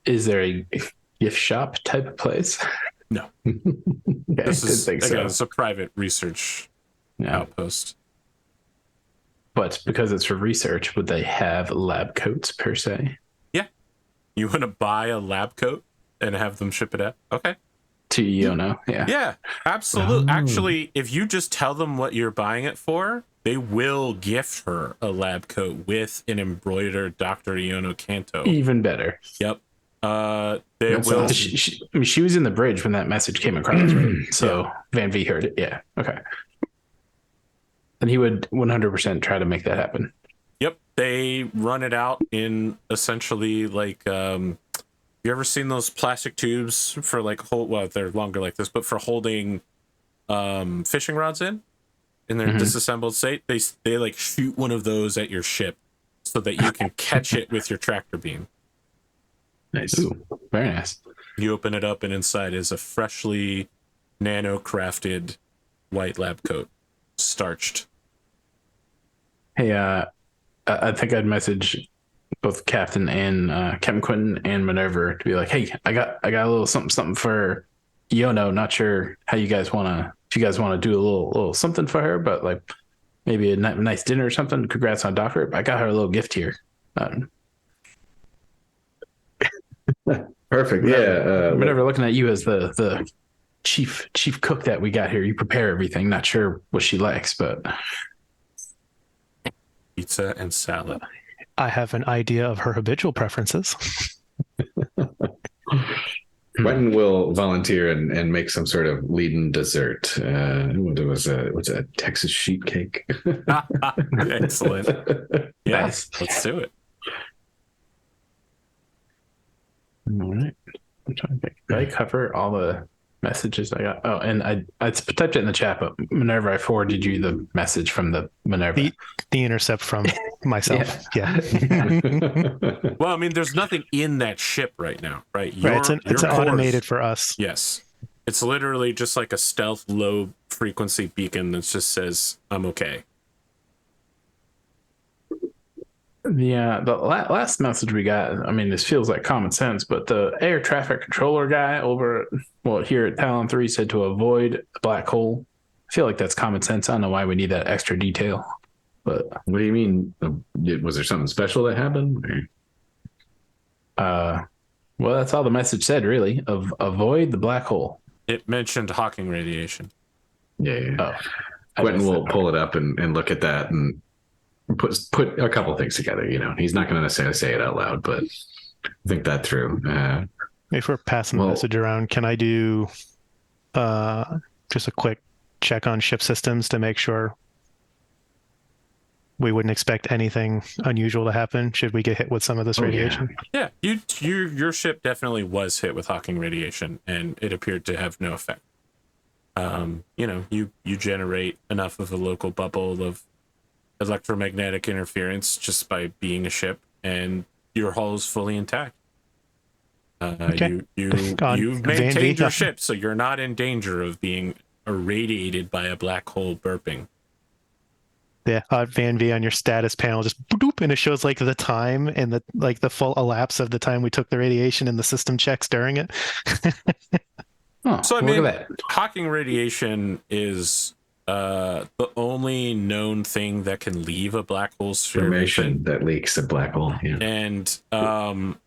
Is there a gift shop type of place? No. Okay, this is it's a private research outpost. But because it's for research, would they have lab coats per se? Yeah. You want to buy a lab coat and have them ship it out? Okay. To Iono, yeah. Yeah, absolutely. Actually, if you just tell them what you're buying it for, they will gift her a lab coat with an embroidered Dr. Iono Kanto. Even better. Yep. They will. She was in the bridge when that message came across, right? So Van-Vee heard it. Yeah. Okay. he would 100% try to make that happen. Yep, they run it out in essentially like you ever seen those plastic tubes for like they're longer like this, but for holding fishing rods in their disassembled state, they like shoot one of those at your ship so that you can catch it with your tractor beam. Nice. Ooh, very nice. You open it up and inside is a freshly nano crafted white lab coat, starched. Hey, I think I'd message both Captain Quentin and MINERVA to be like, hey, I got a little something for Iono. Not sure how you guys if you guys want to do a little something for her, but like maybe a nice dinner or something. Congrats on doctorate. I got her a little gift here. Perfect. Yeah. MINERVA, looking at you as the chief cook that we got here. You prepare everything. Not sure what she likes, but Pizza and salad. I have an idea of her habitual preferences. Quentin will volunteer and make some sort of lead-in dessert. What's a Texas sheet cake? Excellent. Yeah, Nice. let's do it. All right. I'm trying to think. Did I cover all the messages I got? Oh, and I typed it in the chat, but MINERVA, I forwarded you the message from the MINERVA. The intercept from myself. Yeah. Well, I mean, there's nothing in that ship right now, right? Right. It's automated for us. Yes. It's literally just like a stealth low frequency beacon that just says, I'm okay. The last message we got, I mean, this feels like common sense, but the air traffic controller guy here at Talon 3 said to avoid the black hole. I feel like that's common sense. I don't know why we need that extra detail. But what do you mean? Was there something special that happened? Well, that's all the message said, really. Avoid the black hole. It mentioned Hawking radiation. Yeah. Oh, Quentin will pull it up and look at that and put a couple things together. He's not going to necessarily say it out loud, but think that through. If we're passing the message around, can I do just a quick check on ship systems to make sure we wouldn't expect anything unusual to happen should we get hit with some of this radiation? Yeah, your ship definitely was hit with Hawking radiation, and it appeared to have no effect. You generate enough of a local bubble of electromagnetic interference just by being a ship, and your hull is fully intact. Okay. You've maintained your ship, so you're not in danger of being irradiated by a black hole burping. Yeah, Van-Vee on your status panel just boop, and it shows like the time and the full elapse of the time we took the radiation and the system checks during it. So I mean, Hawking radiation is the only known thing that can leave a black hole formation that leaks a black hole. Yeah. And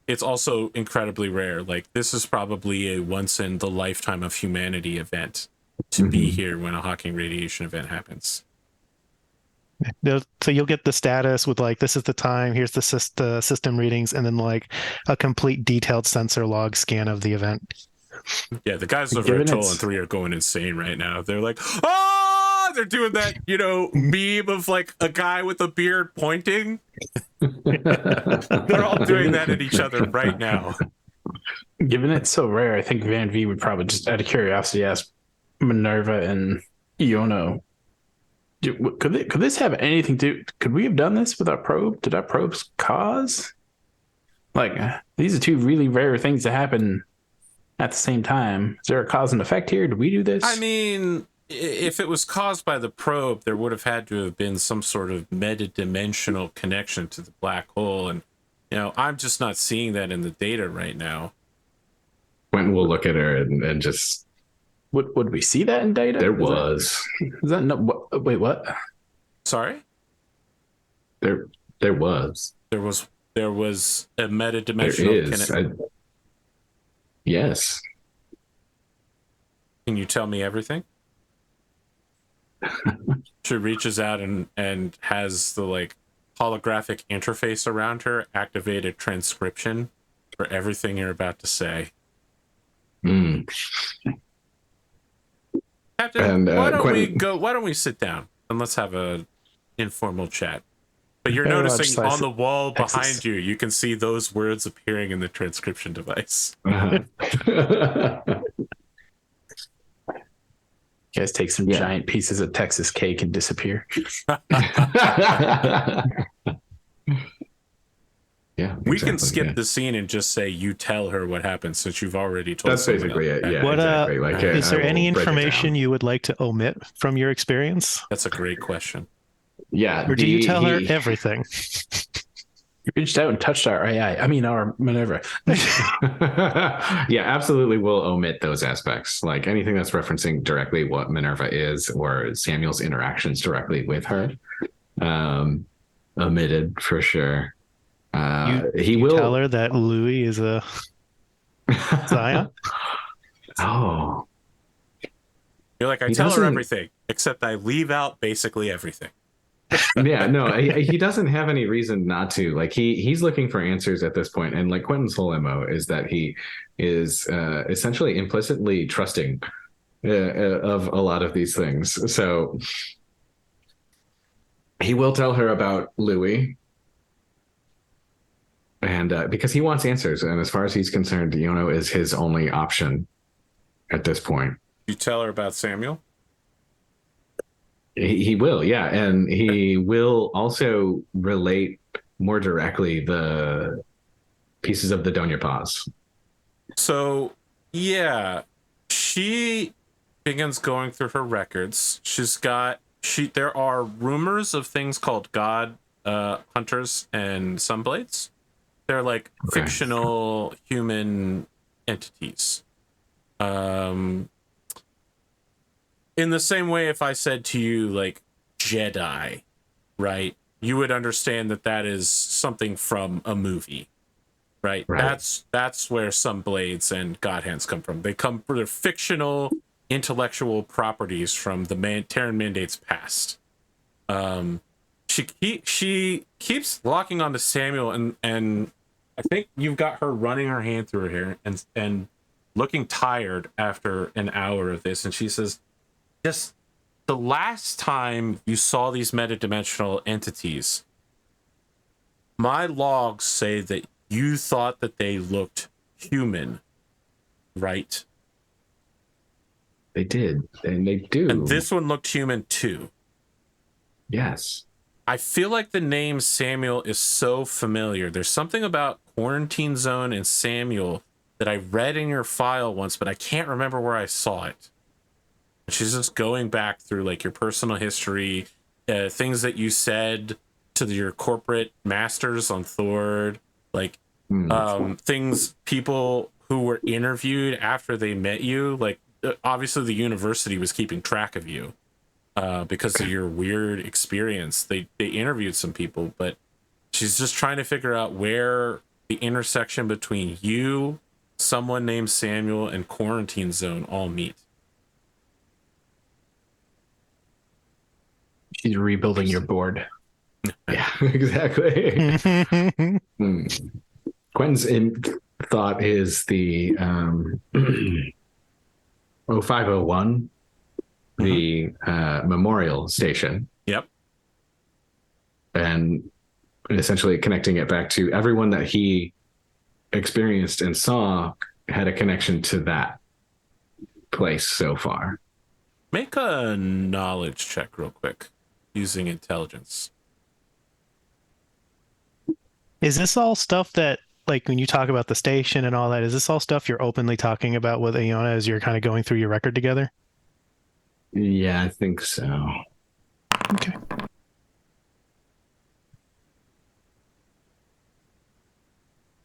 it's also incredibly rare. Like, this is probably a once in the lifetime of humanity event to be here when a Hawking radiation event happens. So you'll get the status with like, this is the time, here's the system readings, and then like a complete detailed sensor log scan of the event. Yeah, the guys over at Talon 3 are going insane right now. They're like, oh, they're doing that, meme of like a guy with a beard pointing. They're all doing that at each other right now. Given it's so rare, I think Van-Vee would probably just out of curiosity ask MINERVA and Iono, could this have anything to? Could we have done this with our probe? Did our probes cause? Like, these are two really rare things to happen at the same time. Is there a cause and effect here? Did we do this? I mean, if it was caused by the probe, there would have had to have been some sort of metadimensional connection to the black hole, and I'm just not seeing that in the data right now. Quentin will look at her and just. Would we see that in data? There was. Is that no? Wait, what? Sorry. There was. There was a metadimensional connection. Yes. Can you tell me everything? She reaches out and has the like holographic interface around her activated transcription for everything you're about to say. Captain, why don't we sit down? and let's have a informal chat. But you're Very noticing much on the wall Texas. behind you, you can see those words appearing in the transcription device. Uh-huh. You guys take some Yeah. giant pieces of Texas cake and disappear. Yeah, We can exactly, skip yeah. the scene and just say you tell her what happened since you've already told. That's someone basically else. it. Yeah, What exactly. Like, is there I any will break it information down. you would like to omit from your experience? That's a great question. Yeah, Or do you tell her everything? You reached out and touched our AI. I mean, our MINERVA. Yeah, absolutely. We'll omit those aspects, like anything that's referencing directly what MINERVA is or Samuel's interactions directly with her. Omitted for sure. He will tell her that Louis is a Zion. Oh, You're like, I He tell her doesn't- everything, except I leave out basically everything. yeah, no, he doesn't have any reason not to. Like he's looking for answers at this point, and like Quentin's whole MO is that he is essentially implicitly trusting of a lot of these things. So he will tell her about Louis, and because he wants answers, and as far as he's concerned, Yono is his only option at this point. You tell her about Samuel? He will, yeah, and he will also relate more directly the pieces of the Donya Paz. So, yeah, she begins going through her records. There are rumors of things called god hunters and sunblades. They're like Okay. fictional human entities. In the same way, if I said to you, like, Jedi, right, you would understand that that is something from a movie, right? That's where some blades and god hands come from. They're fictional intellectual properties from the Terran Mandate's past. She keeps locking onto Samuel, and I think you've got her running her hand through her hair and looking tired after an hour of this, and she says, just the last time you saw these metadimensional entities, my logs say that you thought that they looked human, right? They did, and they do. And this one looked human too. Yes. I feel like the name Samuel is so familiar. There's something about Quarantine Zone and Samuel that I read in your file once, but I can't remember where I saw it. She's just going back through like your personal history, things that you said to your corporate masters on Thord, like things, people who were interviewed after they met you. Like obviously the university was keeping track of you because of your weird experience. They interviewed some people, but she's just trying to figure out where the intersection between you, someone named Samuel, and Quarantine Zone all meet. She's rebuilding your board. Yeah, exactly. Quentin's thought is the 0501, the memorial station. Yep. And essentially connecting it back to everyone that he experienced and saw had a connection to that place so far. Make a knowledge check real quick using intelligence. Is this all stuff that, like, when you talk about the station and all that, is this all stuff you're openly talking about with Iona as you're kind of going through your record together? Yeah, I think so. Okay.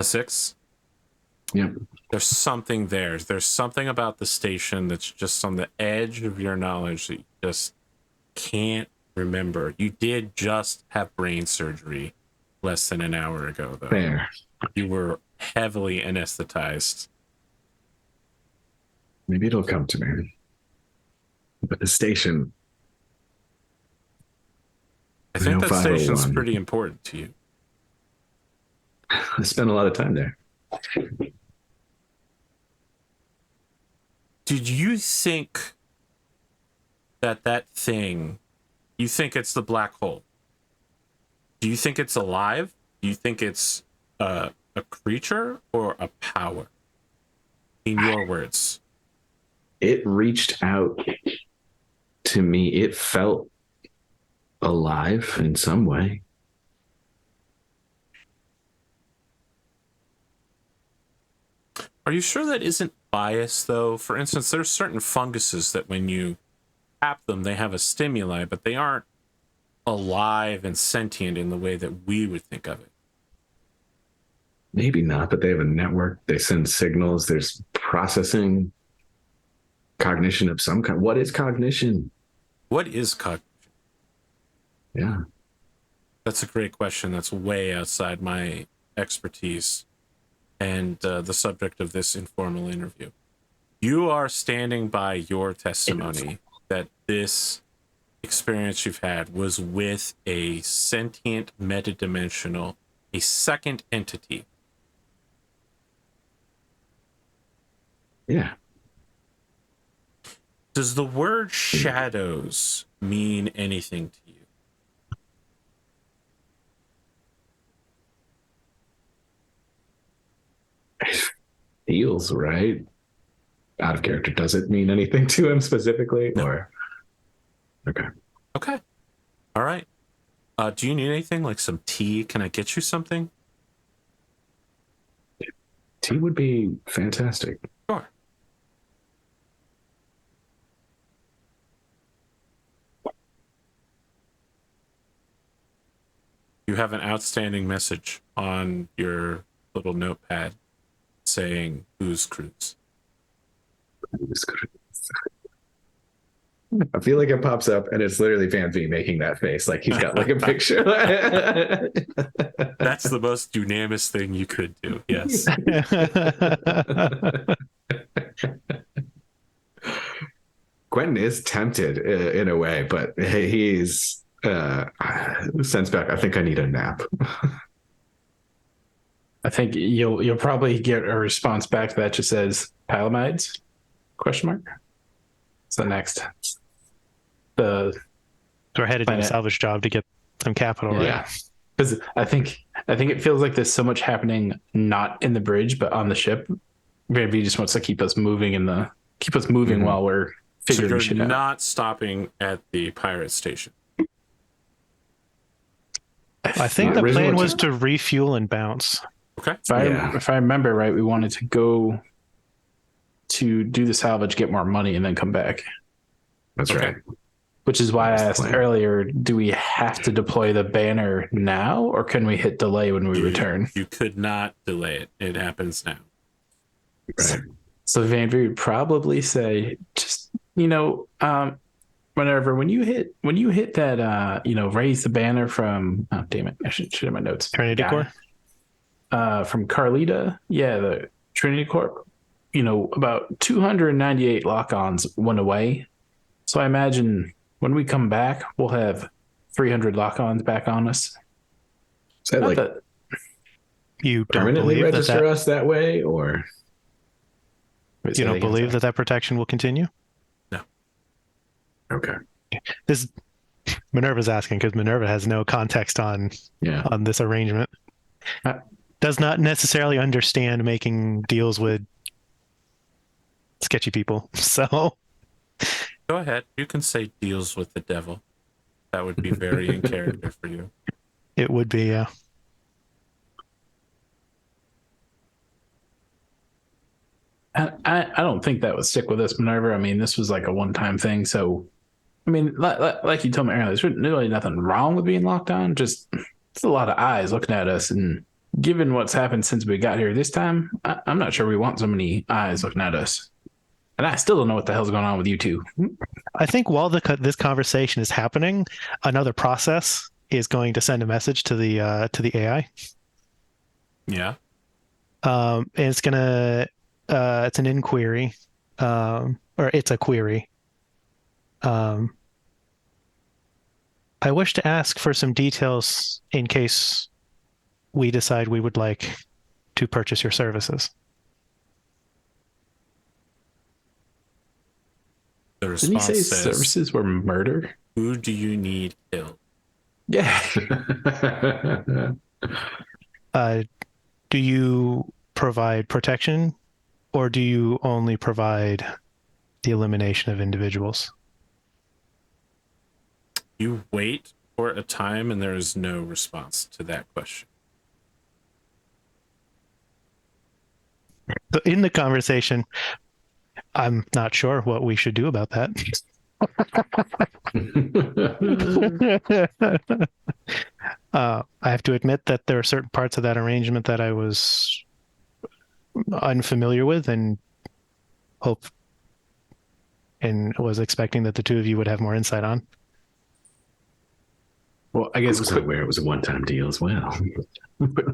A 6? Yep. There's something there. There's something about the station that's just on the edge of your knowledge that you just can't remember. You did just have brain surgery less than an hour ago, though. Fair. You were heavily anesthetized. Maybe it'll come to me. But the station. I think that 0501. station's pretty important to you. I spent a lot of time there. Did you think that thing You think it's the black hole. Do you think it's alive? Do you think it's a creature or a power? In your words. It reached out to me. It felt alive in some way. Are you sure that isn't bias, though? For instance, there's certain funguses that when you tap them, they have a stimuli, but they aren't alive and sentient in the way that we would think of it. Maybe not, but they have a network. They send signals. There's processing, cognition of some kind. What is cognition? What is cognition? Yeah. That's a great question. That's way outside my expertise and the subject of this informal interview. You are standing by your testimony that this experience you've had was with a sentient metadimensional, a second entity. Yeah. Does the word shadows mean anything to you? Feels right. Out of character. Does it mean anything to him specifically? No. Or okay. Okay. All right. Do you need anything like some tea? Can I get you something? Tea would be fantastic. Sure. You have an outstanding message on your little notepad saying who's cruise. I feel like it pops up and it's literally Van-Vee making that face. Like he's got like a picture. That's the most unanimous thing you could do. Yes. Quentin is tempted in a way, but he's sends back. I think I need a nap. I think you'll probably get a response back that just says Palamides? ? So next, We're headed to a salvage job to get some capital, right? Yeah, because I think it feels like there's so much happening not in the bridge but on the ship. Van-Vee just wants to keep us moving while we're figuring so shit you're out. not stopping at the pirate station. I think the plan was to refuel and bounce. Okay. If I remember right, we wanted to go to do the salvage, get more money, and then come back. That's Okay. right. Which is why I That's the asked plan. earlier, do we have to deploy the banner now, or can we hit delay when we return? You could not delay it. It happens now. Right. So Van-Vee would probably say, just, whenever, when you hit that, raise the banner from, oh, damn it, I should have my notes. Trinity Guy. Core? From Carlita, the Trinity Corp, about 298 lock-ons went away. So I imagine when we come back, we'll have 300 lock-ons back on us. Is that Not like that- You don't permanently believe register that us that way, or Wait, you say don't again, believe sorry. that protection will continue? okay? This Minerva's asking because Minerva has no context on Yeah. this arrangement. Does not necessarily understand making deals with sketchy people. So Go ahead. You can say deals with the devil. That would be very in character for you. it would be, I don't think that would stick with us, Minerva. I mean, this was like a one-time thing. So, I mean, like you told me earlier, there's really nothing wrong with being locked on. Just it's a lot of eyes looking at us. And given what's happened since we got here this time, I'm not sure we want so many eyes looking at us. And I still don't know what the hell's going on with you two. I think while this conversation is happening, another process is going to send a message to the AI. Yeah. And it's gonna it's an inquiry, or it's a query. I wish to ask for some details in case we decide we would like to purchase your services. The Didn't he response say says, services were murder? "Who do you need killed?" Yeah. Do you provide protection, or do you only provide the elimination of individuals? You wait for a time, and there is no response to that question. So in the conversation, I'm not sure what we should do about that. I have to admit that there are certain parts of that arrangement that I was unfamiliar with and was expecting that the two of you would have more insight on. Well, I I guess was aware it was a one-time deal as well.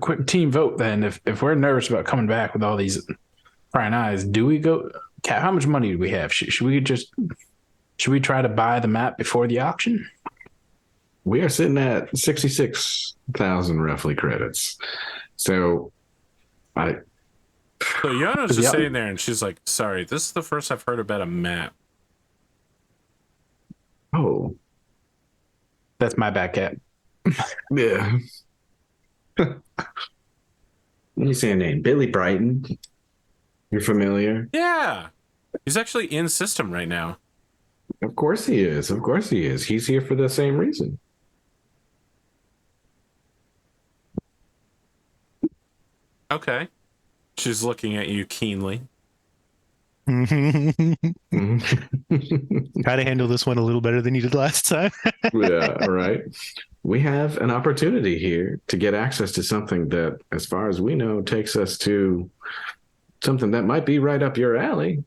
quick team vote then. If we're nervous about coming back with all these prying eyes, do we go? How much money do we have? Should we try to buy the map before the auction? We are sitting at 66,000 roughly credits. So So Yana's just sitting there, and she's like, "Sorry, this is the first I've heard about a map." oh, That's my back cap. yeah. Let me say a name. Billy Brighton. You're familiar? Yeah, he's actually in system right now. Of course he is. Of course he is. He's here for the same reason. Okay, she's looking at you keenly. Try to handle this one a little better than you did last time. Yeah, right. We have an opportunity here to get access to something that, as far as we know, takes us to something that might be right up your alley.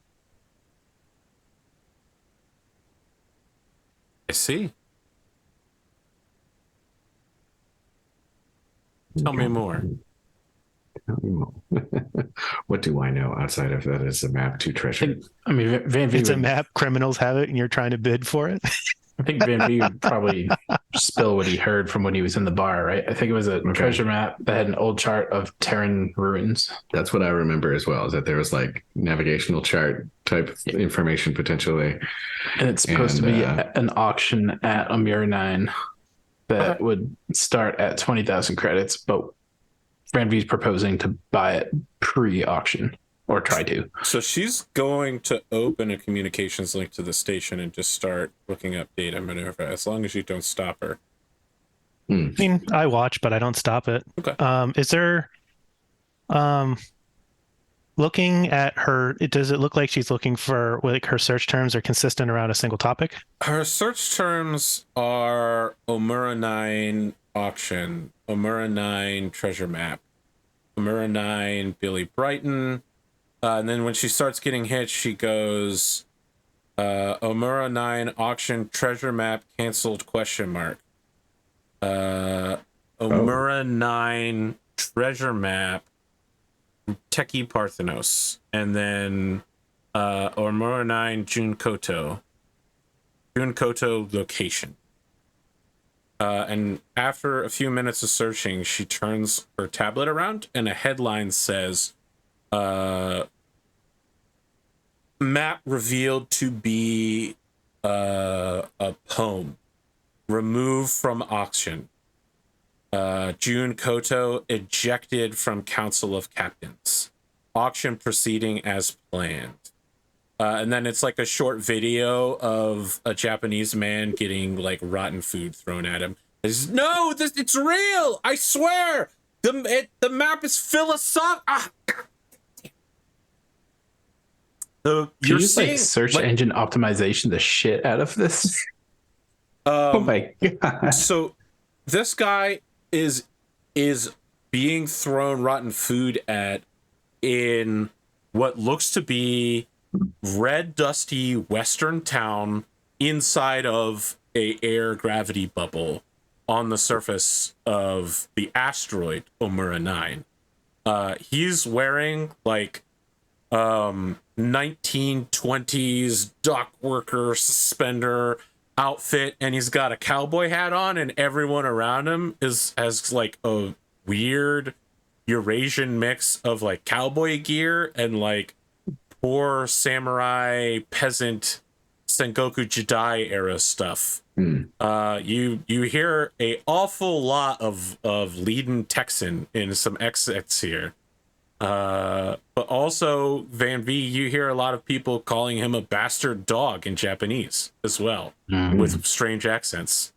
I see. Tell me more. What do I know outside of that? It's a map to treasure. I mean, Van-Vee. It's a map. Criminals have it, and you're trying to bid for it. I think Van-Vee would probably spill what he heard from when he was in the bar, right? I think it was a treasure map that had an old chart of Terran ruins. That's what I remember as well, is that there was like navigational chart type information potentially. And it's supposed to be an auction at Amir 9 that would start at 20,000 credits, but Van-Vee's proposing to buy it pre-auction. Or try to. So she's going to open a communications link to the station and just start looking up data MINERVA, as long as you don't stop her. I mean, I watch, but I don't stop it. Okay. Is there, looking at her, does it look like she's looking for, like, her search terms are consistent around a single topic? Her search terms are Omura 9 auction, Omura 9 treasure map, Omura 9 Billy Brighton. And then when she starts getting hit, she goes, Omura 9 auction treasure map canceled ? Omura 9 treasure map Teki Parthenos. And then Omura 9 Jun Koto location. And after a few minutes of searching, she turns her tablet around and a headline says, map revealed to be a poem removed from auction. Jun Koto ejected from Council of Captains. Auction proceeding as planned. And then it's like a short video of a Japanese man getting like rotten food thrown at him. No, it's real. I swear. The map is philosophical. You're just like search engine optimization the shit out of this. Oh my god! So this guy is being thrown rotten food at in what looks to be red, dusty western town inside of a air gravity bubble on the surface of the asteroid Omura 9. He's wearing like 1920s dock worker suspender outfit, and he's got a cowboy hat on, and everyone around him has like a weird Eurasian mix of like cowboy gear and like poor samurai peasant Sengoku Jidai era stuff. Hmm. You hear a awful lot of leading Texan in some exits here. But also Van-Vee, you hear a lot of people calling him a bastard dog in Japanese as well, with strange accents.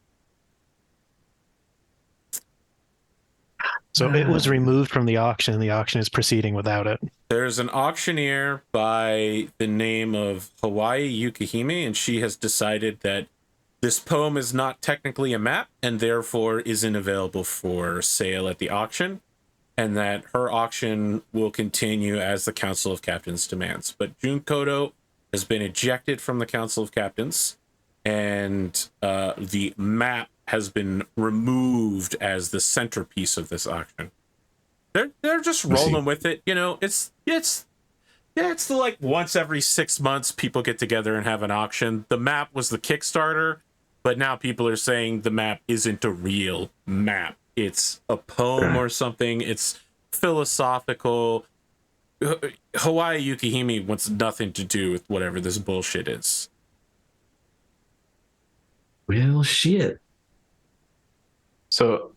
So it was removed from the auction, and the auction is proceeding without it. There's an auctioneer by the name of Hawaii Yukihime, and she has decided that this poem is not technically a map and therefore isn't available for sale at the auction, and that her auction will continue as the Council of Captains demands. But Jun Kodo has been ejected from the Council of Captains, and the map has been removed as the centerpiece of this auction. They're just rolling with it, you know. It's the like once every 6 months people get together and have an auction. The map was the Kickstarter, but now people are saying the map isn't a real map. It's a poem or something. It's philosophical. Hawaii Yukihime wants nothing to do with whatever this bullshit is. Well, shit. So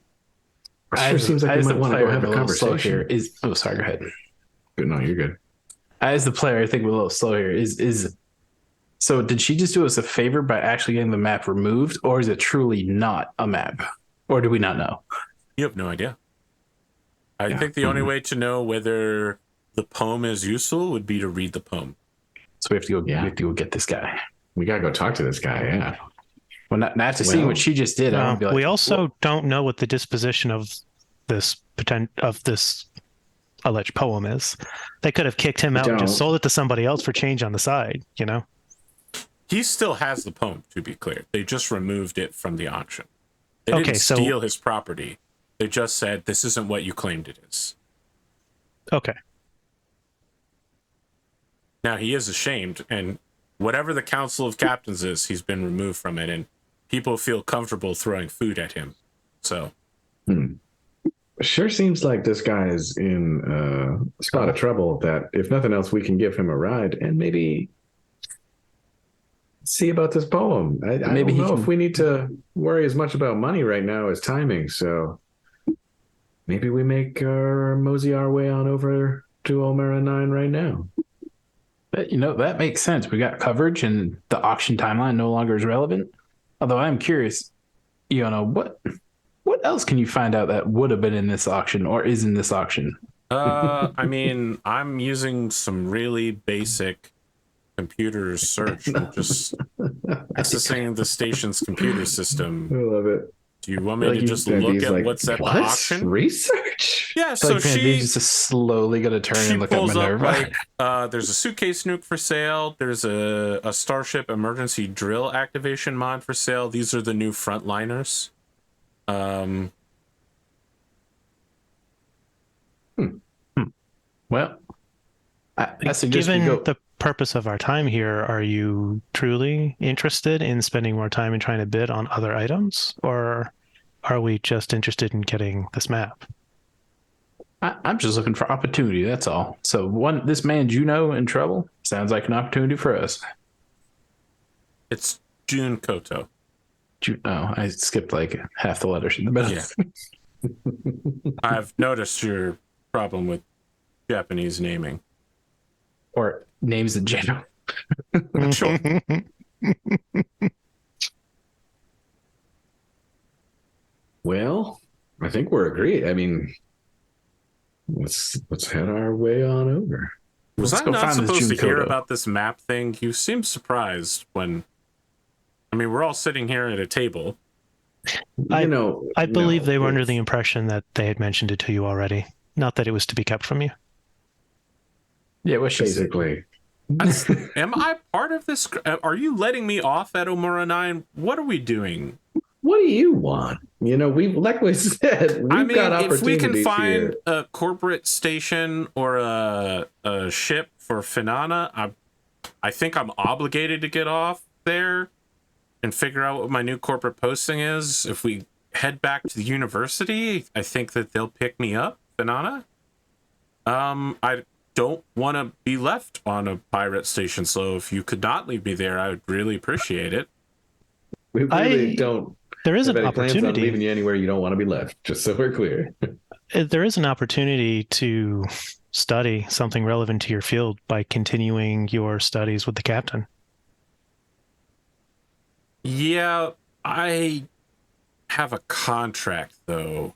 It sure seems like we might want to go have a conversation. Sorry, go ahead. No, you're good. As the player, I think we're a little slow here. So did she just do us a favor by actually getting the map removed, or is it truly not a map? Or do we not know? You have no idea. I think the only way to know whether the poem is useful would be to read the poem. So we have to go get this guy. We gotta go talk to this guy, yeah. Well, not after seeing what she just did, I would be like, we also don't know what the disposition of this alleged poem is. They could have kicked him out and just sold it to somebody else for change on the side, you know? He still has the poem, to be clear. They just removed it from the auction. They didn't steal his property. They just said, this isn't what you claimed it is. Okay. Now, he is ashamed, and whatever the Council of Captains is, he's been removed from it, and people feel comfortable throwing food at him. So... Sure seems like this guy is in a spot of trouble that, if nothing else, we can give him a ride and maybe see about this poem. I don't know if we need to worry as much about money right now as timing, so maybe we mosey our way on over to Omera 9 right now. But, that makes sense. We got coverage and the auction timeline no longer is relevant. Although I'm curious, what else can you find out that would have been in this auction or is in this auction? I mean, I'm using some really basic computer search. I'm just accessing the station's computer system. I love it. Do you want me to just look at what's at the auction? Research? Yeah, so she's just slowly going to turn and look at MINERVA. There's a suitcase nuke for sale. There's a Starship emergency drill activation mod for sale. These are the new frontliners. Well, I suggest given we go. The purpose of our time here, are you truly interested in spending more time and trying to bid on other items, or are we just interested in getting this map? I'm just looking for opportunity. That's all. So this man Juno in trouble sounds like an opportunity for us. It's Jun Koto. I skipped like half the letters in the middle. Yeah. I've noticed your problem with Japanese naming. Or names in general. Sure. Well, I think we're agreed. I mean, let's head our way on over. Was I not supposed to hear about this map thing? You seemed surprised when... I mean, we're all sitting here at a table. I believe they were under the impression that they had mentioned it to you already. Not that it was to be kept from you. Yeah, what basically. Am I part of this? Are you letting me off at Omura 9? What are we doing? What do you want? Like we said, we've got opportunities. If we can find here. A corporate station or a ship for Finana, I think I'm obligated to get off there and figure out what my new corporate posting is. If we head back to the university, I think that they'll pick me up, Finana. don't want to be left on a pirate station. So if you could not leave me there, I would really appreciate it. We really don't There is have an any plans on opportunity. leaving you anywhere you don't want to be left, just so we're clear. There is an opportunity to study something relevant to your field by continuing your studies with the captain. Yeah, I have a contract though.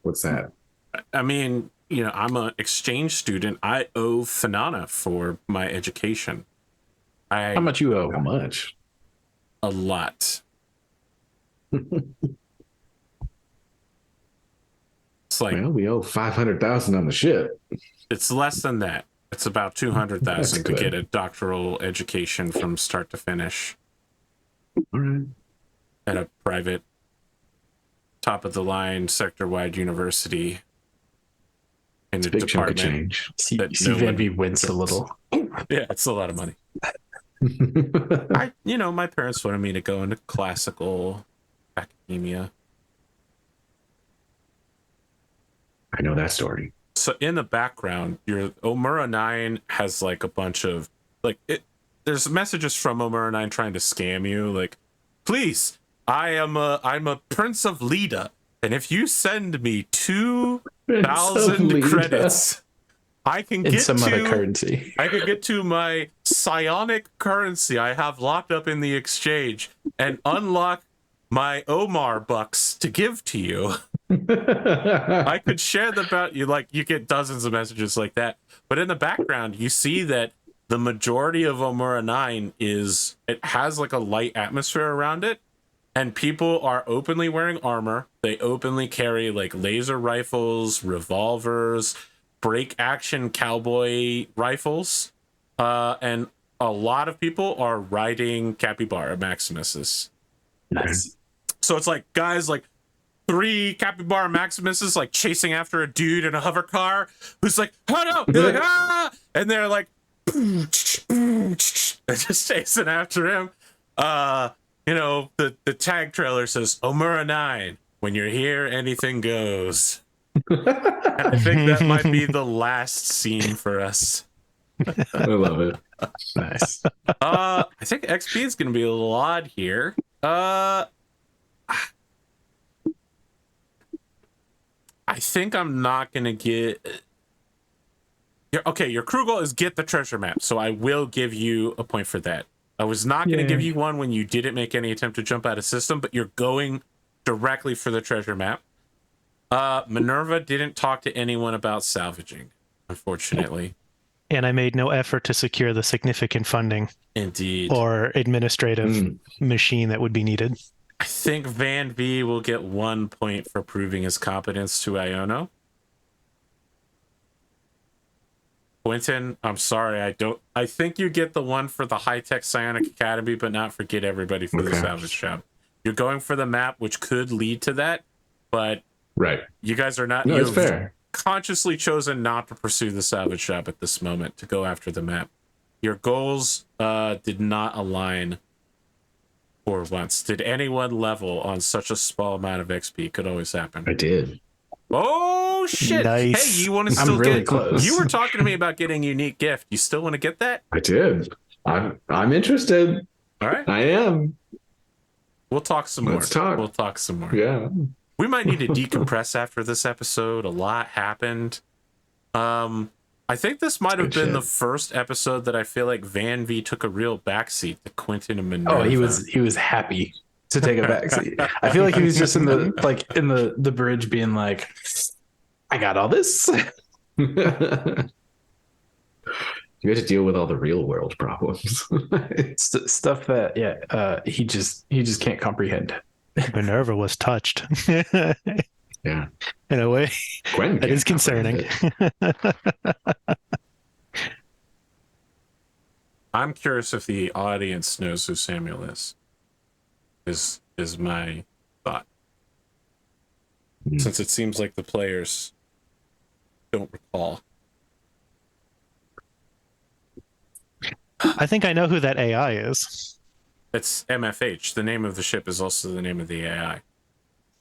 What's that? I mean, you know, I'm an exchange student. I owe Fanana for my education. How much you owe? How much? A lot. It's like, Well, we owe 500,000 on the ship. it's less than that. It's about 200,000 to That's good. get a doctoral education from start to finish All right. at a private, top of the line, sector wide university in a Big chunk of department. change. See, That see no one Van-Vee wince a gets. little. Yeah, it's a lot of money. My parents wanted me to go into classical academia. I know that story. So in the background, your Omura 9 has like a bunch of there's messages from Omura 9 trying to scam you, like, please, I'm a Prince of Leda, and if you send me 2,000 credits, I can In get some to other currency. I could get to my psionic currency I have locked up in the exchange and unlock my Omar bucks to give to you. I could share them about you. Like, you get dozens of messages like that. But in the background, you see that the majority of Omura 9 it has like a light atmosphere around it. And people are openly wearing armor. They openly carry like laser rifles, revolvers, break action cowboy rifles. And a lot of people are riding Capybara Maximuses. Nice. So it's like guys like 3 Capybara Maximuses like chasing after a dude in a hover car who's like, oh no, they're like, ah, and they're like just chasing after him. The tag trailer says Omura 9, when you're here, anything goes. And I think that might be the last scene for us. I love it. Nice. I think XP is gonna be a little odd here. I think I'm not gonna get. Your crew goal is get the treasure map, so I will give you a point for that. I was not gonna give you one when you didn't make any attempt to jump out of system, but you're going directly for the treasure map. Minerva didn't talk to anyone about salvaging, unfortunately. And I made no effort to secure the significant funding Indeed. or administrative machine that would be needed. I think Van-Vee will get 1 point for proving his competence to Iono. Quentin, I'm sorry, I think you get the one for the high-tech Psionic Academy, but not for get everybody for the salvage shop. You're going for the map, which could lead to that, but Right. you guys are not. No, it's you've fair. consciously chosen not to pursue the salvage shop at this moment, to go after the map. Your goals did not align for once. Did anyone level on such a small amount of XP? Could always happen. I did. Oh shit! Nice. Hey, you want to I'm still really get? close. You were talking to me about getting a unique gift. You still want to get that? I did. I'm interested. All right, I am. we'll talk some more. Let's talk. We'll talk some more. Yeah. We might need to decompress after this episode. A lot happened. I think this might have Good been the shit. first episode that I feel like Van-Vee took a real backseat to Quentin and Minerva. Oh, he was happy to take a backseat. I feel like he was just in the bridge being like, I got all this. You had to deal with all the real world problems. Stuff that he just can't comprehend. Minerva was touched. Yeah. In a way, Quentin that is can't comprehend concerning. it. I'm curious if the audience knows who Samuel is. Is my thought. Since it seems like the players don't recall. I think I know who that AI is. It's MFH. The name of the ship is also the name of the AI.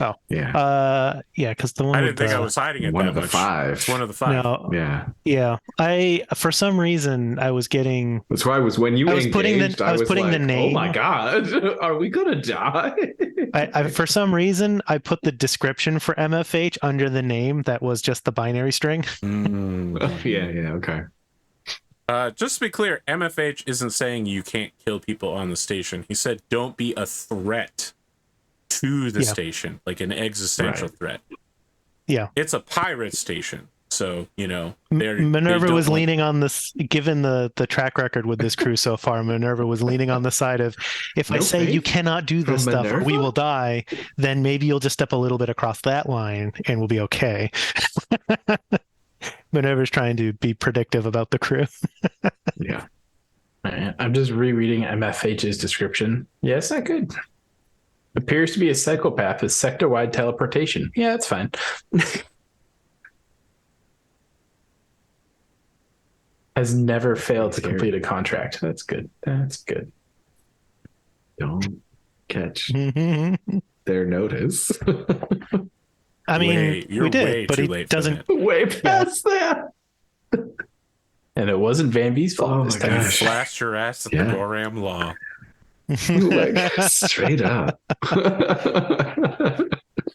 Oh. Yeah. Yeah, because the one I with didn't think I was hiding it One that of the much. five. It's one of the five. No, Yeah. yeah. For some reason I was getting That's why when you I was engaged, putting I was putting like, the name. oh my God, are we going to die? I for some reason I put the description for MFH under the name that was just the binary string. Oh, yeah, okay. Just to be clear, MFH isn't saying you can't kill people on the station. He said don't be a threat to the station, like an existential threat. Yeah. It's a pirate station. So, Minerva was leaning on this, given the track record with this crew so far, Minerva was leaning on the side of, if I say you cannot do this stuff or we will die, then maybe you'll just step a little bit across that line and we'll be okay. Minerva's trying to be predictive about the crew. Yeah. I'm just rereading MFH's description. Yeah, it's not good. Appears to be a psychopath with sector-wide teleportation. Yeah, that's fine. Has never failed to complete a contract. That's good. That's good. Don't catch their notice. I mean, we did, but he doesn't. Way past that. And it wasn't Van-Vee's fault this time. You flashed your ass at the Goram Law. Like, straight up.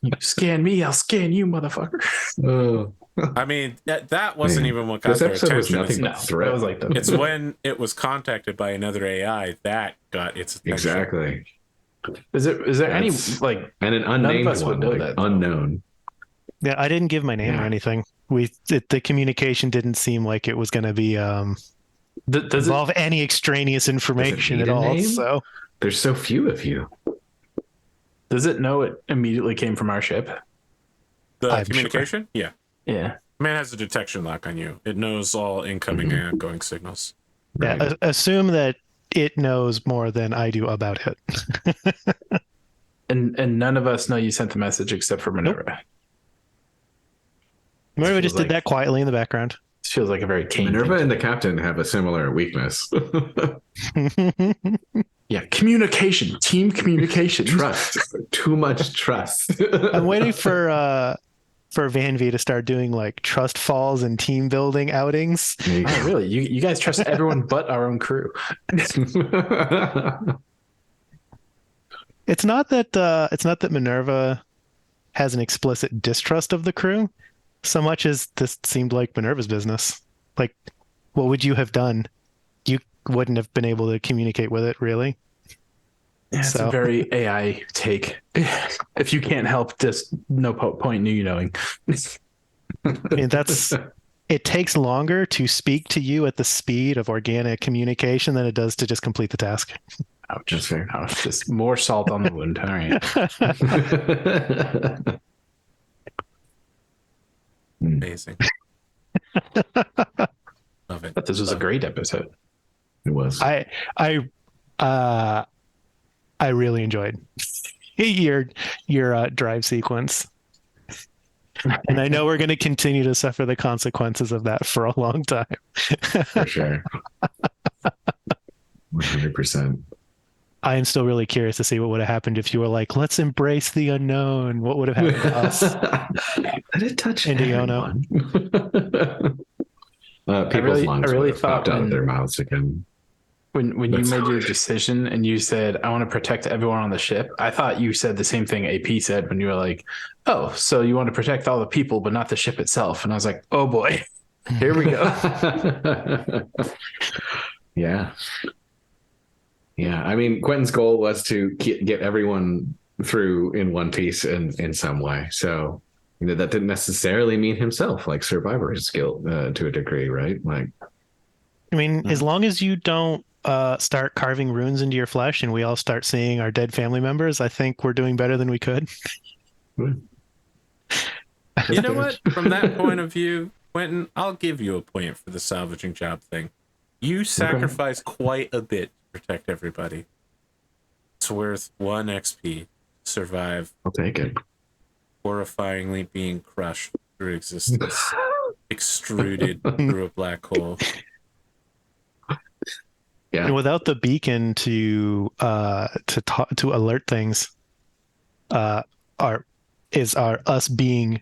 You scan me, I'll scan you, motherfucker. Oh. I mean, that wasn't even what got their episode attention. was nothing but threat. Was like it's when it was contacted by another AI that got its attention. Exactly. Is there any like and an unnamed one, know like, that, unknown? Yeah, I didn't give my name or anything. The communication didn't seem like it was going to be involve any extraneous information at all. Name? So there's so few of you. Does it know it immediately came from our ship? The communication? Sure. Yeah. Yeah. Man has a detection lock on you. It knows all incoming and outgoing signals. Yeah, Right. assume that it knows more than I do about it. And none of us know you sent the message except for Minerva. Nope. Minerva just did that quietly in the background. This feels like a very Kain Minerva thing. and the captain have a similar weakness. Yeah, communication, team communication, Trust. Too much trust. I'm waiting for Van-Vee to start doing like trust falls and team building outings. Oh, really? You guys trust everyone but our own crew. It's not that Minerva has an explicit distrust of the crew, so much as this seemed like Minerva's business. Like, what would you have done? You wouldn't have been able to communicate with it, really. Yeah, it's a very AI take. If you can't help, just no point in you knowing. I mean, it takes longer to speak to you at the speed of organic communication than it does to just complete the task. Ouch. That's fair. Ouch. Just more salt on the wound. All right. Amazing. Love it. But this was a great episode. It was. I really enjoyed your drive sequence. And I know we're going to continue to suffer the consequences of that for a long time. For sure. 100%. I am still really curious to see what would have happened if you were like, let's embrace the unknown. What would have happened to us? Let it touch Indiana. People's lungs I really would have popped out of their mouths again. When you made your decision and you said, I want to protect everyone on the ship, I thought you said the same thing AP said when you were like, oh, so you want to protect all the people, but not the ship itself. And I was like, oh boy, here we go. Yeah. Yeah. I mean, Quentin's goal was to get everyone through in one piece in some way. So, that didn't necessarily mean himself, like survivor's skill to a degree, right? Like, I mean, as long as you don't start carving runes into your flesh and we all start seeing our dead family members, I think we're doing better than we could. You know what? From that point of view, Quentin, I'll give you a point for the salvaging job thing. You sacrifice quite a bit to protect everybody. It's worth 1 XP. Survive. I'll take it. Horrifyingly being crushed through existence. Extruded through a black hole. Yeah. And without the beacon to alert things, our is us being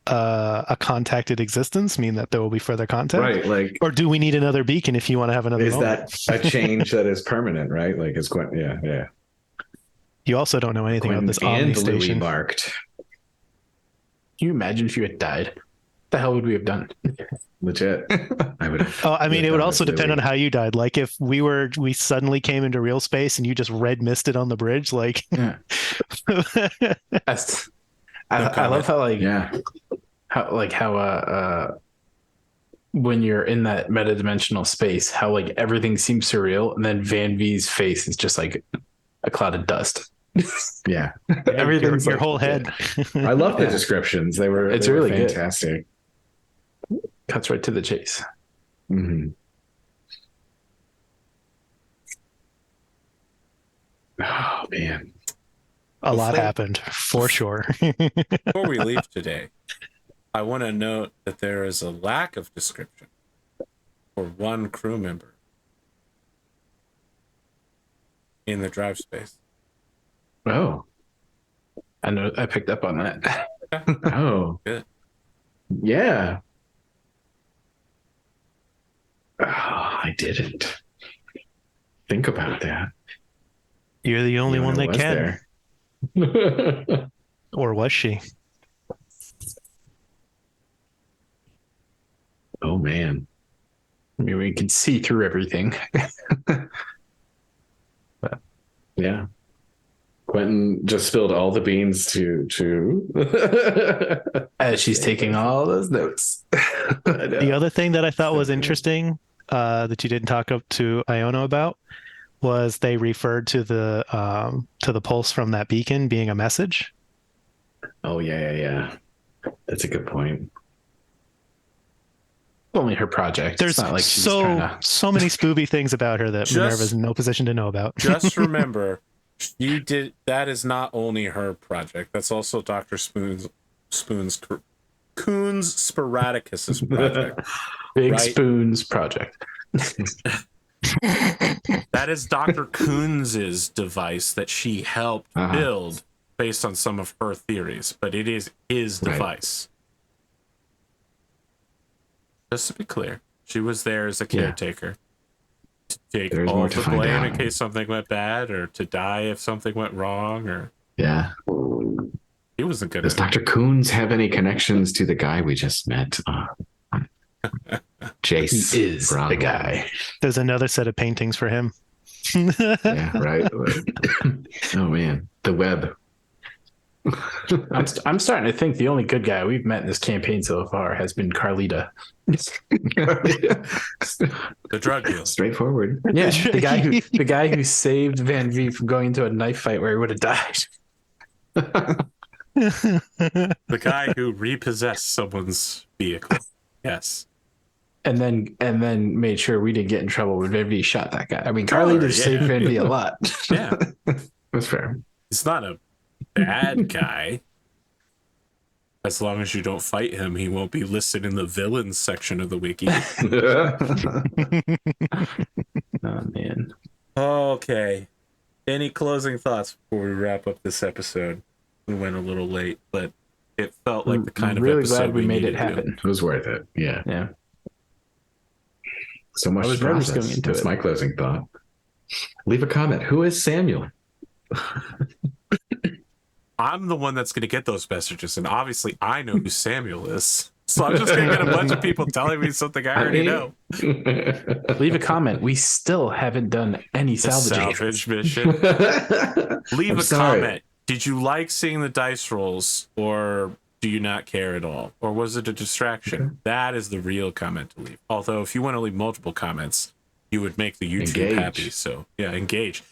a contacted existence mean that there will be further contact? Right, like, Or do we need another beacon if you want to have another is moment? that a change that is permanent, right? Like, is Quentin, yeah. You also don't know anything Quentin about this Omni and Louis station. barked. Can you imagine if you had died? What the hell would we have done? Legit. I would have. Oh, I mean, it would also depend on Louis. how you died. Like if we suddenly came into real space and you just red misted on the bridge, like Yeah. That's, I comment. love how Yeah. how when you're in that metadimensional space, how like everything seems surreal, and then Van-Vee's face is just like a cloud of dust. Yeah. Everything's your like, whole head. I love the Yeah. descriptions. It's they were really good. fantastic. cuts right to the chase. Mm-hmm. Oh man. A lot Before- happened for sure. Before we leave today, I want to note that there is a lack of description for one crew member in the drive space. Oh. I know. I picked up on that. Oh. Good. Yeah. Oh, I didn't think about that. You're the only one that Was can. there. Or was she? Oh man. I mean, we can see through everything. Yeah. Quentin just spilled all the beans to As she's taking all those notes. The other thing that I thought was interesting that you didn't talk up to Iona about was they referred to the pulse from that beacon being a message. Oh yeah. That's a good point. Only her project. There's It's not like she's trying to... so many spooby things about her that Just- Minerva's in no position to know about. Just remember, that is not only her project. That's also Dr. Coons Sporadicus's project. Big Right. Spoon's project. That is Dr. Coons's device that she helped build based on some of her theories, but it is his Right. device. Just to be clear, she was there as a caretaker. To take There's all more the to find blame in out. case something went bad, or to die if something went wrong, or Yeah. he wasn't good Does at it. Dr. Coons have any connections to the guy we just met? Jace He is Broadway. the guy. There's another set of paintings for him. Yeah, right. Oh man, the web. I'm starting to think the only good guy we've met in this campaign so far has been Carlita. The drug deal. Straightforward. Yeah, the guy who saved Van-Vee from going into a knife fight where he would have died. The guy who repossessed someone's vehicle. Yes. And then made sure we didn't get in trouble when Van-Vee shot that guy. I mean, Carlita saved Van-Vee a lot. Yeah. That's fair. He's not a bad guy. As long as you don't fight him, he won't be listed in the villains section of the wiki. Oh man. Okay. Any closing thoughts before we wrap up this episode? We went a little late, but it felt like the kind of really episode glad we made it needed to. happen. It was worth it. Yeah. Yeah. So much I was nervous process. going into That's it. my closing thought. Leave a comment. Who is Samuel? I'm the one that's going to get those messages, and obviously I know who Samuel is. So I'm just going to get a bunch of people telling me something I already know. Leave a comment. We still haven't done any The salvaging. salvage mission. Leave I'm a sorry. comment. Did you like seeing the dice rolls, or do you not care at all? Or was it a distraction? That is the real comment to leave. Although if you want to leave multiple comments, you would make the YouTube Engage. happy. So yeah, engage.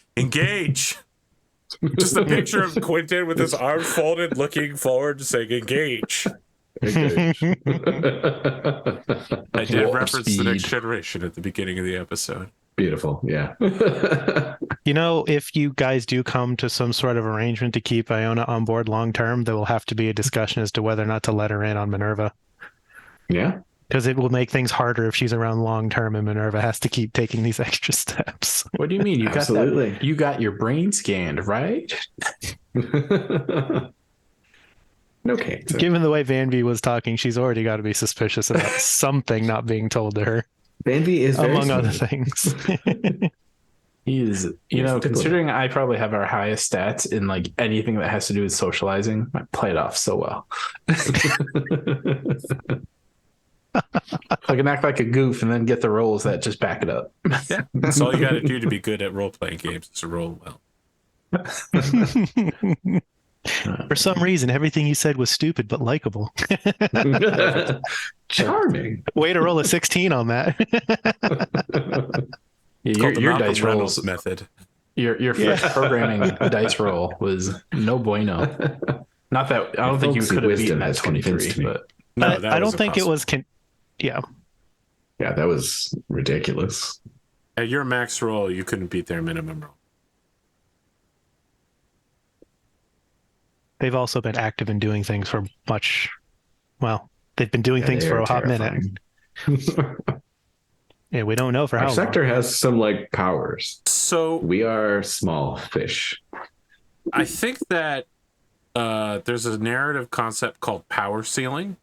Just a picture of Quentin with his arms folded, looking forward, saying engage. Engage. I did Warp reference the speed. next generation at the beginning of the episode. Beautiful. Yeah. You know, if you guys do come to some sort of arrangement to keep Iona on board long term, there will have to be a discussion as to whether or not to let her in on Minerva. Yeah. Because it will make things harder if she's around long term and Minerva has to keep taking these extra steps. What do you mean? You got Absolutely. that? You got your brain scanned, right? No cane. Given the way Van-Vee was talking, she's already got to be suspicious about something not being told to her, Van-Vee is very among other smooth. things. He is, considering I probably have our highest stats in like anything that has to do with socializing, I play it off so well. I can act like a goof and then get the rolls that just back it up. Yeah, that's all you got to do to be good at role-playing games is to roll well. For some reason, everything you said was stupid but likable. Charming. Way to roll a 16 on that. It's Your called the your Malcolm dice Reynolds rolls method. Your first programming dice roll was no bueno. Not that I don't think you Folksy could have wisdom beaten that has convinced 23, me. but No, that I was don't think it impossible. was. Yeah. Yeah, that was ridiculous. At your max roll, you couldn't beat their minimum roll. They've also been active in doing things for they've been doing things they for are a hot minute. Yeah, we don't know for how Our long. sector has some like powers. So We are small fish. I think that there's a narrative concept called power ceiling,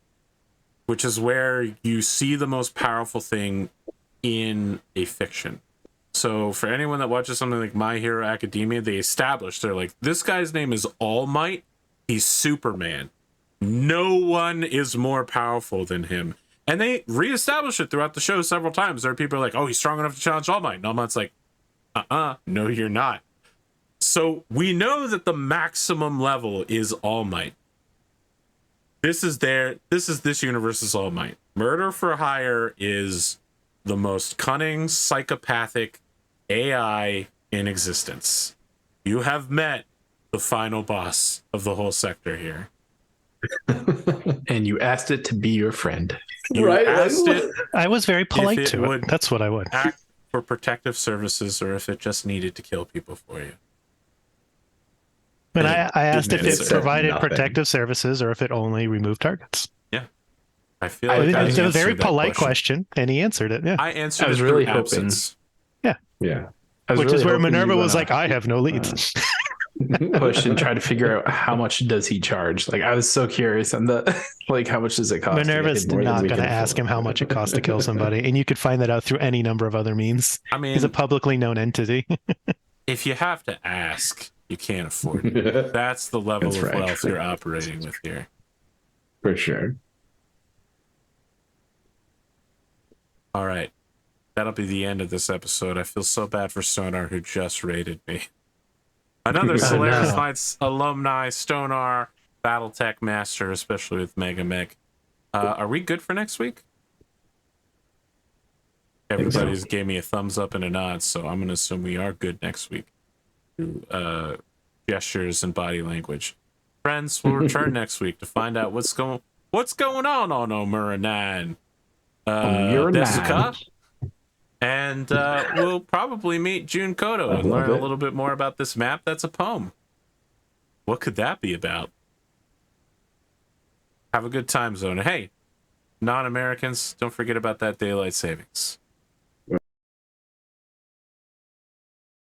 which is where you see the most powerful thing in a fiction. So for anyone that watches something like My Hero Academia, they establish, they're like, this guy's name is All Might. He's Superman. No one is more powerful than him. And they reestablish it throughout the show several times. There are people who are like, oh, he's strong enough to challenge All Might. And All Might's like, no, you're not. So we know that the maximum level is All Might. This is this universe's All Might. Murder for Hire is the most cunning, psychopathic AI in existence. You have met the final boss of the whole sector here. and you asked it to be your friend. You asked it I was very polite it to would it. That's what I would. act for protective services or if it just needed to kill people for you. And I asked if didn't it answer. provided Nothing. protective services or if it only removed targets. I feel I like mean, I It's a very answered that polite question, and he answered it. Yeah. I answered I was it really through hoping- absence. Yeah. I was Which really is where hoping Minerva you was wanna like, I have no leads. push and try to figure out how much does he charge. Like I was so curious on the like how much does it cost? Minerva's more than not we going to can ask afford. him how much it costs to kill somebody, and you could find that out through any number of other means. I mean, He's a publicly known entity. if you have to ask, you can't afford it. That's the level That's of right. wealth you're operating with here. For sure. All right. That'll be the end of this episode. I feel so bad for Stonar who just raided me. Another Solaris no. Knights alumni, Stonar, Battletech Master, especially with Mega Mech. Are we good for next week? Everybody's gave me a thumbs up and a nod, so I'm going to assume we are good next week. Through gestures and body language. Friends, we'll return next week to find out what's going on Omura 9. Desuka. And we'll probably meet Jun Kodo and learn a little bit more about this map that's a poem. What could that be about? Have a good time, Zone. Hey, non-Americans, don't forget about that daylight savings.